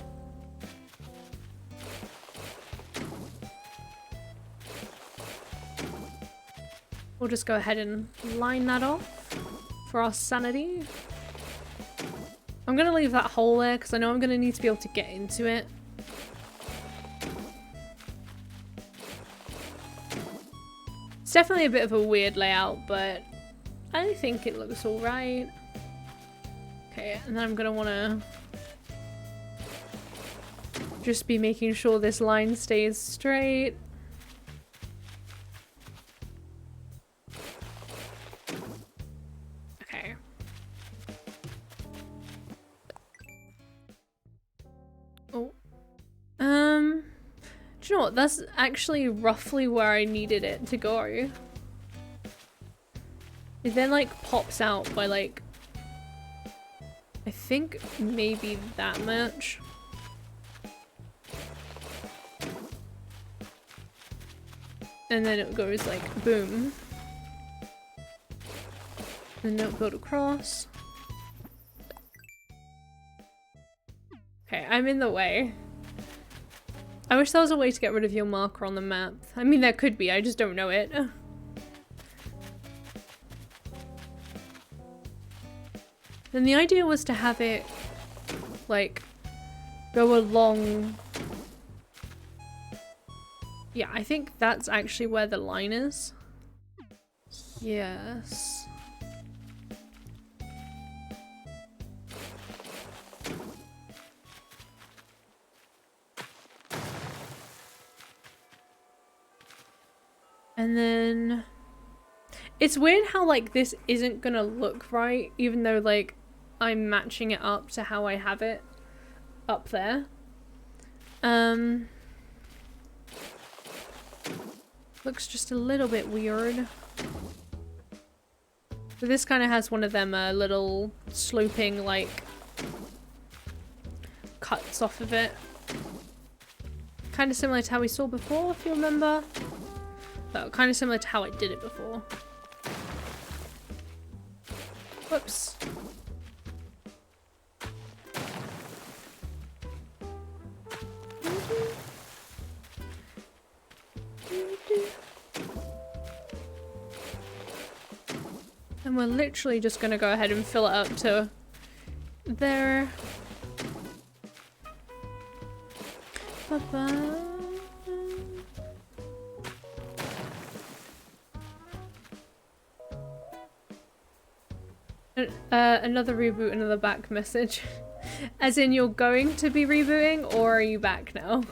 We'll just go ahead and line that off for our sanity. I'm gonna leave that hole there because I know I'm gonna need to be able to get into it. It's definitely a bit of a weird layout, but I think it looks alright. Okay, and then I'm gonna wanna just be making sure this line stays straight. Okay. Oh. Do you know what? That's actually roughly where I needed it to go. It then like pops out by like, I think maybe that much. And then it goes like boom. And then it'll build across. Okay, I'm in the way. I wish there was a way to get rid of your marker on the map. I mean, there could be, I just don't know it. Then the idea was to have it, like, go along. Yeah, I think that's actually where the line is. Yes. And then it's weird how like this isn't gonna look right, even though like I'm matching it up to how I have it up there. Looks just a little bit weird. So this kind of has one of them little sloping like cuts off of it. Kind of similar to how we saw before, if you remember. But kind of similar to how I did it before. Whoops. And we're literally just gonna go ahead and fill it up to there. Ba-ba. Another reboot, another back message. As in you're going to be rebooting, or are you back now?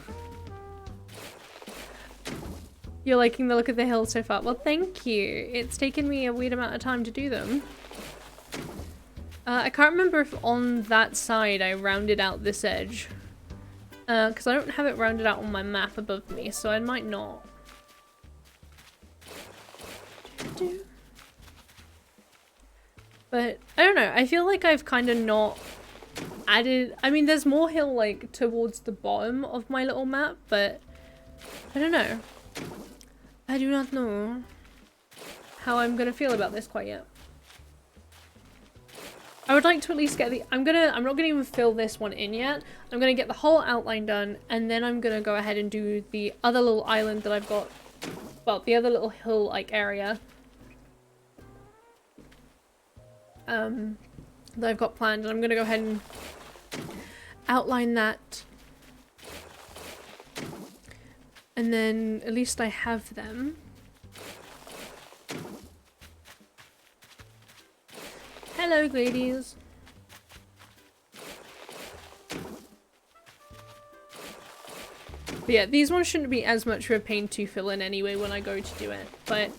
You're liking the look of the hill so far. Well, thank you. It's taken me a weird amount of time to do them. I can't remember if on that side I rounded out this edge. Because I don't have it rounded out on my map above me, so I might not. But I don't know, I feel like I've kind of not added, I mean there's more hill like towards the bottom of my little map, but I don't know. I do not know how I'm gonna feel about this quite yet. I would like to at least get the, I'm not gonna even fill this one in yet. I'm gonna get the whole outline done, and then I'm gonna go ahead and do the other little island that I've got, well, the other little hill like area. That I've got planned, and I'm gonna go ahead and outline that. And then at least I have them. Hello, ladies. But yeah, these ones shouldn't be as much of a pain to fill in anyway when I go to do it, but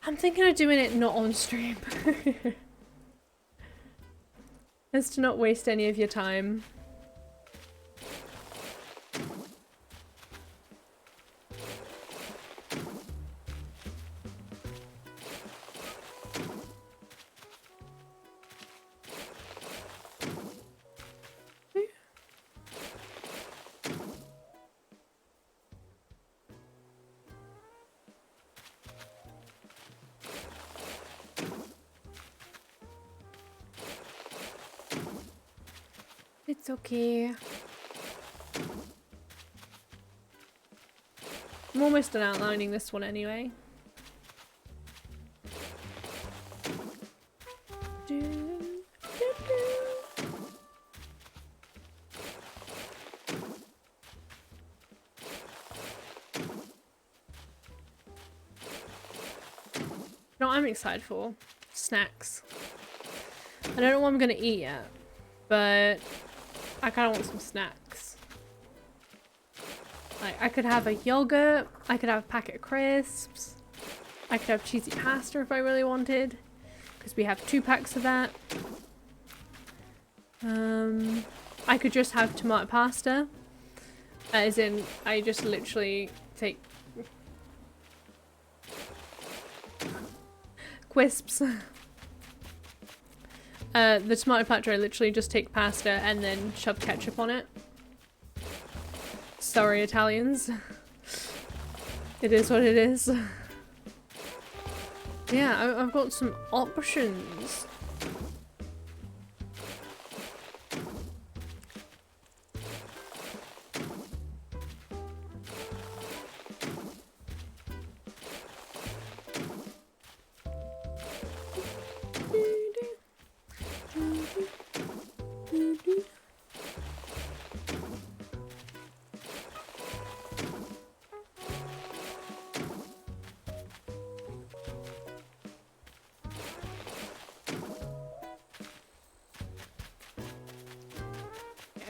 I'm thinking of doing it not on stream. As to not waste any of your time. It's okay. I'm almost done outlining this one anyway. You know what I'm excited for? Snacks. I don't know what I'm gonna eat yet, but I kind of want some snacks. Like, I could have a yogurt, I could have a packet of crisps, I could have cheesy pasta if I really wanted, because we have 2 packs of that. I could just have tomato pasta, as in I just literally take Quisps. The tomato pasta, I literally just take pasta and then shove ketchup on it. Sorry, Italians. It is what it is. Yeah, I've got some options.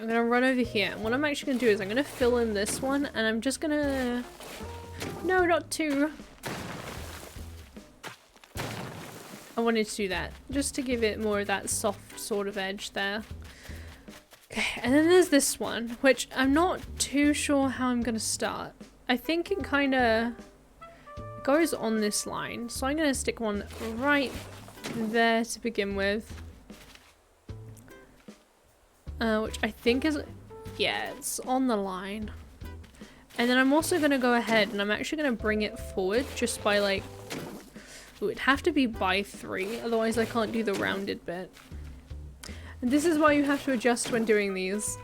I'm gonna run over here, and what I'm actually gonna do is I'm gonna fill in this one, and I'm just gonna... No, not 2. I wanted to do that, just to give it more of that soft sort of edge there. Okay, and then there's this one, which I'm not too sure how I'm gonna start. I think it kinda goes on this line, so I'm gonna stick one right there to begin with. Which I think is, yeah, it's on the line. And then I'm also going to go ahead and I'm actually going to bring it forward just by like, ooh, it'd have to be by 3, otherwise I can't do the rounded bit. And this is why you have to adjust when doing these.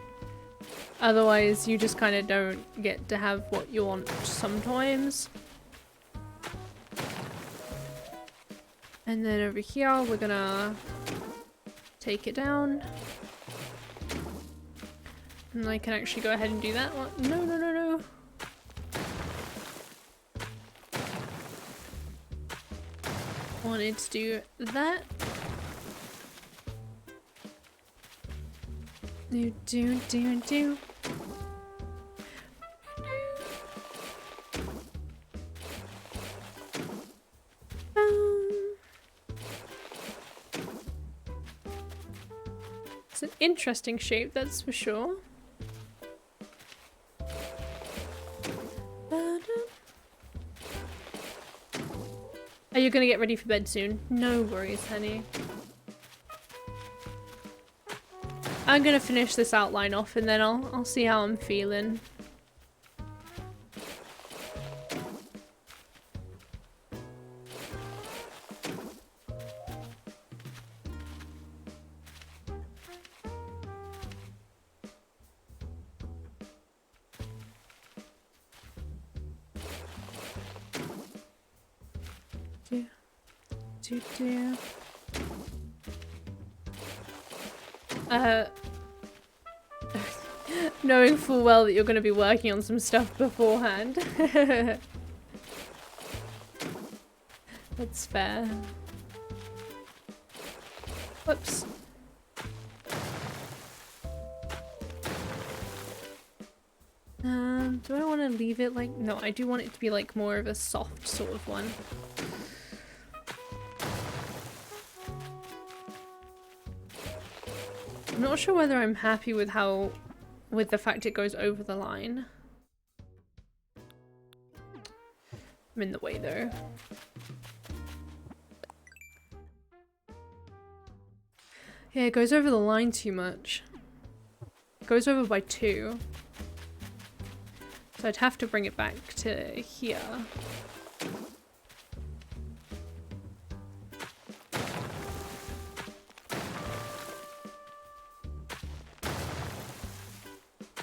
Otherwise you just kind of don't get to have what you want sometimes. And then over here we're gonna take it down. And I can actually go ahead and do that one. No, no, no, no. Wanted to do that. Do. It's an interesting shape, that's for sure. Are you gonna get ready for bed soon? No worries, honey. I'm gonna finish this outline off and then I'll see how I'm feeling. Knowing full well that you're going to be working on some stuff beforehand. That's fair. Whoops. Do I want to leave it like... No, I do want it to be like more of a soft sort of one. I'm not sure whether I'm happy with how... with the fact it goes over the line. I'm in the way though. Yeah, it goes over the line too much. It goes over by 2. So I'd have to bring it back to here.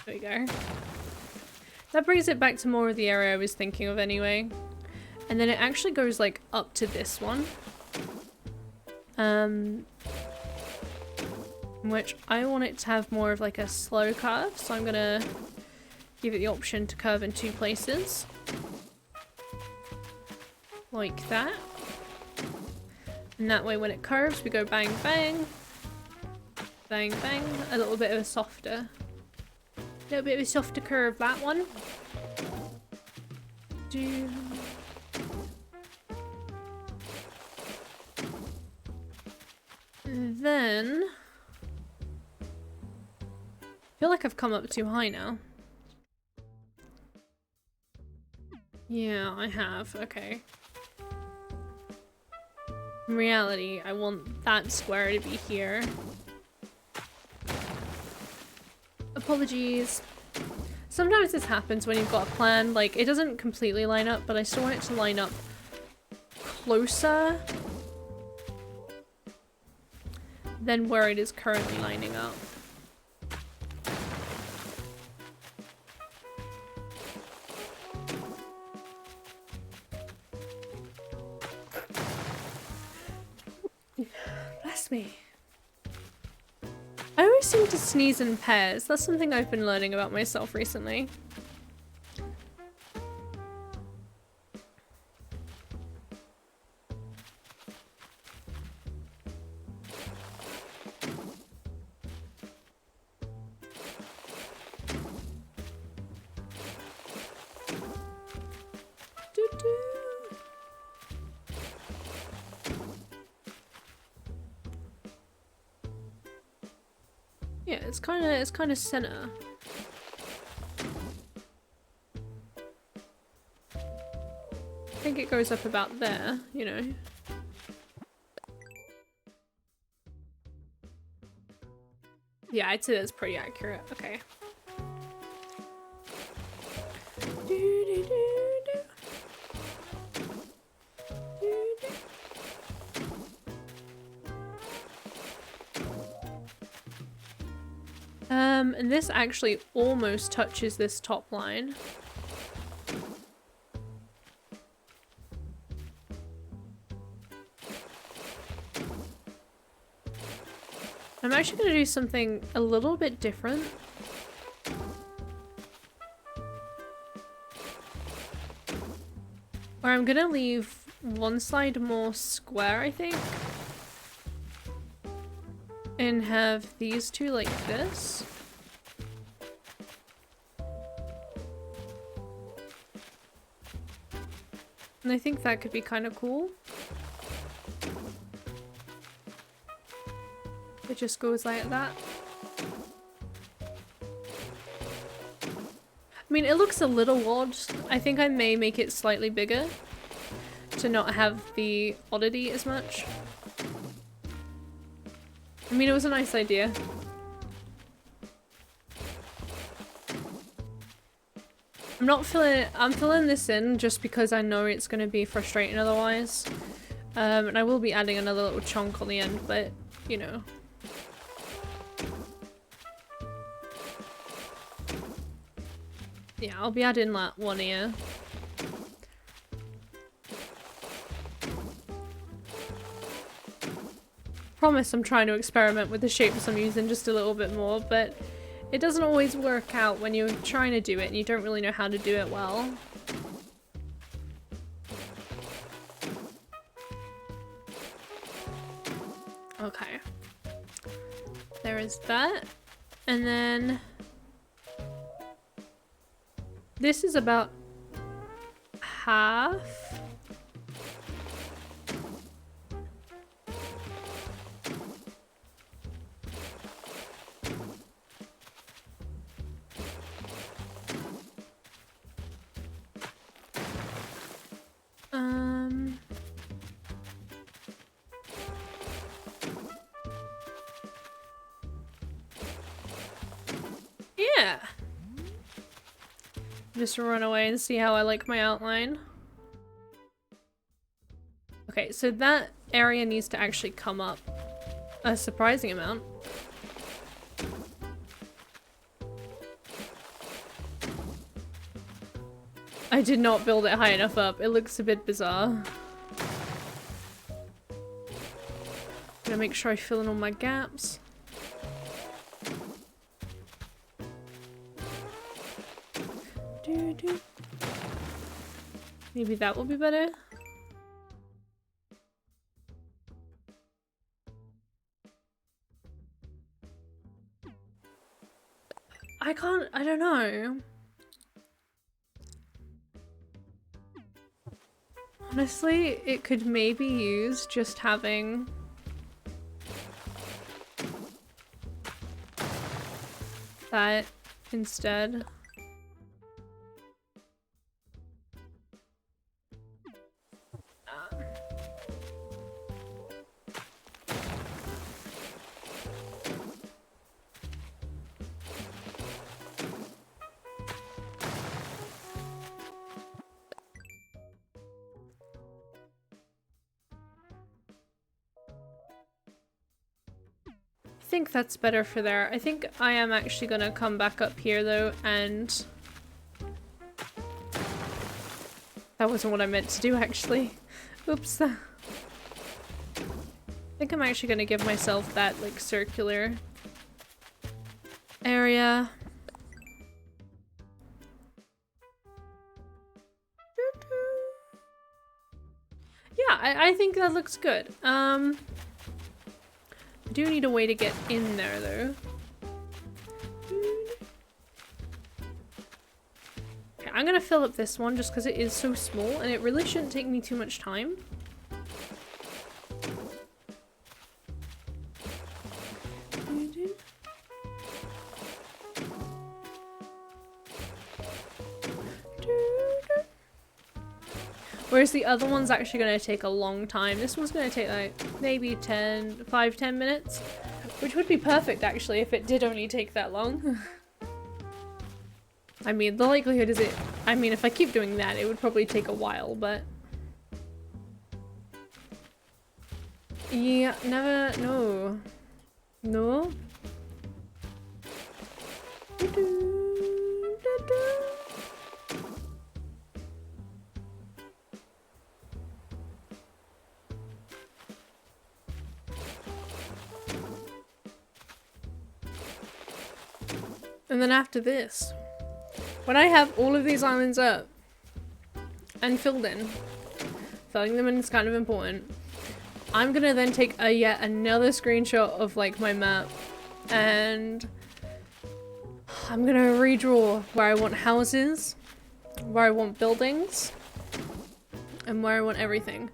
There we go. That brings it back to more of the area I was thinking of anyway. And then it actually goes like up to this one. Which I want it to have more of like a slow curve, so I'm gonna give it the option to curve in 2 places. Like that. And that way when it curves we go bang bang. Bang bang. A little bit of a softer. Little bit of a softer curve, that one. Then I feel like I've come up too high now. Yeah, I have. Okay. In reality, I want that square to be here. Apologies. Sometimes this happens when you've got a plan, like it doesn't completely line up, but I still want it to line up closer than where it is currently lining up. Bless me. I always seem to sneeze in pairs. That's something I've been learning about myself recently. Yeah, it's kind of center. I think it goes up about there, you know. Yeah, I'd say that's pretty accurate. Okay. And this actually almost touches this top line. I'm actually going to do something a little bit different. Where I'm going to leave one side more square, I think. And have these two like this. And I think that could be kind of cool. It just goes like that. I mean, it looks a little odd. I think I may make it slightly bigger to not have the oddity as much. I mean, it was a nice idea. I'm filling this in just because I know it's going to be frustrating otherwise. And I will be adding another little chunk on the end, but, you know. Yeah, I'll be adding that one ear. Promise I'm trying to experiment with the shapes I'm using just a little bit more, but it doesn't always work out when you're trying to do it and you don't really know how to do it well. Okay. There is that. And then this is about half. Yeah. Just run away and see how I like my outline. Okay, so that area needs to actually come up a surprising amount. I did not build it high enough up. It looks a bit bizarre. Gonna make sure I fill in all my gaps. Maybe that will be better. I don't know. Honestly, it could maybe use just having that instead. I think that's better for there. I think I am actually gonna come back up here though, and that wasn't what I meant to do actually. Oops. I think I'm actually gonna give myself that like circular area. Yeah, I think that looks good. I do need a way to get in there though. Okay, I'm gonna fill up this one just because it is so small and it really shouldn't take me too much time. Whereas the other one's actually going to take a long time. This one's going to take like maybe 10 minutes, which would be perfect actually if it did only take that long. I mean, the likelihood is I mean, if I keep doing that, it would probably take a while, but yeah, no. And then after this, when I have all of these islands up and filled in, filling them in is kind of important, I'm gonna then take yet another screenshot of like my map and I'm gonna redraw where I want houses, where I want buildings, and where I want everything.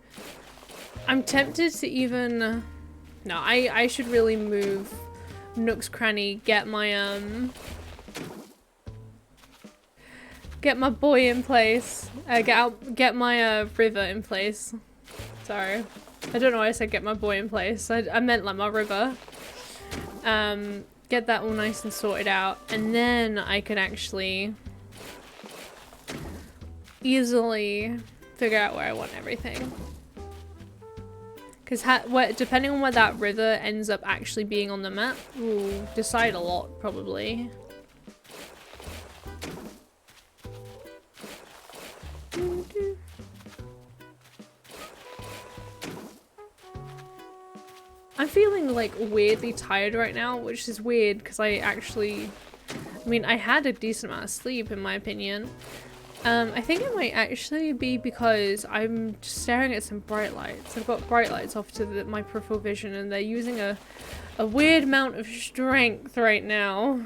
I'm tempted to even... No, I should really move Nook's Cranny, get my boy in place. Get my river in place. Sorry. I don't know why I said get my boy in place. I meant like my river. Get that all nice and sorted out, and then I can actually easily figure out where I want everything. Because depending on where that river ends up actually being on the map will decide a lot, probably. I'm feeling like weirdly tired right now, which is weird because I mean, I had a decent amount of sleep in my opinion. I think it might actually be because I'm just staring at some bright lights. I've got bright lights off to my peripheral vision and they're using a weird amount of strength right now.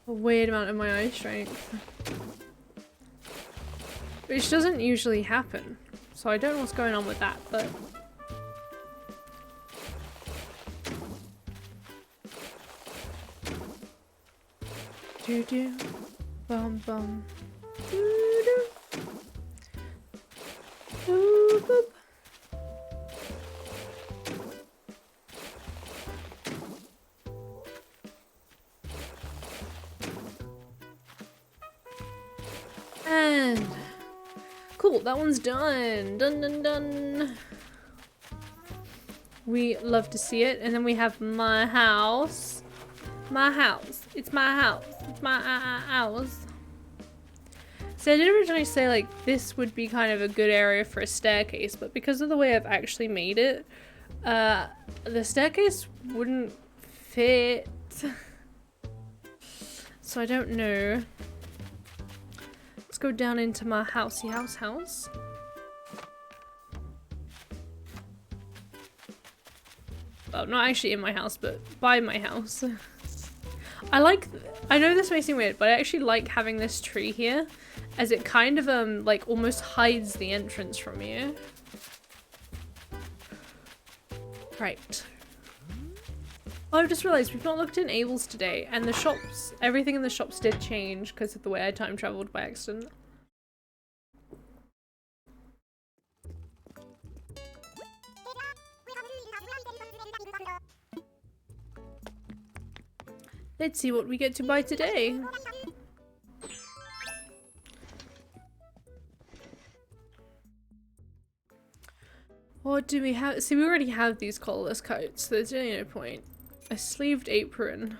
A weird amount of my eye strength. Which doesn't usually happen. So I don't know what's going on with that, but... Do-do. Bum bum. Do-do. Do-boop. And cool, that one's done. Done, done, done. We love to see it. And then we have my house. My house. It's my house. It's my house. So I did originally say like this would be kind of a good area for a staircase, but because of the way I've actually made it, the staircase wouldn't fit. So I don't know. Let's go down into my housey house. Well, not actually in my house, but by my house. I know this may seem weird, but I actually like having this tree here, as it kind of like almost hides the entrance from you. Right. Oh, I've just realized we've not looked in Abel's today, and the shops, everything in the shops did change because of the way I time traveled by accident. Let's see what we get to buy today. What do we have? See, we already have these collarless coats, so there's really no point. A sleeved apron.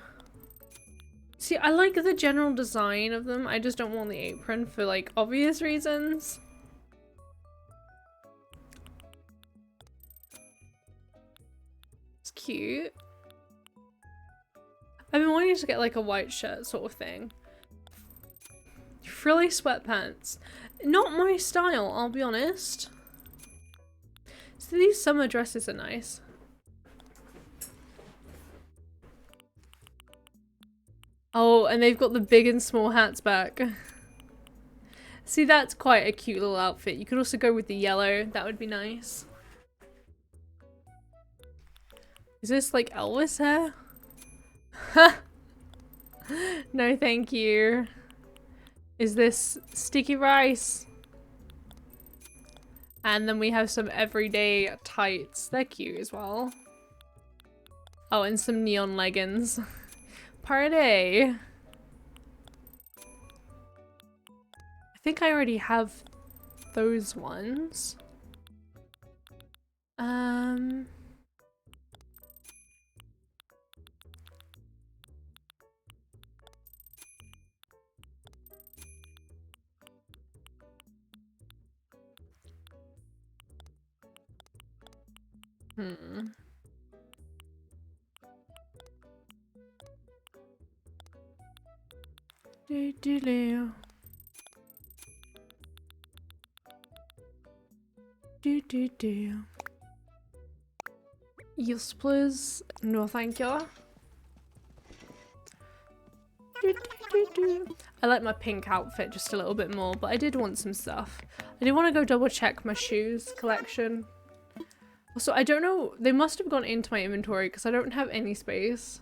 See, I like the general design of them. I just don't want the apron for like obvious reasons. It's cute. I've been wanting to get like a white shirt sort of thing. Frilly sweatpants. Not my style, I'll be honest. So these summer dresses are nice. Oh, and they've got the big and small hats back. See, that's quite a cute little outfit. You could also go with the yellow. That would be nice. Is this like Elvis hair? No, thank you. Is this sticky rice? And then we have some everyday tights. They're cute as well. Oh, and some neon leggings. Party! I think I already have those ones. Yes, please. No, thank you. I like my pink outfit just a little bit more, but I did want some stuff. I did want to go double check my shoes collection. Also, I don't know, they must have gone into my inventory because I don't have any space.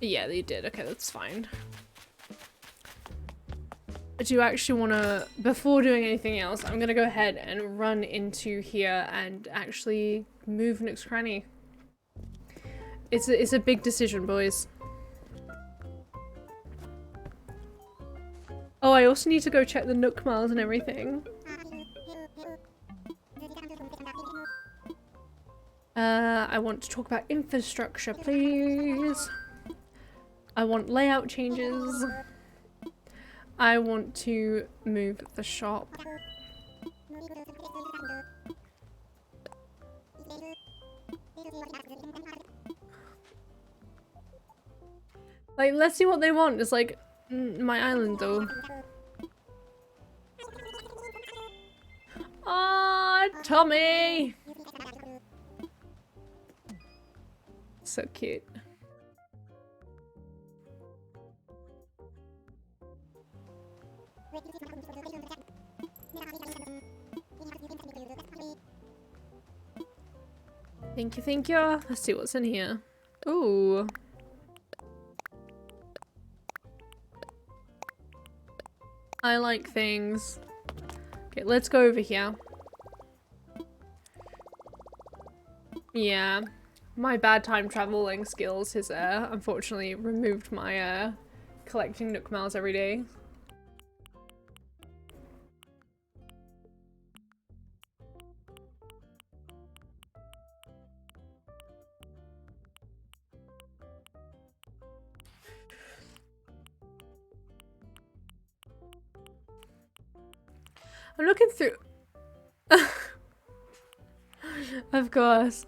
Yeah, they did. Okay, that's fine. I do actually want to, before doing anything else, I'm going to go ahead and run into here and actually move Nook's Cranny. It's a big decision, boys. Oh, I also need to go check the Nook miles and everything. I want to talk about infrastructure, please. I want layout changes. I want to move the shop. Like, let's see what they want. It's like, my island though. Ah, Tommy! So cute. Thank you, thank you. Let's see what's in here. Ooh. I like things. Okay, let's go over here. Yeah. My bad time traveling skills has unfortunately removed my collecting Nook miles every day. I'm looking through. Of course.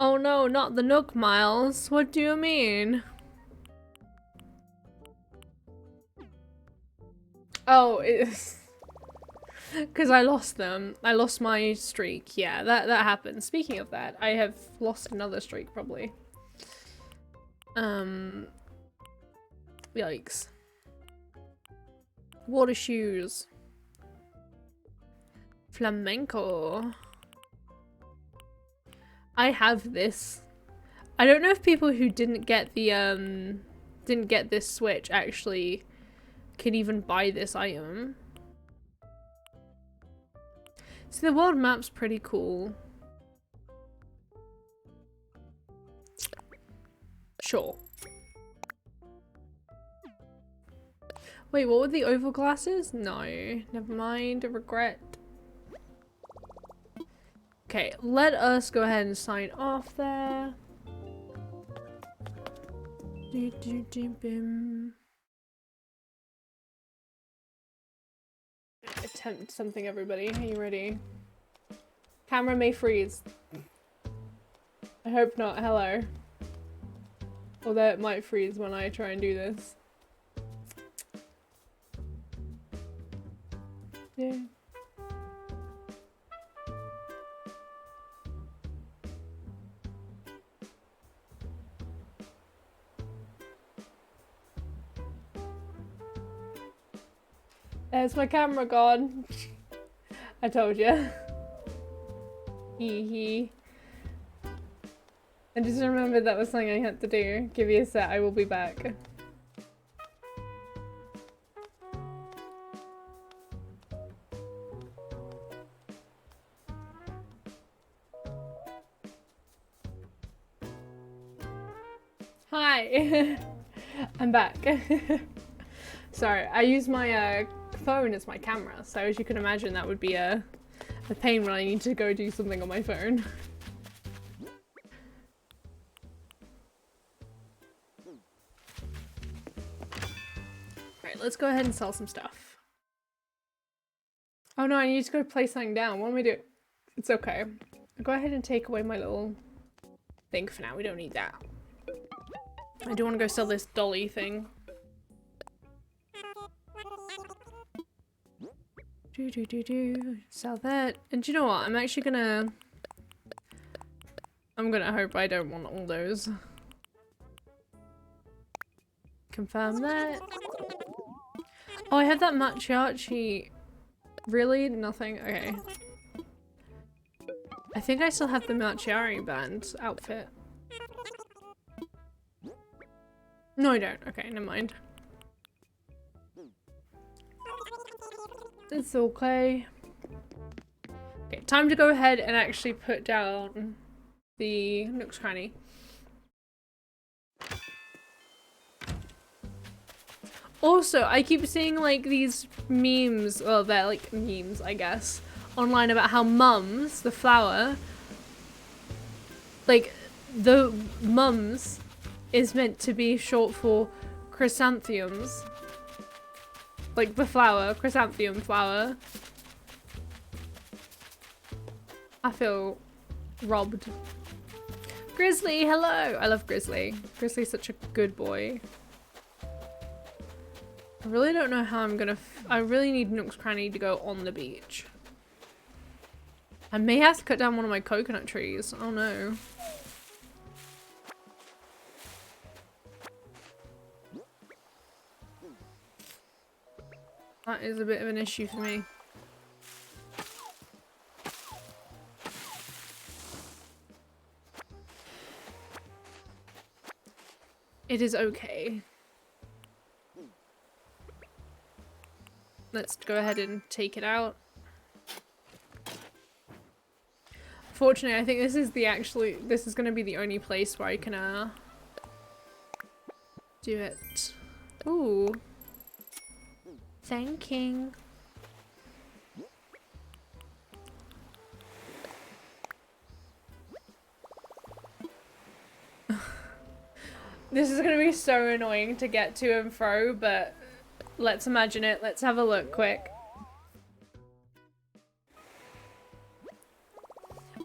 Oh no, not the Nook miles. What do you mean? Oh, it's because I lost them. I lost my streak. Yeah, that happened. Speaking of that, I have lost another streak probably. Yikes. Water shoes. Flamenco. I have this. I don't know if people who didn't get this Switch actually can even buy this item. So the world map's pretty cool. Sure. Wait, what were the oval glasses? No, never mind. Regret. Okay, let us go ahead and sign off there. Attempt something, everybody. Are you ready? Camera may freeze. I hope not. Hello. Although it might freeze when I try and do this. Yeah. There's my camera gone. I told you. Hee hee. I just remembered that was something I had to do. Give me a sec, I will be back. Hi! I'm back. Sorry, I use my phone as my camera, so as you can imagine that would be a pain when I need to go do something on my phone. Alright, let's go ahead and sell some stuff. Oh no, I need to go place something down. What am I doing? It's okay. I'll go ahead and take away my little thing for now. We don't need that. I do want to go sell this dolly thing. Sell that. And do you know what? I'm actually gonna hope I don't want all those. Confirm that. Oh, I have that matriarchy. Really? Nothing? Okay. I think I still have the Machiari band outfit. No, I don't. Okay, never mind. It's okay. Okay, time to go ahead and actually put down the Nook's Cranny. Also, I keep seeing like these memes, well they're like memes I guess, online about how mums, the flower, like the mums is meant to be short for chrysanthemums. Like the flower, chrysanthemum flower. I feel robbed. Grizzly, hello! I love Grizzly. Grizzly's such a good boy. I really don't know how I'm gonna I really need Nook's Cranny to go on the beach. I may have to cut down one of my coconut trees. Oh no. That is a bit of an issue for me. It is okay. Let's go ahead and take it out. Fortunately, I think this is this is gonna be the only place where I can do it. Ooh. Thank you. This is gonna be so annoying to get to and fro, but let's imagine it. Let's have a look quick.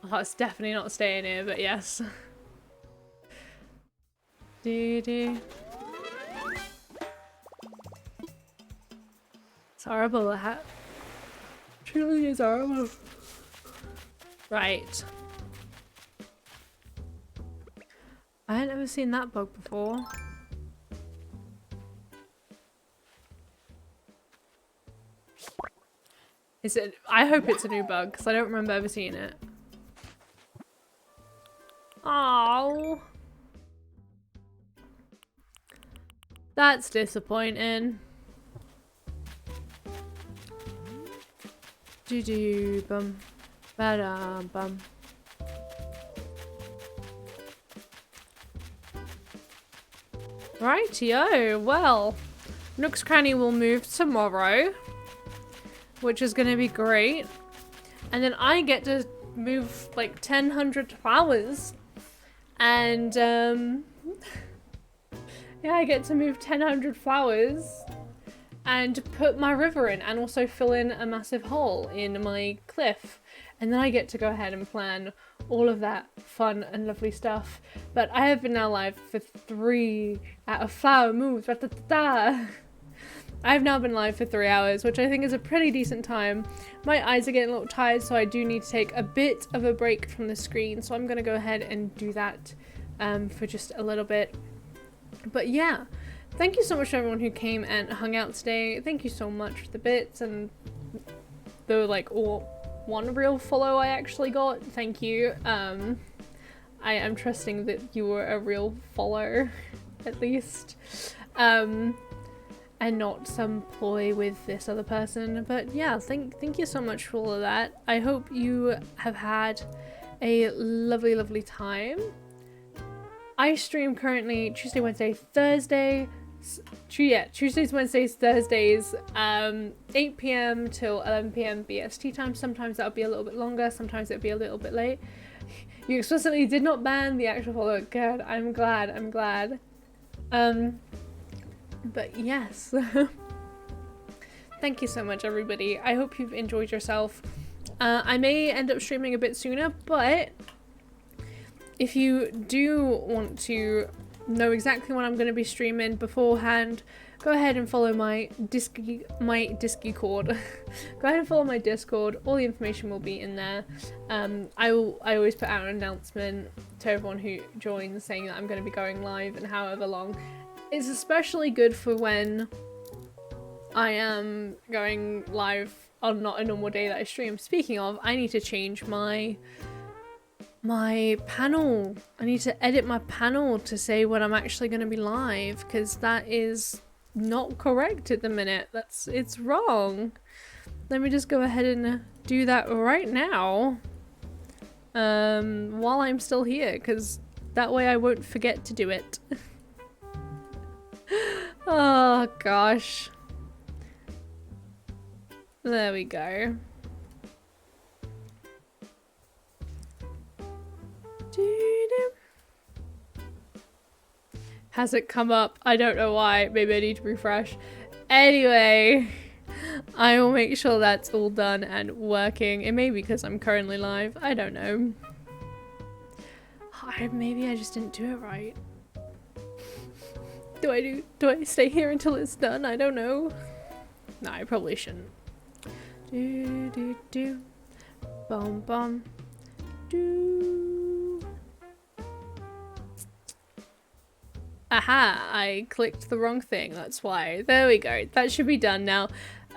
Oh, it's definitely not staying here, but yes. It's horrible, that. Truly is horrible. Right. I had never seen that bug before. Is it? I hope it's a new bug because I don't remember ever seeing it. Oh, that's disappointing. Do do bum, ba da bum. Rightio. Well, Nook's Cranny will move tomorrow, which is going to be great. And then I get to move like 1,000 flowers. And yeah, I get to move 1,000 flowers and put my river in and also fill in a massive hole in my cliff. And then I get to go ahead and plan all of that fun and lovely stuff. But I have been now live for 3 out of flower moves. I've now been live for 3 hours, which I think is a pretty decent time. My eyes are getting a little tired, so I do need to take a bit of a break from the screen. So I'm going to go ahead and do that for just a little bit. But yeah, thank you so much to everyone who came and hung out today. Thank you so much for the bits and the like one real follow I actually got. Thank you. I am trusting that you were a real follower, at least. And not some ploy with this other person. But yeah, thank you so much for all of that. I hope you have had a lovely, lovely time. I stream currently Tuesday, Wednesday, Thursday. Tuesdays, Wednesdays, Thursdays, 8 p.m. till 11 p.m. BST time. Sometimes that'll be a little bit longer, sometimes it'll be a little bit late. You explicitly did not ban the actual follow. Good, I'm glad. But yes. Thank you so much, everybody. I hope you've enjoyed yourself. I may end up streaming a bit sooner, but if you do want to know exactly when I'm going to be streaming beforehand, go ahead and follow my Discord. Go ahead and follow my Discord. All the information will be in there. I always put out an announcement to everyone who joins saying that I'm going to be going live and however long. It's especially good for when I am going live on not a normal day that I stream. Speaking of, I need to change my panel. I need to edit my panel to say when I'm actually going to be live, because that is not correct at the minute. It's wrong. Let me just go ahead and do that right now while I'm still here, because that way I won't forget to do it. Oh gosh. There we go. Has it come up? I don't know why. Maybe I need to refresh. Anyway, I will make sure that's all done and working. It may be because I'm currently live. I don't know. Maybe I just didn't do it right. Do I stay here until it's done? I don't know. No, I probably shouldn't. Do. Bum. Do. Aha, I clicked the wrong thing. That's why. There we go. That should be done now.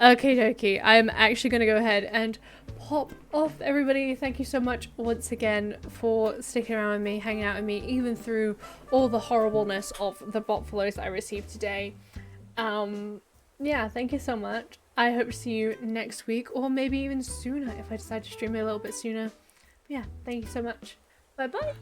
Okay, dokie. I'm actually going to go ahead and pop off, everybody. Thank you so much once again for sticking around with me, hanging out with me, even through all the horribleness of the bot follows that I received today. Yeah, thank you so much. I hope to see you next week, or maybe even sooner if I decide to stream a little bit sooner. But yeah, thank you so much. Bye bye.